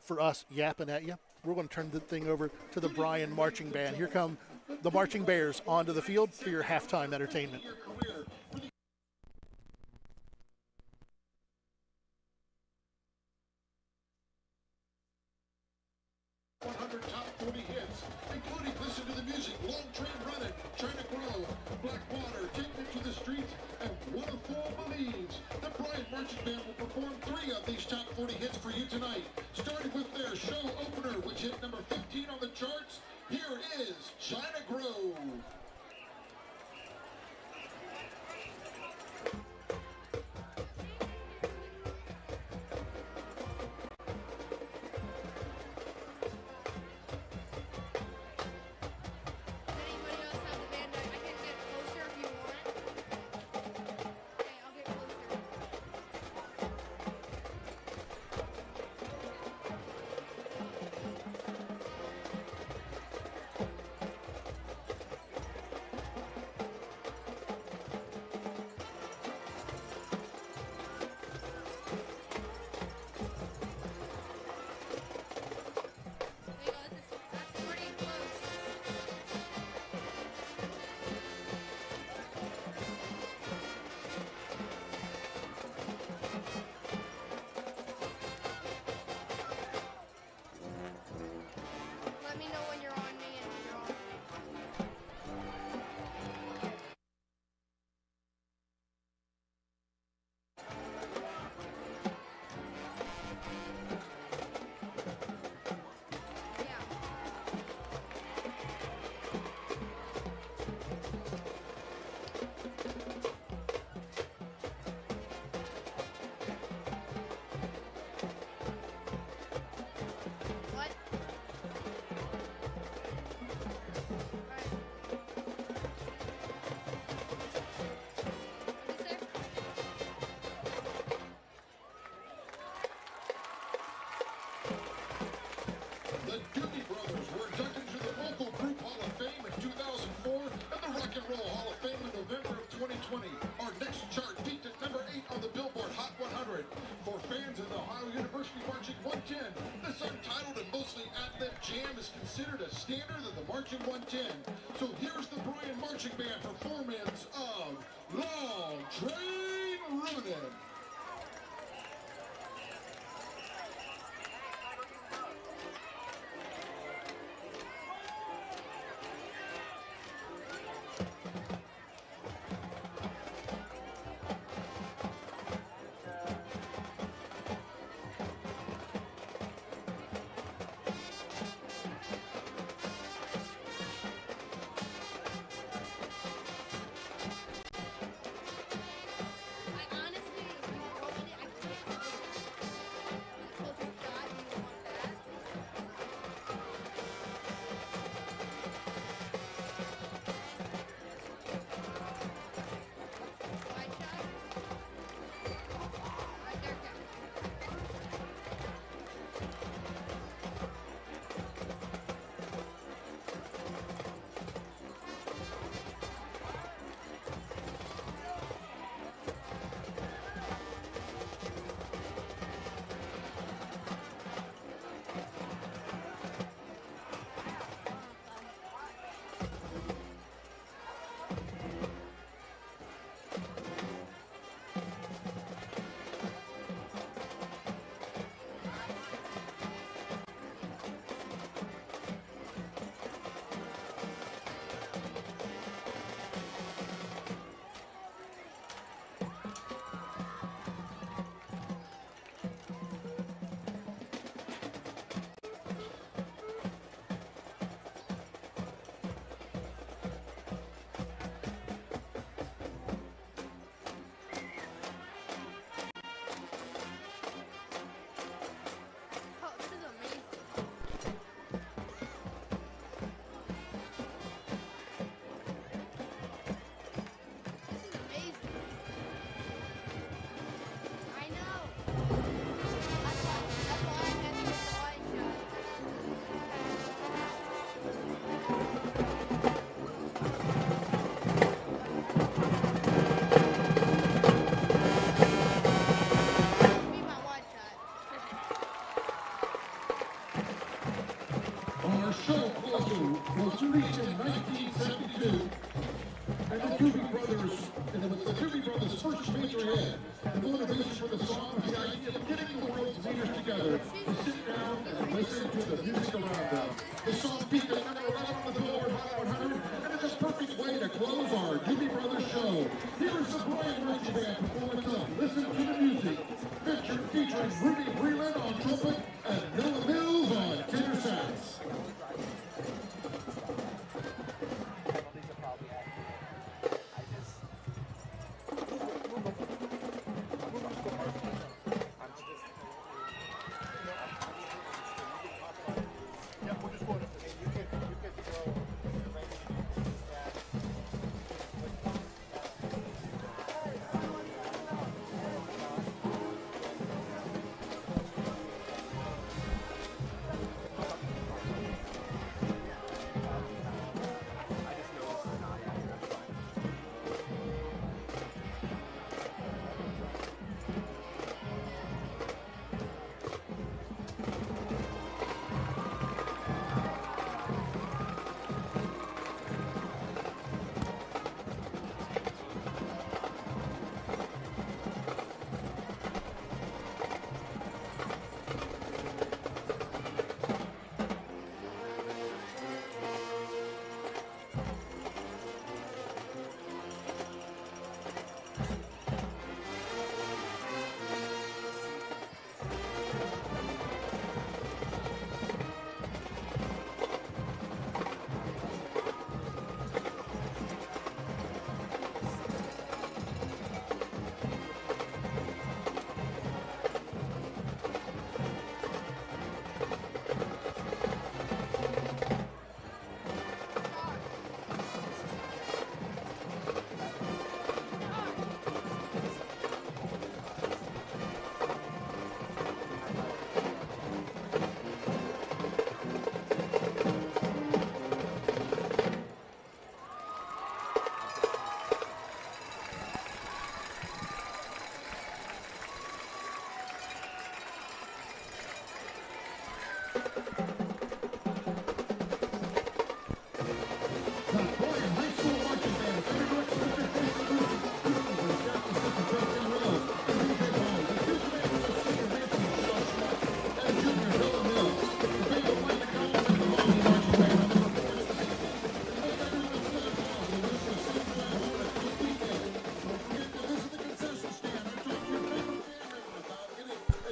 for us yapping at you. We're going to turn the thing over to the Bryan Marching Band. Here come the Marching Bears onto the field for your halftime entertainment. Top 40 hits, including Listen to the Music, Long Train Running, China Grow, Blackwater, Take Me to the Streets, and What a Fool Believes. The Bryan Marching Band will perform 3 of these top 40 hits for you tonight, starting with their show opener, which hit number 15 on the charts. Here is China Grow. Let me know when you're on me and you're on. What? The Doobie Brothers were inducted into the Vocal Group Hall of Fame in 2004 and the Rock and Roll Hall of Fame in November of 2020. Our next chart peaked at number 8 on the Billboard Hot 100. For fans of the Ohio University Marching 110, this untitled and mostly ad-lib jam is considered a standard of the Marching 110. So here's the Bryan Marching Band performance of Long Train Running. I honestly felt closer was reached in 1972. And the Doobie Brothers, and it was the Doobie Brothers' first major hit. The motivation for the song was the idea of getting the world's leaders together to sit down and listen to the music around them. The song peaked at number 11 on the Billboard Hot 100, and it's a perfect way to close our Doobie Brothers show. Here's the Bryan Golden Band performance of Listen to the Music, featuring Rudy Breland on trumpet and Noah Mills on tenor sax.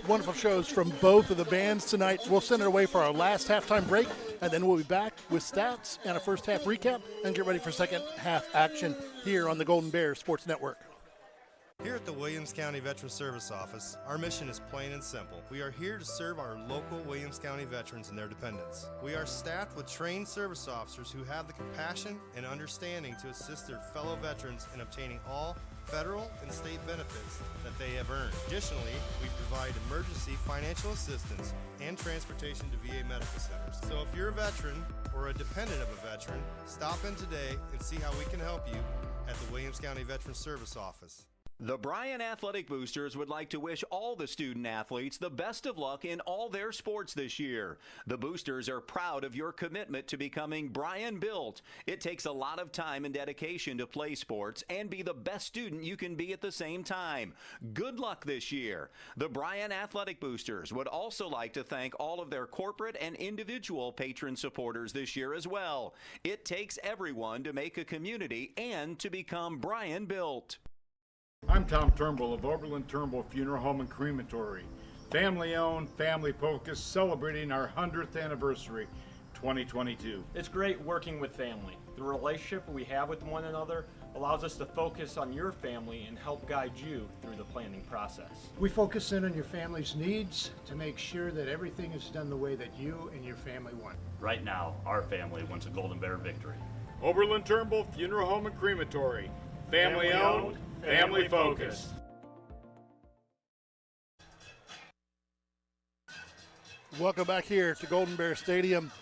Wonderful shows from both of the bands tonight. We'll send it away for our last halftime break, and then we'll be back with stats and a first half recap and get ready for second half action here on the Golden Bears Sports Network. Here at the Williams County Veteran Service Office, our mission is plain and simple. We are here to serve our local Williams County veterans and their dependents. We are staffed with trained service officers who have the compassion and understanding to assist their fellow veterans in obtaining all federal and state benefits that they have earned. Additionally, we provide emergency financial assistance and transportation to VA medical centers. So if you're a veteran or a dependent of a veteran, stop in today and see how we can help you at the Williams County Veteran Service Office. The Bryan Athletic Boosters would like to wish all the student athletes the best of luck in all their sports this year. The Boosters are proud of your commitment to becoming Bryan built. It takes a lot of time and dedication to play sports and be the best student you can be at the same time. Good luck this year. The Bryan Athletic Boosters would also like to thank all of their corporate and individual patron supporters this year as well. It takes everyone to make a community and to become Bryan built. I'm Tom Turnbull of Oberlin-Turnbull Funeral Home and Crematory. Family-owned, family-focused, celebrating our 100th anniversary, 2022. It's great working with family. The relationship we have with one another allows us to focus on your family and help guide you through the planning process. We focus in on your family's needs to make sure that everything is done the way that you and your family want. Right now, our family wants a Golden Bear victory. Oberlin-Turnbull Funeral Home and Crematory. Family-owned, family-focused. Welcome back here to Golden Bear Stadium.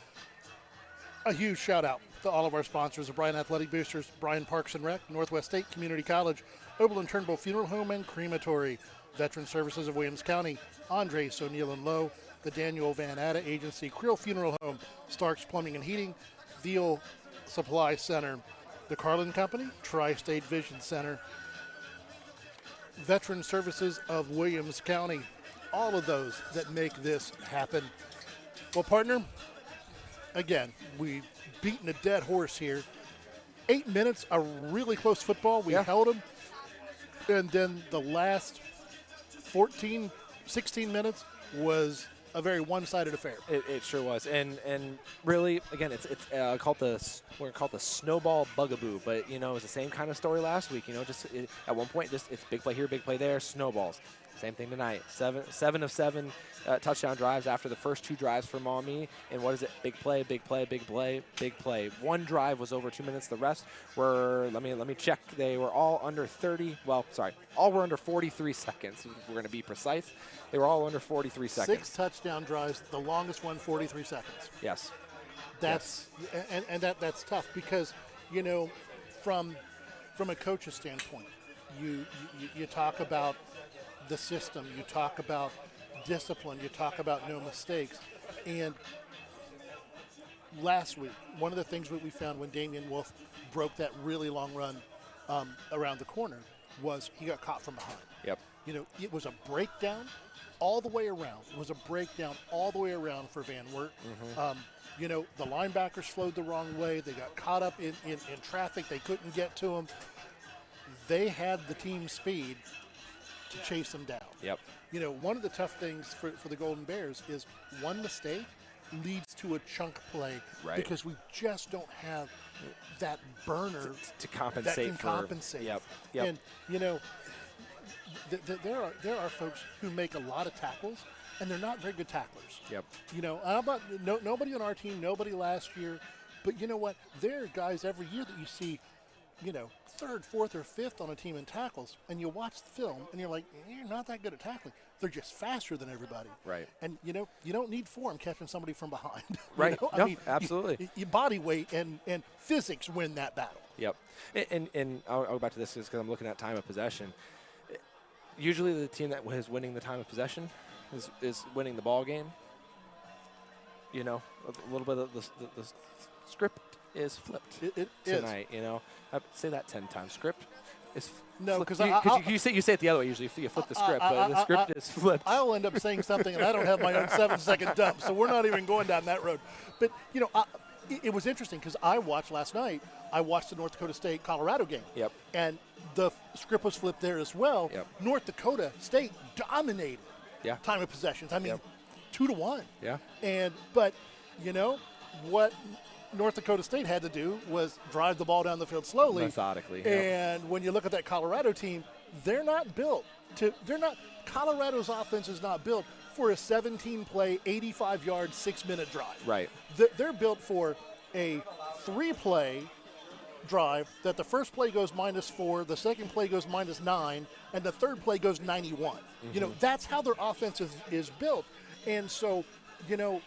A huge shout out to all of our sponsors, the Bryan Athletic Boosters, Bryan Parks and Rec, Northwest State Community College, Oberlin-Turnbull Funeral Home and Crematory, Veteran Services of Williams County, Andres O'Neill and Lowe, the Daniel Van Atta Agency, Creel Funeral Home, Starks Plumbing and Heating, Thiel Supply Center, the Carlin Company, Tri-State Vision Center, Veteran Services of Williams County, all of those that make this happen. Well, partner, again, we've beaten a dead horse here. 8 minutes, a really close football. We held them. And then the last 14, 16 minutes was a very one-sided affair. It sure was, and really, again, it's we're gonna call it the snowball bugaboo, but you know, it was the same kind of story last week. You know, at one point, it's big play here, big play there, snowballs. Same thing tonight. Seven of 7 touchdown drives after the first 2 drives for Maumee. And what is it? Big play, big play, big play, big play. One drive was over 2 minutes. The rest were, let me check. They were all under 30. Well, sorry, all were under 43 seconds. If we're going to be precise. They were all under 43 seconds. 6 touchdown drives. The longest one, 43 seconds. Yes. That's that's tough because, you know, from a coach's standpoint, you talk about the system, you talk about discipline, you talk about no mistakes. And last week, one of the things that we found when Damian Wolf broke that really long run around the corner was he got caught from behind. Yep. You know, it was a breakdown all the way around. It was a breakdown all the way around for Van Wert. You know, the linebackers flowed the wrong way. They got caught up in traffic. They couldn't get to him. They had the team speed to chase them down. Yep. You know, one of the tough things for the Golden Bears is one mistake leads to a chunk play. Right. Because we just don't have that burner to compensate that can compensate. Yep. And, you know, there are folks who make a lot of tackles, and they're not very good tacklers. Yep. You know, how about nobody on our team, nobody last year, but you know what? There are guys every year that you see, you know, 3rd, 4th, or 5th on a team in tackles, and you watch the film, and you're like, you're not that good at tackling. They're just faster than everybody. Right. And, you know, you don't need form catching somebody from behind. Right. You know? No, I mean, absolutely. Your body weight and physics win that battle. Yep. And I'll go back to this because I'm looking at time of possession. Usually the team that is winning the time of possession is winning the ball game. You know, a little bit of the script is flipped it tonight. You know, I say that 10 times. Script is no, because you say it the other way. Usually, you flip the script, but the script is flipped. I'll end up saying something, and I don't have my own 7-second dump, so we're not even going down that road. But you know, it was interesting because I watched last night. I watched the North Dakota State-Colorado game. Yep. And the script was flipped there as well. Yep. North Dakota State dominated. Yeah. Time of possessions. I mean, Yep. 2-1. Yeah. But you know what North Dakota State had to do was drive the ball down the field slowly, methodically. Yep. And when you look at that Colorado team, they're not built to. They're not. Colorado's offense is not built for a 17-play, 85-yard, 6-minute drive. Right. They're built for a 3-play drive that the first play goes -4, the second play goes -9, and the third play goes 91. You know, that's how their offense is built. And so, you know,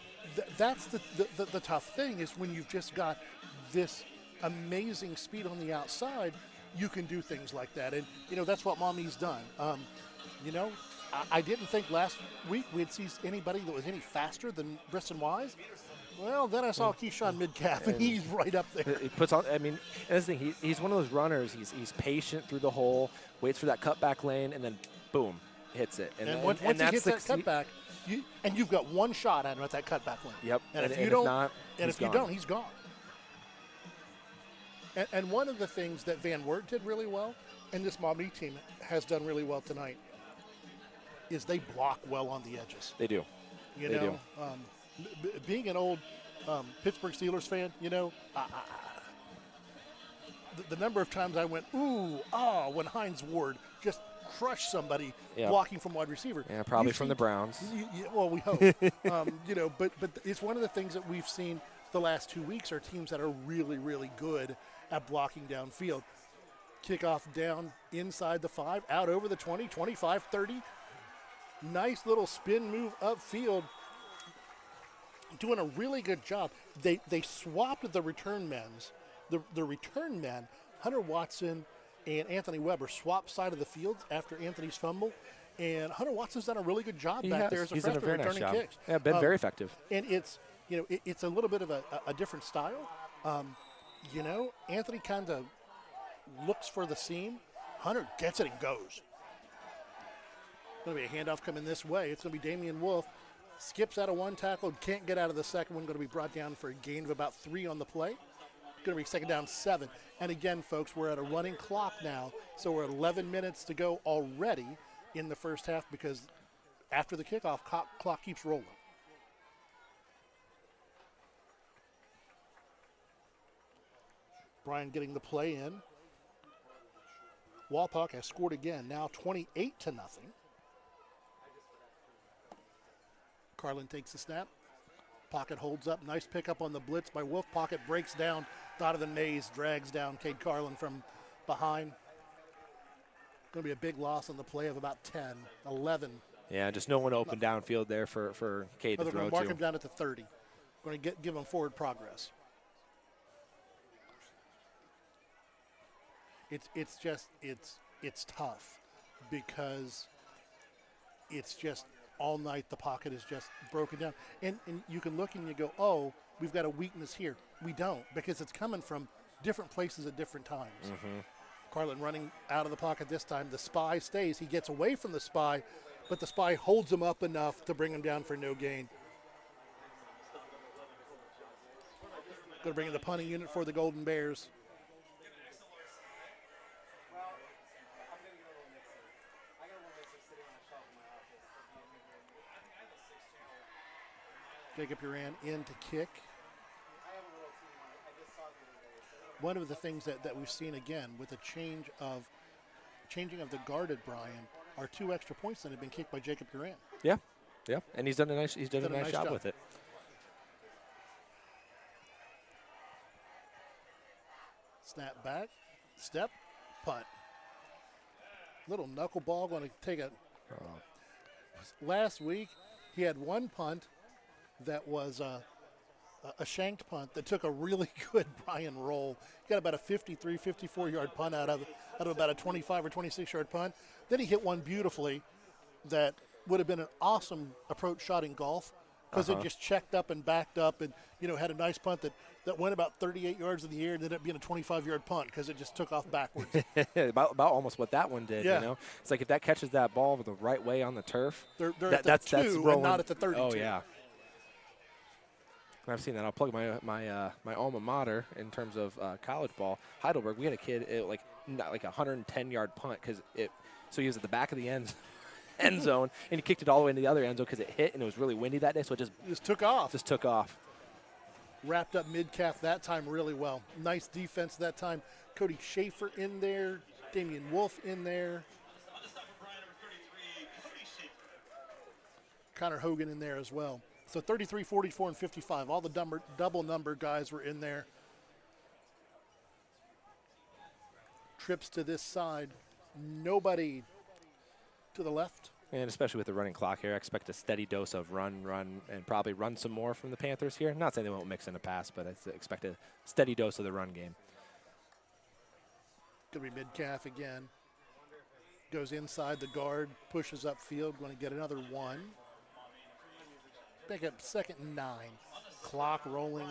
that's the tough thing is when you've just got this amazing speed on the outside, you can do things like that. And, you know, that's what Maumee's done. You know, I didn't think last week we'd see anybody that was any faster than Briston Wise. Well, then I saw Keyshawn mid-calf, and he's right up there. He puts on. I mean, that's the thing. He's one of those runners. He's patient through the hole, waits for that cutback lane, and then boom, hits it. And once he hits that cutback, you've got one shot at him at that cutback lane. Yep. And if you don't, he's gone. And one of the things that Van Wert did really well, and this Maumee team has done really well tonight, is they block well on the edges. They do. You know, being an old Pittsburgh Steelers fan, you know, the number of times I went, when Hines Ward just crushed somebody blocking from wide receiver. Yeah, probably from the Browns. Well, we hope. You know, but it's one of the things that we've seen the last 2 weeks are teams that are really, really good at blocking downfield. Kickoff down inside the 5, out over the 20, 25, 30. Nice little spin move upfield. Doing a really good job. They swapped the return men. The return men, Hunter Watson and Anthony Weber, swapped side of the field after Anthony's fumble. And Hunter Watson's done a really good job He back has. there as a He's done a freshman very nice returning job. kicks. Yeah, been very effective. And it's, it's a little bit of a different style. Anthony kind of looks for the seam. Hunter gets it and goes. Going to be a handoff coming this way. It's going to be Damian Wolf. Skips out of one tackle, can't get out of the second one. Going to be brought down for a gain of about 3 on the play. Going to be second down 7. And again, folks, we're at a running clock now. So we're at 11 minutes to go already in the first half because after the kickoff, clock keeps rolling. Bryan getting the play in. Walpock has scored again, now 28-0. Carlin takes the snap. Pocket holds up. Nice pickup on the blitz by Wolf. Pocket breaks down. Donovan Mays drags down Cade Carlin from behind. Going to be a big loss on the play of about 10, 11. Yeah, just no one open downfield there for Cade to They're throw going to mark to. him down at the 30. Going to give him forward progress. It's tough because it's just all night the pocket is just broken down. And you can look and you go, oh, we've got a weakness here. We don't, because it's coming from different places at different times. Mm-hmm. Carlin running out of the pocket this time. The spy stays. He gets away from the spy, but the spy holds him up enough to bring him down for no gain. Going to bring in the punting unit for the Golden Bears. Jacob Uran in to kick. One of the things that we've seen again with the changing of the guarded Bryan are 2 extra points that have been kicked by Jacob Uran. Yeah, and he's done a nice job with it. Snap back, step, punt. Little knuckleball going to take a. Last week he had one punt that was a shanked punt that took a really good Bryan roll. He got about a 53, 54-yard punt out of about a 25 or 26-yard punt. Then he hit one beautifully that would have been an awesome approach shot in golf because it just checked up and backed up and, had a nice punt that went about 38 yards in the air and ended up being a 25-yard punt because it just took off backwards. about almost what that one did, Yeah. It's like if that catches that ball the right way on the turf. They're at the 2 and not at the 32. Oh, yeah. I've seen that. I'll plug my alma mater in terms of college ball. Heidelberg, we had a kid like a 110-yard punt so he was at the back of the end zone and he kicked it all the way into the other end zone because it hit and it was really windy that day, so it just took off. Just took off. Wrapped up mid-calf that time really well. Nice defense that time. Cody Schaefer in there. Damian Wolf in there. Connor Hogan in there as well. So 33, 44, and 55. All the double number guys were in there. Trips to this side. Nobody to the left. And especially with the running clock here, I expect a steady dose of run, and probably run some more from the Panthers here. Not saying they won't mix in a pass, but I expect a steady dose of the run game. Could be mid-calf again. Goes inside the guard, pushes upfield, going to get another one. Pick up 2nd and 9. Clock rolling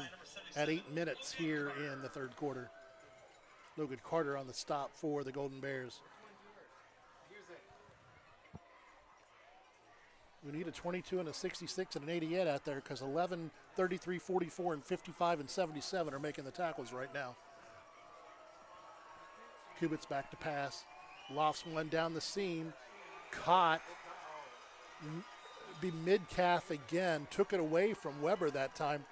at 8 minutes here in the third quarter. Logan Carter on the stop for the Golden Bears. We need a 22 and a 66 and an 88 out there because 11, 33, 44, and 55 and 77 are making the tackles right now. Kubitz back to pass. Lofts one down the seam. Caught. Be mid-calf again. Took it away from Weber that time.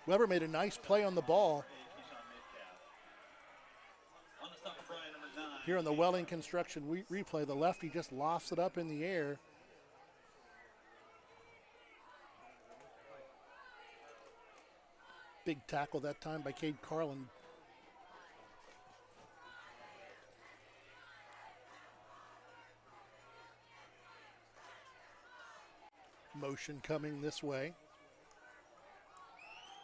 Weber made a nice play on the ball. Here on the Welling Construction replay, the lefty just lofts it up in the air. Big tackle that time by Cade Carlin. Motion coming this way.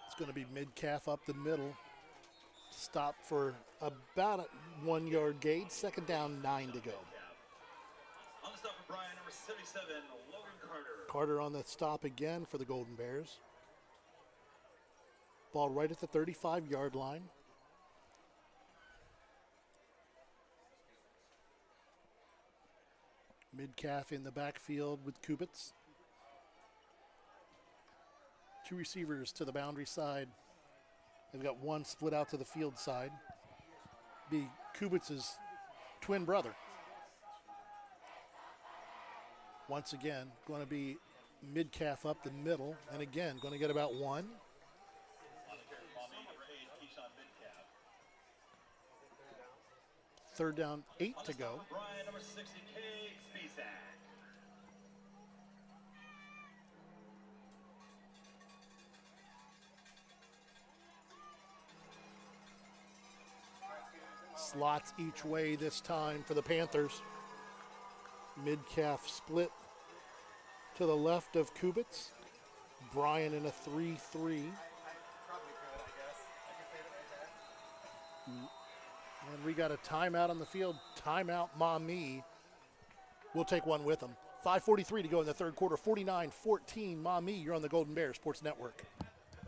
It's going to be mid-calf up the middle. Stop for about a 1 yard gain. 2nd down, 9 to go. On the stop for Bryan, number 77, Logan Carter. Carter on the stop again for the Golden Bears. Ball right at the 35-yard line. Mid-calf in the backfield with Kubitz. Two receivers to the boundary side. They've got one split out to the field side. Be Kubitz's twin brother. Once again, going to be mid-calf up the middle, and again, going to get about one. Third down, 8 to go. Bryan, number 60, K. Spisak. Slots each way this time for the Panthers. Mid-calf split to the left of Kubitz. Bryan in a 3-3. And we got a timeout on the field. Timeout, Maumee. We'll take one with them. 5:43 to go in the third quarter. 49-14, Maumee. You're on the Golden Bears Sports Network.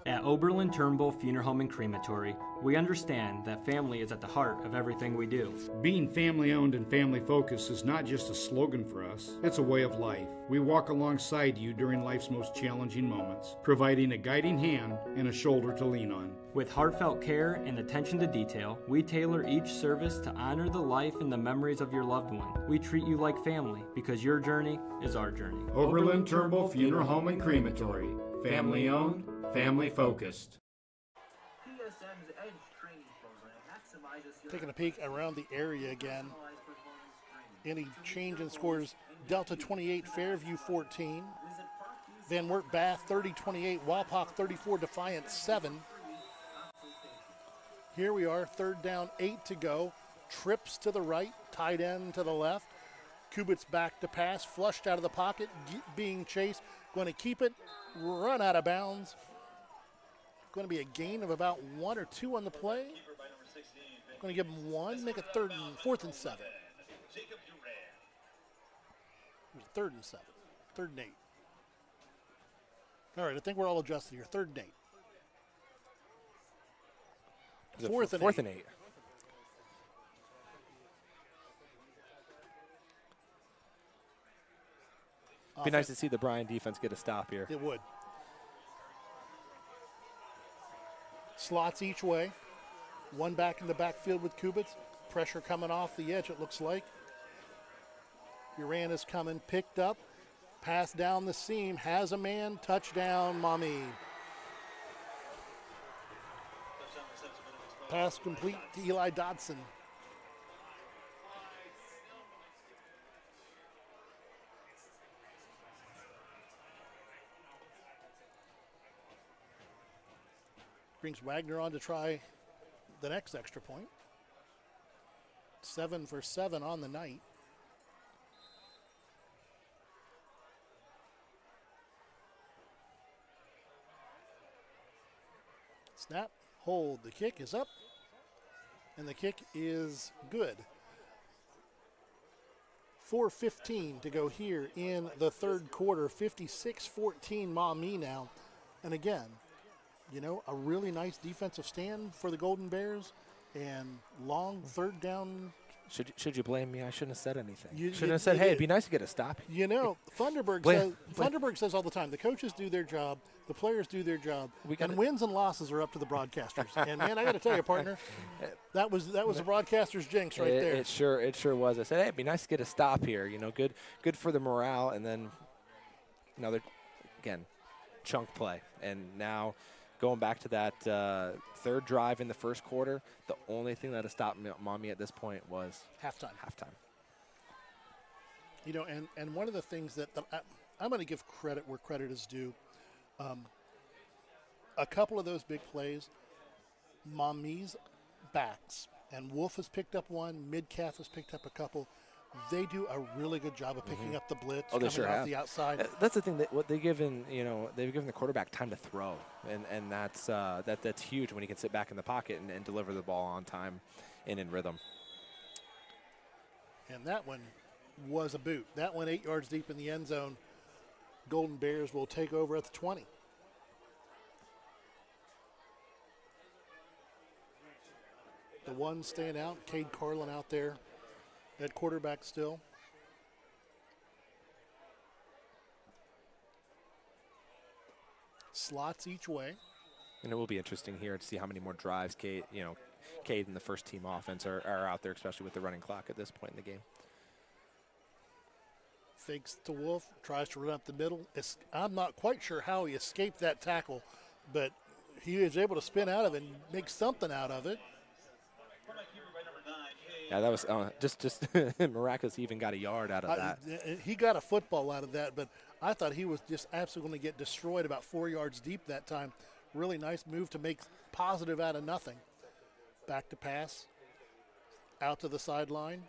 At Oberlin-Turnbull Funeral Home and Crematory, we understand that family is at the heart of everything we do. Being family-owned and family-focused is not just a slogan for us, it's a way of life. We walk alongside you during life's most challenging moments, providing a guiding hand and a shoulder to lean on. With heartfelt care and attention to detail, we tailor each service to honor the life and the memories of your loved one. We treat you like family because your journey is our journey. Oberlin-Turnbull Funeral Home and Crematory. Family-owned, family-focused. PSM's Edge training program maximizes Taking a peek around the area again. Any change in scores? Delta 28, Fairview 14. Van Wert Bath 30-28, Wapak 34, Defiant 7. Here we are, third down, 8 to go. Trips to the right, tight end to the left. Kubitz back to pass, flushed out of the pocket, being chased. Going to keep it, run out of bounds. Going to be a gain of about 1 or 2 on the play. Going to give him 1, make it 4th and 7. Third and 7, 3rd and 8. All right, I think we're all adjusted here. 3rd and 8. 4th and 8. Be nice to see the Bryan defense get a stop here. It would. Slots each way. One back in the backfield with Kubitz. Pressure coming off the edge, it looks like. Uran is coming, picked up. Pass down the seam, has a man, touchdown, Maumee. Pass complete to Eli Dodson. Brings Wagner on to try the next extra point. 7 for 7 on the night. Snap, hold, the kick is up, and the kick is good. 4:15 to go here in the third quarter, 56-14 Maumee now. And again, you know, a really nice defensive stand for the Golden Bears and long third down. Should you blame me? I shouldn't have said anything. You shouldn't have said, hey, it'd be nice to get a stop. You know, Thunderberg says all the time, the coaches do their job, the players do their job, and wins and losses are up to the broadcasters. And, man, I got to tell you, partner, that was the broadcaster's jinx right there. It sure was. I said, hey, it'd be nice to get a stop here. You know, good for the morale. And then another, again, chunk play. And now going back to that third drive in the first quarter, the only thing that has stopped Maumee at this point was halftime. You know, and one of the things that I'm going to give credit where credit is due. A couple of those big plays, Maumee's backs, and Wolf has picked up one, Midcalf has picked up a couple. They do a really good job of picking up the blitz, they coming sure off have. the outside. That's the thing, that what they've given the quarterback time to throw, and that's huge when he can sit back in the pocket and deliver the ball on time and in rhythm. And that one was a boot. That went 8 yards deep in the end zone. Golden Bears will take over at the 20. The one staying out, Cade Carlin out there at quarterback still. Slots each way. And it will be interesting here to see how many more drives Cade and the first team offense are out there, especially with the running clock at this point in the game. Fakes to Wolf, tries to run up the middle. I'm not quite sure how he escaped that tackle, but he was able to spin out of it and make something out of it. Yeah, that was just miraculous. He even got a yard out of that. He got a football out of that, but I thought he was just absolutely going to get destroyed about 4 yards deep that time. Really nice move to make positive out of nothing. Back to pass. Out to the sideline.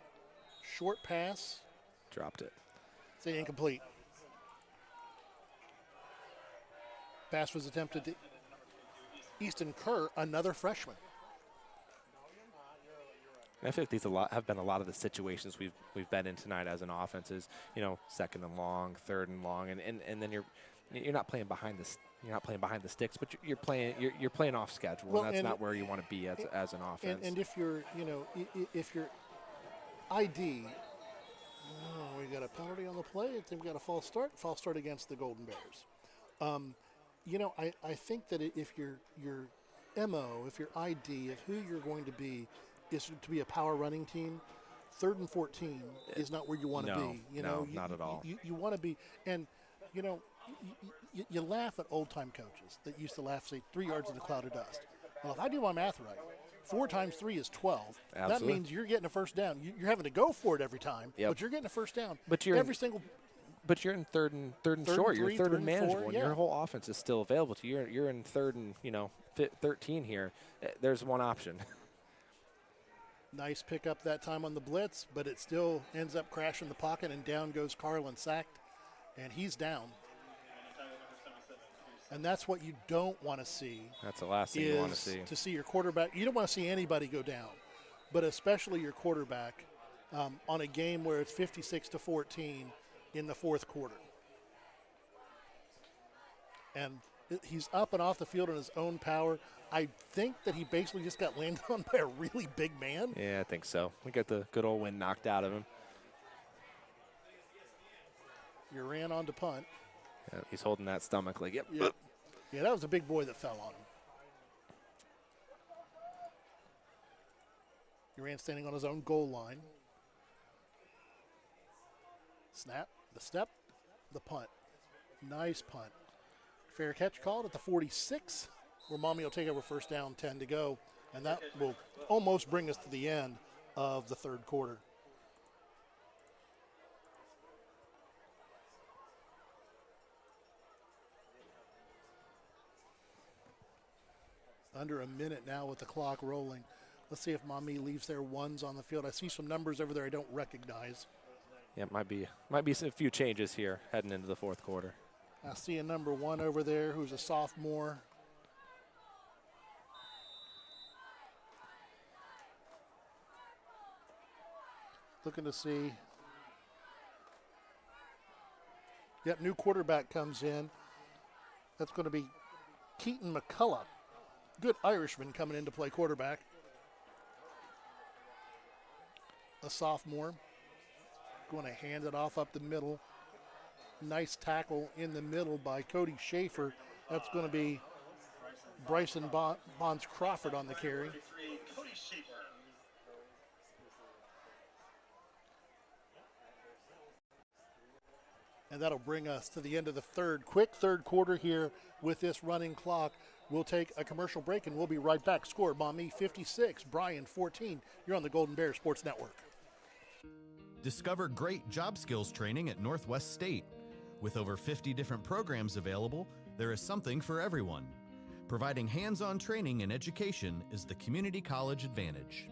Short pass. Dropped it. Say incomplete. Pass was attempted to Easton Kerr, another freshman. And I feel like these have been a lot of the situations we've been in tonight as an offense is, second and long, third and long, and then you're not playing behind the sticks, but you're playing off schedule, Well, and that's and not where you want to be as an offense. And if you're ID, we got a penalty on the play. We've got a false start against the Golden Bears. I think that if your MO, if your ID of who you're going to be is to be a power running team, 3rd and 14 is not where you want to be. Not at all. You want to be, and you laugh at old time coaches that used to laugh, say 3 yards in a cloud of dust. Well, if I do my math right, 4 times 3 is 12. Absolutely. That means you're getting a first down. You're having to go for it every time, Yep. but you're getting a first down. But you're But you're in third and short. and 3, You're third and 3rd and 4, manageable. yeah. Your whole offense is still available to you. You're in 3rd and 13 here. There's one option. Nice pickup that time on the blitz, but it still ends up crashing the pocket, and down goes Carlin, sacked, and he's down. And that's what you don't want to see. That's the last thing you want to see. To see your quarterback. You don't want to see anybody go down, but especially your quarterback on a game where it's 56-14 in the 4th quarter. And he's up and off the field on his own power. I think that he basically just got landed on by a really big man. Yeah, I think so. We got the good old wind knocked out of him. You ran on to punt. Yeah, he's holding that stomach like, yep. Yeah, that was a big boy that fell on him. He ran standing on his own goal line. Snap, the step, the punt. Nice punt. Fair catch called at the 46, where Maumee will take over first down, 10 to go. And that will almost bring us to the end of the 3rd quarter. Under a minute now with the clock rolling. Let's see if Maumee leaves their ones on the field. I see some numbers over there I don't recognize. Yeah, it might be a few changes here heading into the 4th quarter. I see a number 1 over there who's a sophomore. Looking to see. Yep, new quarterback comes in. That's going to be Keaton McCullough. Good Irishman coming in to play quarterback. A sophomore. Going to hand it off up the middle. Nice tackle in the middle by Cody Schaefer. That's going to be Bryson Bonds Crawford on the carry. And that'll bring us to the end of the quick 3rd quarter here with this running clock. We'll take a commercial break and we'll be right back. Score Maumee 56, Bryan 14. You're on the Golden Bears Sports Network. Discover great job skills training at Northwest State. With over 50 different programs available, there is something for everyone. Providing hands-on training and education is the community college advantage.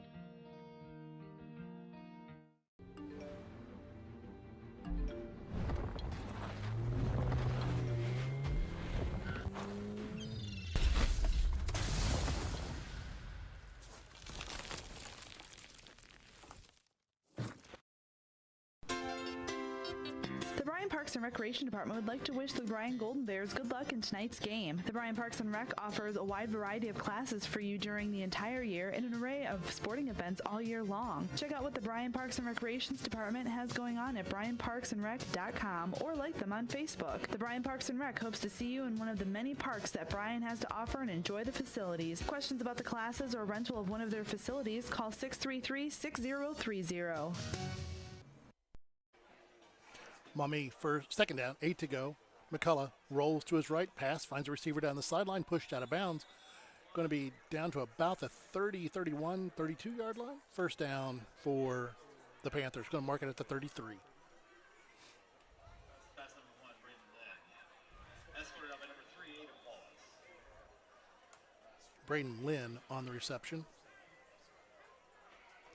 Parks and Recreation Department would like to wish the Bryan Golden Bears good luck in tonight's game. The Bryan Parks and Rec offers a wide variety of classes for you during the entire year and an array of sporting events all year long. Check out what the Bryan Parks and Recreations Department has going on at bryanparksandrec.com or like them on Facebook. The Bryan Parks and Rec hopes to see you in one of the many parks that Bryan has to offer and enjoy the facilities. Questions about the classes or rental of one of their facilities, call 633-6030. Maumee for second down, 8 to go. McCullough rolls to his right, pass, finds a receiver down the sideline, pushed out of bounds. Going to be down to about the 30, 31, 32-yard line. First down for the Panthers. Going to mark it at the 33. Braden Lynn on the reception.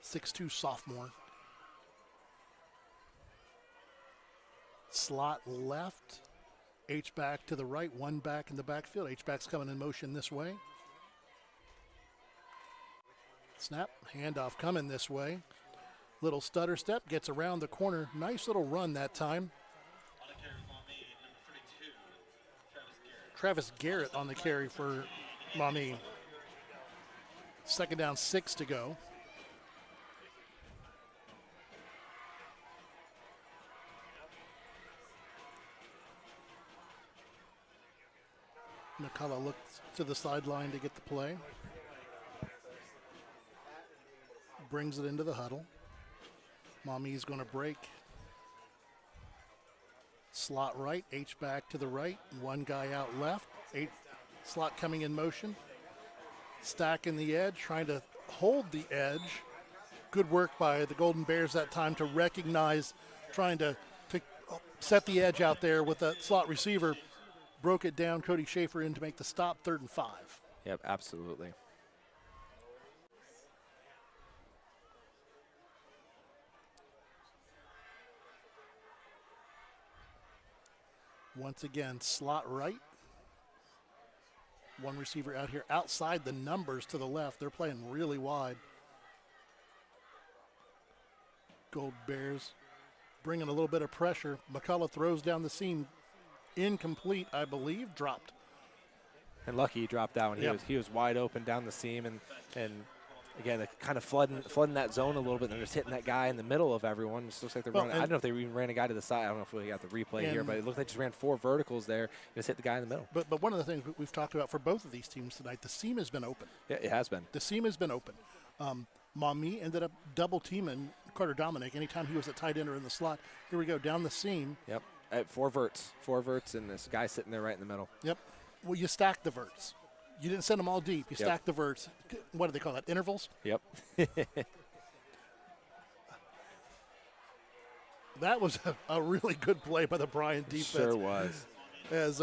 6'2 sophomore. Slot left, H-back to the right, one back in the backfield. H-back's coming in motion this way. Snap, handoff coming this way. Little stutter step, gets around the corner. Nice little run that time. Travis Garrett on the carry for Maumee. Second down, 6 to go. McCullough looks to the sideline to get the play. Brings it into the huddle. Maumee's going to break. Slot right, H-back to the right. One guy out left. Slot coming in motion. Stacking the edge, trying to hold the edge. Good work by the Golden Bears that time to recognize, trying to set the edge out there with that slot receiver. Broke it down, Cody Schaefer in to make the stop, 3rd and 5. Yep, absolutely. Once again, slot right. One receiver out here outside the numbers to the left. They're playing really wide. Gold Bears bringing a little bit of pressure. McCullough throws down the seam. Incomplete, I believe, dropped. And lucky he dropped out. He was wide open down the seam, and again, kind of flooding that zone a little bit. They're just hitting that guy in the middle of everyone. It just looks like they're running. I don't know if they even ran a guy to the side. I don't know if we got the replay here, but it looked like they just ran 4 verticals there. Just hit the guy in the middle. But one of the things we've talked about for both of these teams tonight, the seam has been open. Yeah, it has been. The seam has been open. Maumee ended up double teaming Carter Dominic anytime he was at tight end or in the slot. Here we go, down the seam. Yep. 4 verts, and this guy sitting there right in the middle. Yep. Well, you stack the verts. You didn't send them all deep. You stack the verts. What do they call that? Intervals? Yep. That was a really good play by the Bryan defense. Sure was. As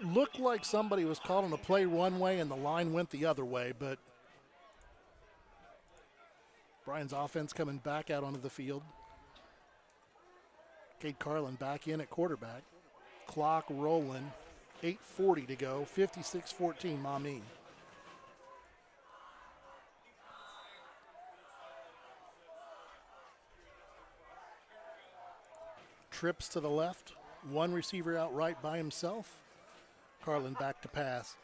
looked like somebody was calling a play one way and the line went the other way, but Bryan's offense coming back out onto the field. Cade Carlin back in at quarterback. Clock rolling. 8:40 to go. 56-14 Maumee. Trips to the left. One receiver out right by himself. Carlin back to pass.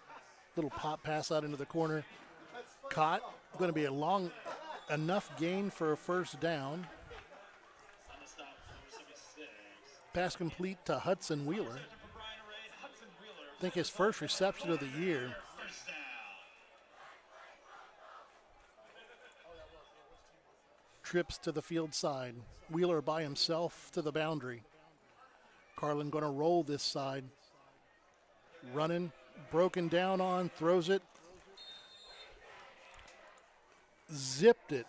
Little pop pass out into the corner. Caught. Going to be a long enough gain for a first down. Pass complete to Hudson Wheeler. I think his first reception of the year. Trips to the field side. Wheeler by himself to the boundary. Carlin going to roll this side. Running, broken down on, throws it. Zipped it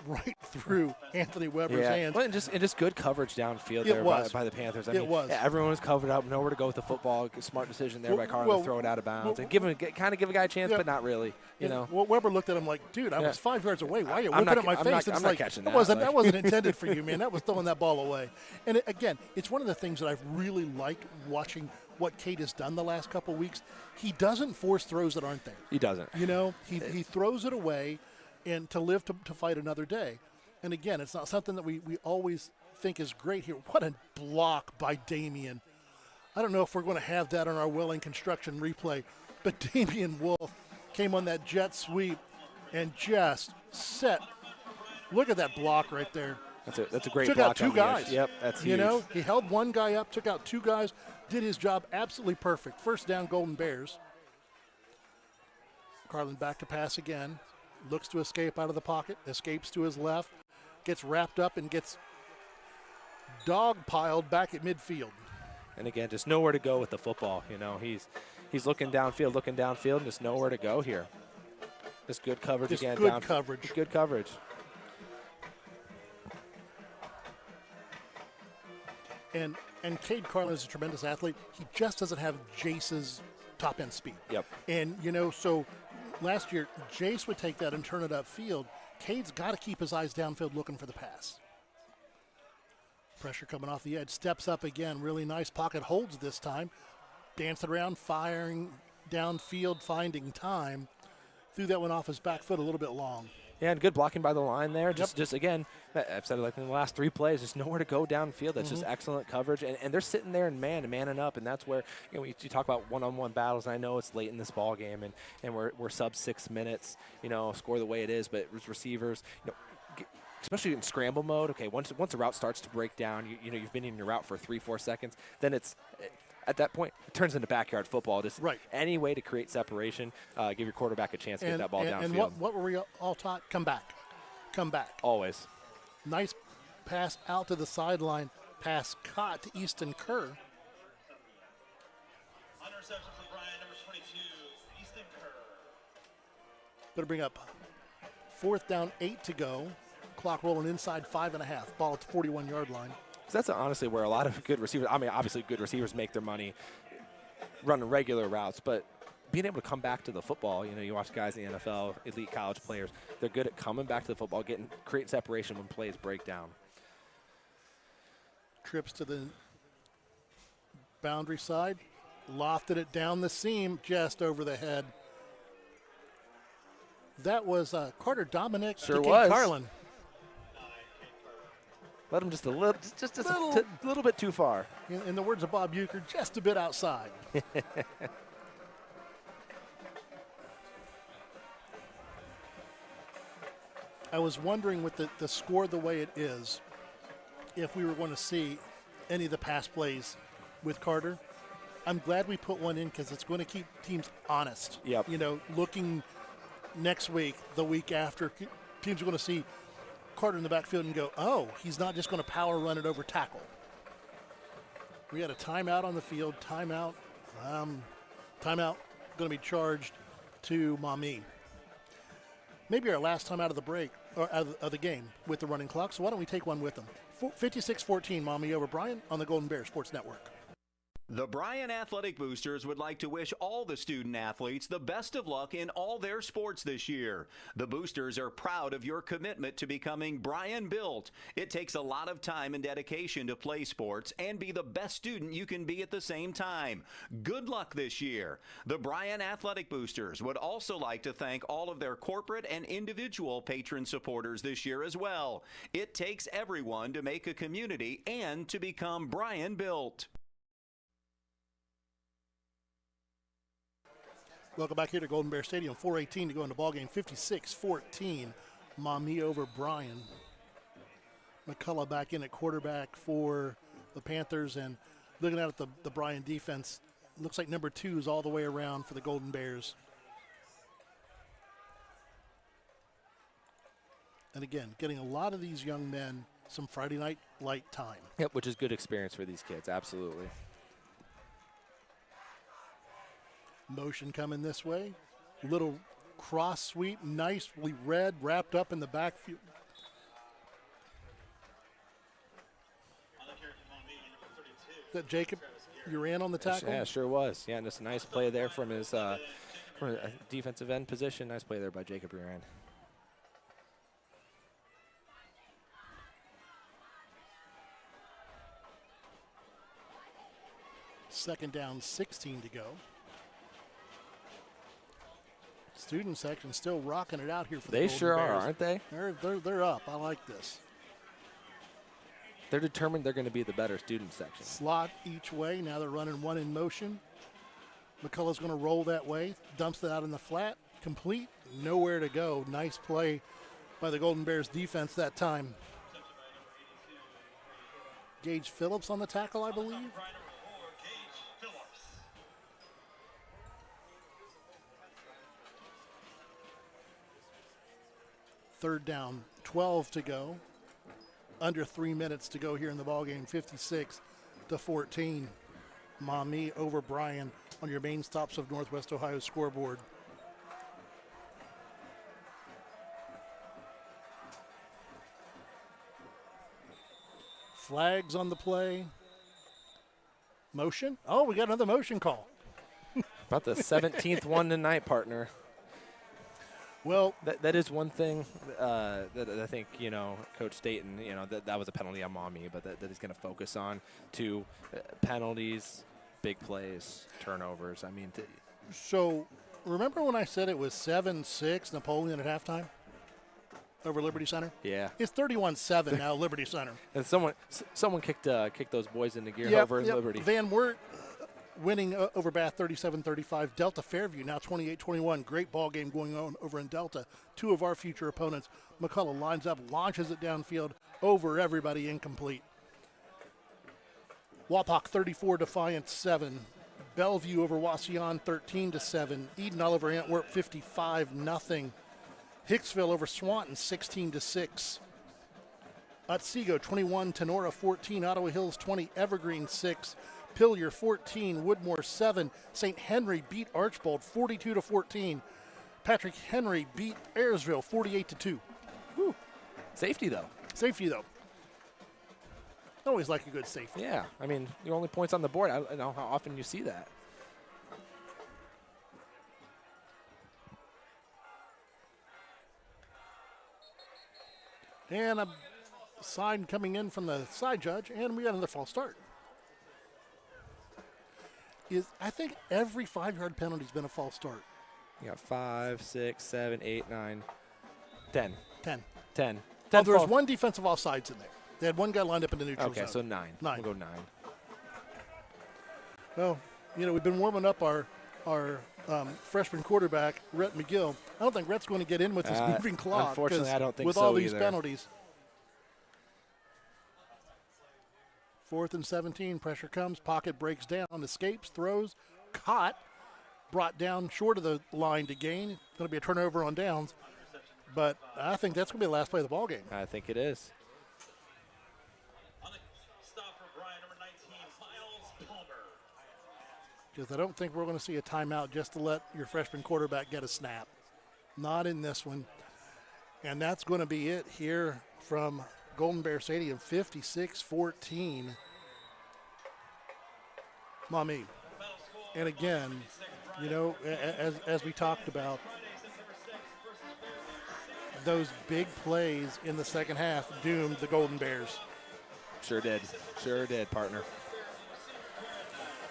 right through Anthony Weber's hands. Well, and just good coverage downfield there by the Panthers. I mean, everyone was covered up, nowhere to go with the football. Smart decision there by Carlin to throw it out of bounds and give a guy a chance, but not really. You know. Well, Weber looked at him like, "Dude, I was 5 yards away. Why are you whipping at my face?" I'm not catching that. That wasn't intended for you, man. That was throwing that ball away. And again, it's one of the things that I've really liked watching what Cade has done the last couple of weeks. He doesn't force throws that aren't there. He doesn't. You know, he throws it away and to live to fight another day. And again, it's not something that we always think is great here. What a block by Damian. I don't know if we're going to have that on our Welling construction replay, but Damian Wolf came on that jet sweep and just set. Look at that block right there. That's a great took block. Out two guys. Yep, that's huge. You know, he held one guy up, took out two guys, did his job absolutely perfect. First down, Golden Bears. Carlin back to pass again. Looks to escape out of the pocket, escapes to his left, gets wrapped up and gets dog-piled back at midfield. And again, just nowhere to go with the football. You know, he's looking downfield, and just nowhere to go here. Just good coverage just again. Good coverage. Just good coverage. And Cade Carlin is a tremendous athlete. He just doesn't have Jace's top-end speed. Yep. And, you know, so last year, Jace would take that and turn it upfield. Cade's got to keep his eyes downfield looking for the pass. Pressure coming off the edge. Steps up again. Really nice pocket holds this time. Dancing around, firing downfield, finding time. Threw that one off his back foot a little bit long. Yeah, and good blocking by the line there. Just again, I've said it like in the last 3 plays, just nowhere to go downfield. That's just excellent coverage. And they're sitting there and manning up. And that's where, you know, you talk about one-on-one battles. And I know it's late in this ball game, and we're sub 6 minutes, you know, score the way it is. But receivers, you know, especially in scramble mode, okay, once a route starts to break down, you know, you've been in your route for 3-4 seconds, then it's at that point, it turns into backyard football. Just any way to create separation, give your quarterback a chance to get that ball downfield. And what were we all taught? Come back. Come back. Always. Nice pass out to the sideline. Pass caught to Easton Kerr. On reception for Bryan, number 22, Easton Kerr. Going to bring up 4th down, 8 to go. Clock rolling inside 5.5. Ball at the 41-yard line. That's honestly where a lot of good receivers, I mean, obviously good receivers make their money running regular routes, but being able to come back to the football, you know, you watch guys in the NFL, elite college players, they're good at coming back to the football, creating separation when plays break down. Trips to the boundary side, lofted it down the seam, just over the head. That was Carter Dominic Sure to was. Carlin. Let him just a little bit too far. In the words of Bob Euchre, just a bit outside. I was wondering with the score the way it is, if we were going to see any of the pass plays with Carter. I'm glad we put one in because it's going to keep teams honest. Yep. You know, looking next week, the week after, teams are going to see Carter in the backfield and go, oh, he's not just going to power run it over tackle. We had a timeout on the field. Timeout going to be charged to Maumee. Maybe our last time out of the break, or out of the game with the running clock. So why don't we take one with them? 56-14, Maumee over Bryan on the Golden Bears Sports Network. The Bryan Athletic Boosters would like to wish all the student athletes the best of luck in all their sports this year. The Boosters are proud of your commitment to becoming Bryan built. It takes a lot of time and dedication to play sports and be the best student you can be at the same time. Good luck this year. The Bryan Athletic Boosters would also like to thank all of their corporate and individual patron supporters this year as well. It takes everyone to make a community and to become Bryan built. Welcome back here to Golden Bear Stadium. 4:18 to go into ballgame. 56-14, Maumee over Bryan. McCullough back in at quarterback for the Panthers, and looking at the Bryan defense, looks like number 2 is all the way around for the Golden Bears. And again, getting a lot of these young men some Friday night light time. Yep, which is good experience for these kids, absolutely. Motion coming this way. Little cross sweep, nicely read, wrapped up in the backfield. Is that Jacob? You're in on the tackle? Yeah, sure was. Yeah, and just a nice play there from his from a defensive end position. Nice play there by Jacob Uran. Second down, 16 to go. Student section still rocking it out here for the They Golden sure are, Bears. aren't they? They're up. I like this. They're determined they're going to be the better student section. Slot each way. Now they're running one in motion. McCullough's going to roll that way. Dumps it out in the flat. Complete. Nowhere to go. Nice play by the Golden Bears defense that time. Gage Phillips on the tackle, I believe. Third down, 12 to go. Under 3 minutes to go here in the ballgame, 56-14. Maumee over Bryan on your main stops of Northwest Ohio scoreboard. Flags on the play. Motion. Oh, we got another motion call. About the 17th one tonight, partner. Well, that is one thing that I think, Coach Staten, that was a penalty on Maumee, but that he's going to focus on to penalties, big plays, turnovers. I mean, so remember when I said it was 7-6 Napoleon at halftime over Liberty Center? Yeah. It's 31-7 now, Liberty Center. And someone kicked those boys into gear over in Liberty. Van Wert winning over Bath 37-35. Delta Fairview now 28-21. Great ball game going on over in Delta. Two of our future opponents. McCullough lines up, launches it downfield over everybody, incomplete. Wapak 34, Defiance 7. Bellevue over Wauseon 13-7. Eden Oliver Antwerp 55-0. Hicksville over Swanton 16-6. Otsego 21, Tenora 14, Ottawa Hills 20, Evergreen 6. Pillier 14, Woodmore 7. St. Henry beat Archbold 42-14. Patrick Henry beat Ayersville 48-2. Whew. Safety though. Always like a good safety. Yeah, I mean, the only points on the board. I don't know how often you see that. And a sign coming in from the side judge, and we got another false start. I think every 5-yard penalty's been a false start. You got 5, 6, 7, 8, 9, 10. 10. Oh, There was one defensive offsides in there. They had one guy lined up in the neutral zone. Okay, so 9. We'll go 9. Well, we've been warming up our freshman quarterback, Rhett McGill. I don't think Rhett's going to get in with this moving clock. Unfortunately, I don't think with so all these either. penalties. 4th and 17, pressure comes, pocket breaks down, escapes, throws, caught, brought down short of the line to gain. It's going to be a turnover on downs, but I think that's going to be the last play of the ball game. I think it is. Because I don't think we're going to see a timeout just to let your freshman quarterback get a snap. Not in this one. And that's going to be it here from Golden Bear Stadium, 56-14. Maumee. And again, as we talked about, those big plays in the second half doomed the Golden Bears. Sure did, partner.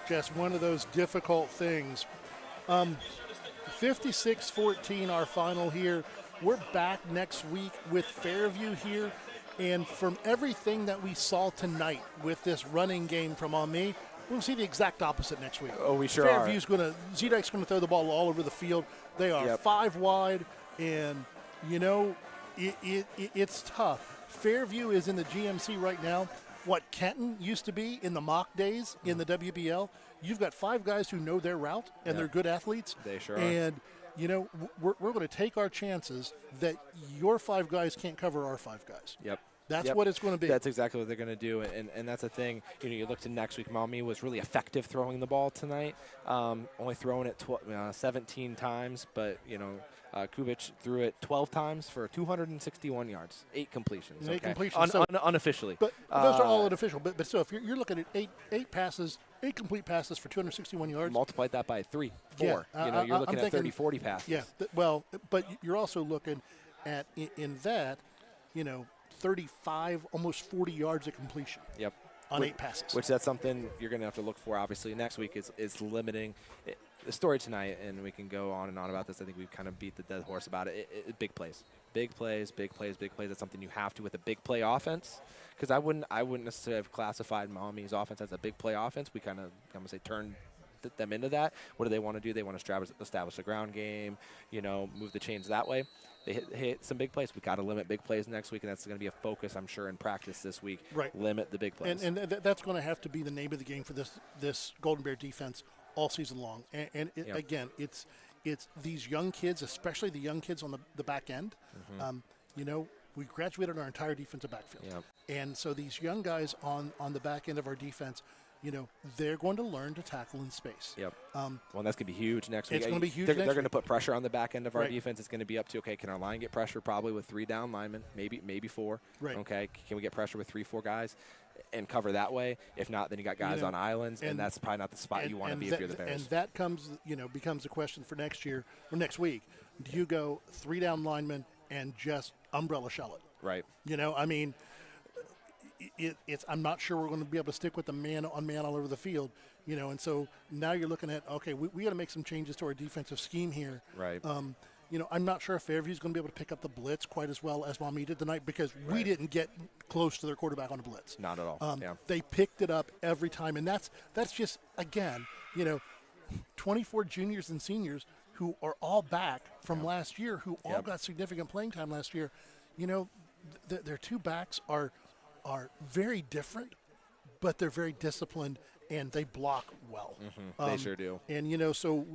Just one of those difficult things. 56-14, our final here. We're back next week with Fairview here. And from everything that we saw tonight with this running game from Maumee, we'll see the exact opposite next week. Oh, we sure are. Z-Dyke's going to throw the ball all over the field. They are 5 wide, and, it's tough. Fairview is in the GMC right now. What Kenton used to be in the mock days in the WBL, you've got 5 guys who know their route, and they're good athletes. They sure are. And, we're going to take our chances that your 5 guys can't cover our 5 guys. Yep. That's what it's going to be. That's exactly what they're going to do, and that's the thing. You look to next week. Maumee was really effective throwing the ball tonight, only throwing it 17 times, but Kubic threw it 12 times for 261 yards, 8 completions. 8 completions. Unofficially. But those are all unofficial. But still, if you're looking at 8 passes, 8 complete passes for 261 yards. Multiply that by 3, 4. Yeah, You're looking at 30, 40 passes. Yeah, but you're also looking at, in that, 35, almost 40 yards of completion. Yep. On 8 passes. Which that's something you're going to have to look for, obviously, next week is limiting. the story tonight, and we can go on and on about this. I think we've kind of beat the dead horse about it. Big plays. Big plays, big plays, big plays. That's something you have to with a big play offense. Because I wouldn't necessarily have classified Maumee's offense as a big play offense. We kind of, I'm going to say, turned them into that. What do they want to do? They want to establish a ground game, move the chains that way. They hit some big plays. We got to limit big plays next week, and that's going to be a focus, I'm sure, in practice this week. Right. Limit the big plays. And that's going to have to be the name of the game for this Golden Bear defense all season long. And again, it's these young kids, especially the young kids on the back end. We graduated our entire defensive backfield. Yep. And so these young guys on the back end of our defense, they're going to learn to tackle in space. Yep. Well, that's going to be huge next week. It's going to be huge. They're going to put pressure on the back end of our Right. defense. It's going to be up to, okay, can our line get pressure? Probably with 3 down linemen, maybe 4. Right. Okay, can we get pressure with 3-4 guys and cover that way? If not, then you got guys on islands, and that's probably not the spot you want to be if you're the Bears. And that becomes a question for next year or next week. Do you go 3 down linemen and just umbrella shell it? Right. I'm not sure we're going to be able to stick with the man-on-man all over the field, and so now you're looking at, okay, we got to make some changes to our defensive scheme here. Right. I'm not sure if Fairview's going to be able to pick up the blitz quite as well as Maumee did tonight because we didn't get close to their quarterback on a blitz. Not at all. They picked it up every time, and that's just, again, 24 juniors and seniors who are all back from last year, who all got significant playing time last year. Their 2 backs are very different, but they're very disciplined and they block well. They sure do. And so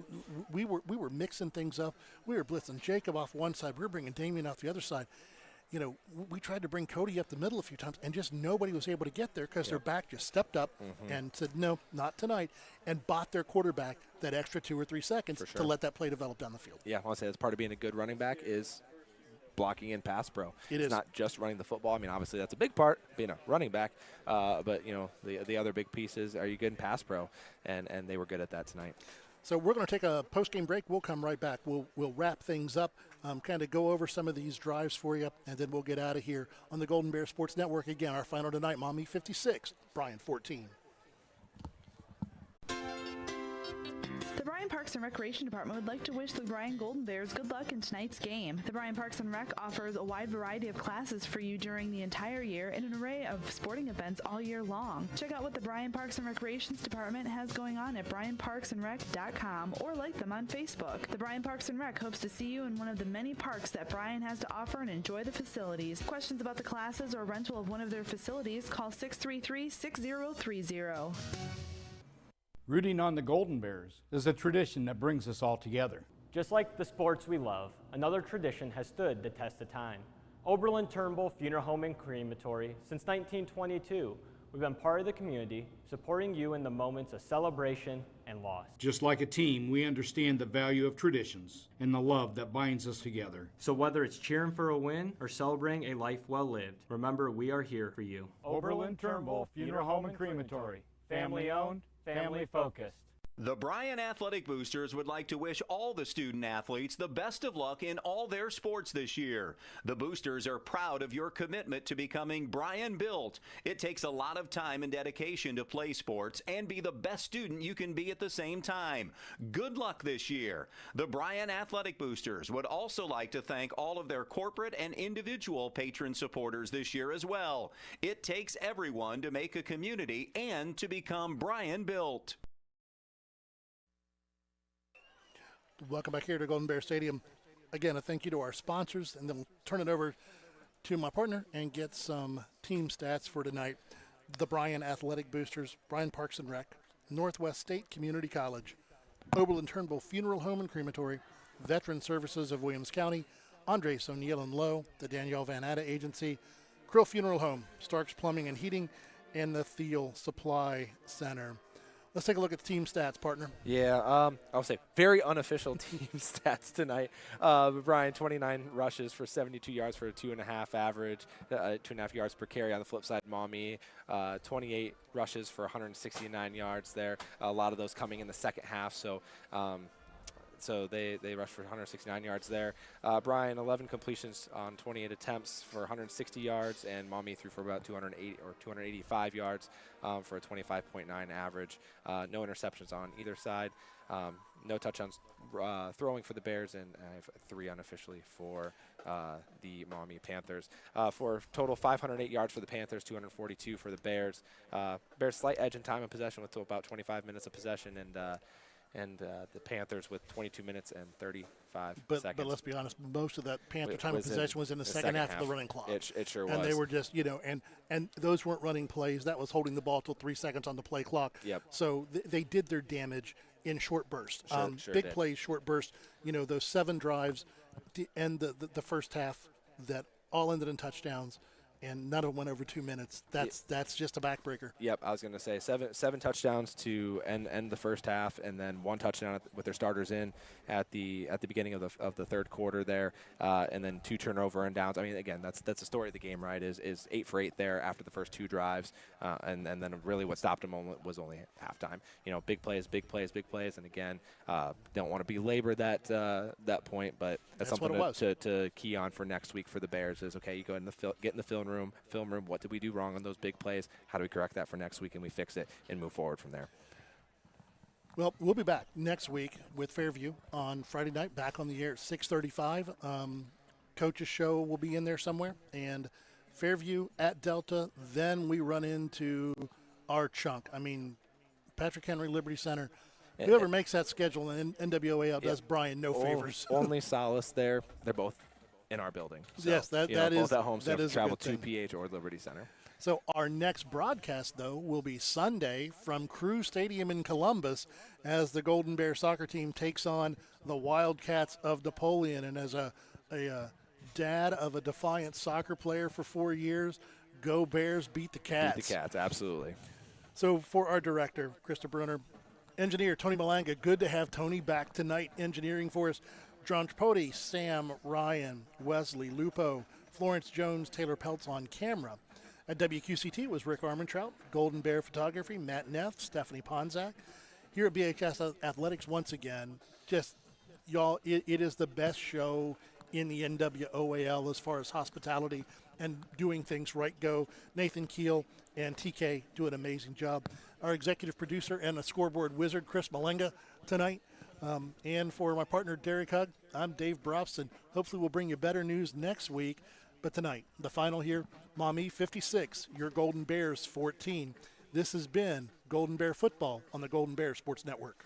we were mixing things up. We were blitzing Jacob off one side. We were bringing Damien off the other side. We tried to bring Cody up the middle a few times, and just nobody was able to get there because their back just stepped up and said, no, not tonight, and bought their quarterback that extra 2 or 3 seconds to let that play develop down the field. Yeah, I want to say that's part of being a good running back is blocking in pass pro. It's not just running the football. I mean, obviously that's a big part, being a running back, but the other big pieces, are you good in pass pro? And they were good at that tonight. So we're going to take a post-game break. We'll come right back. We'll wrap things up, kind of go over some of these drives for you, and then we'll get out of here on the Golden Bear Sports Network. Again, our final tonight, Maumee 56, Bryan 14. The Bryan Parks and Recreation Department would like to wish the Bryan Golden Bears good luck in tonight's game. The Bryan Parks and Rec offers a wide variety of classes for you during the entire year and an array of sporting events all year long. Check out what the Bryan Parks and Recreations Department has going on at bryanparksandrec.com or like them on Facebook. The Bryan Parks and Rec hopes to see you in one of the many parks that Bryan has to offer and enjoy the facilities. Questions about the classes or rental of one of their facilities, call 633-6030. Rooting on the Golden Bears is a tradition that brings us all together. Just like the sports we love, another tradition has stood the test of time. Oberlin-Turnbull Funeral Home and Crematory, since 1922, we've been part of the community, supporting you in the moments of celebration and loss. Just like a team, we understand the value of traditions and the love that binds us together. So whether it's cheering for a win or celebrating a life well lived, remember we are here for you. Oberlin-Turnbull Funeral Home and Crematory. Family owned, family focused. The Bryan Athletic Boosters would like to wish all the student athletes the best of luck in all their sports this year. The Boosters are proud of your commitment to becoming Bryan built. It takes a lot of time and dedication to play sports and be the best student you can be at the same time. Good luck this year. The Bryan Athletic Boosters would also like to thank all of their corporate and individual patron supporters this year as well. It takes everyone to make a community and to become Bryan built. Welcome back here to Golden Bear Stadium. Again, a thank you to our sponsors, and then we'll turn it over to my partner and get some team stats for tonight. The Bryan Athletic Boosters, Bryan Parks and Rec, Northwest State Community College, Oberlin-Turnbull Funeral Home and Crematory, Veteran Services of Williams County, Andres O'Neill and Lowe, the Danielle Van Atta Agency, Krill Funeral Home, Starks Plumbing and Heating, and the Thiel Supply Center. Let's take a look at the team stats, partner. Yeah, I'll say very unofficial team stats tonight. Bryan, 29 rushes for 72 yards for a 2.5 average, 2.5 yards per carry. On the flip side, Maumee, 28 rushes for 169 yards there. A lot of those coming in the second half. So So they rushed for 169 yards there. Bryan, 11 completions on 28 attempts for 160 yards, and Maumee threw for about 280 or 285 yards for a 25.9 average. No interceptions on either side. No touchdowns throwing for the Bears, and I have 3 unofficially for the Maumee Panthers. For total 508 yards for the Panthers, 242 for the Bears. Bears slight edge in time of possession with about 25 minutes of possession, and the Panthers with 22 minutes and 35 seconds. But let's be honest, most of that Panther time of possession was in the second half of the running clock. It sure was. And they were just, and those weren't running plays. That was holding the ball till 3 seconds on the play clock. Yep. So they did their damage in short bursts. Sure big did. plays, short bursts. Those 7 drives to end the first half that all ended in touchdowns, and none of them went over 2 minutes. That's just a backbreaker. Yep, I was going to say seven touchdowns to end the first half, and then 1 touchdown with their starters in at the beginning of the third quarter there, and then 2 turnover and downs. I mean, again, that's the story of the game, right? Is 8 for 8 there after the first 2 drives, and then really what stopped them was only halftime. Big plays, and again, don't want to belabor that point, but that's something to key on for next week for the Bears. Is okay, you go in get in the film room. What did we do wrong on those big plays? How do we correct that for next week, and we fix it and move forward from there? Well, we'll be back next week with Fairview on Friday night, back on the air at 6:35. Coach's show will be in there somewhere, and Fairview at Delta. Then we run into our chunk. I mean, Patrick Henry Liberty Center. Whoever makes that schedule in NWAL does Bryan no favors. Only solace there. They're both in our building. So, yes, that is both at home. So that is travel a good to thing. PH or Liberty Center. So our next broadcast, though, will be Sunday from Crew Stadium in Columbus as the Golden Bear soccer team takes on the Wildcats of Napoleon. And as a dad of a Defiant soccer player for 4 years, go Bears, beat the Cats. Beat the Cats, absolutely. So for our director, Krista Brunner, engineer Tony Malanga, good to have Tony back tonight engineering for us. John Tripodi, Sam, Ryan, Wesley, Lupo, Florence Jones, Taylor Peltz on camera. At WQCT was Rick Armentrout, Golden Bear Photography, Matt Neff, Stephanie Ponzak. Here at BHS Athletics, once again, just, y'all, it is the best show in the NWOAL as far as hospitality and doing things right go. Nathan Keel and TK do an amazing job. Our executive producer and a scoreboard wizard, Chris Malenga, tonight. And for my partner, Derek Hugg, I'm Dave Brobston. Hopefully we'll bring you better news next week. But tonight, the final here, Maumee 56, your Golden Bears 14. This has been Golden Bear Football on the Golden Bear Sports Network.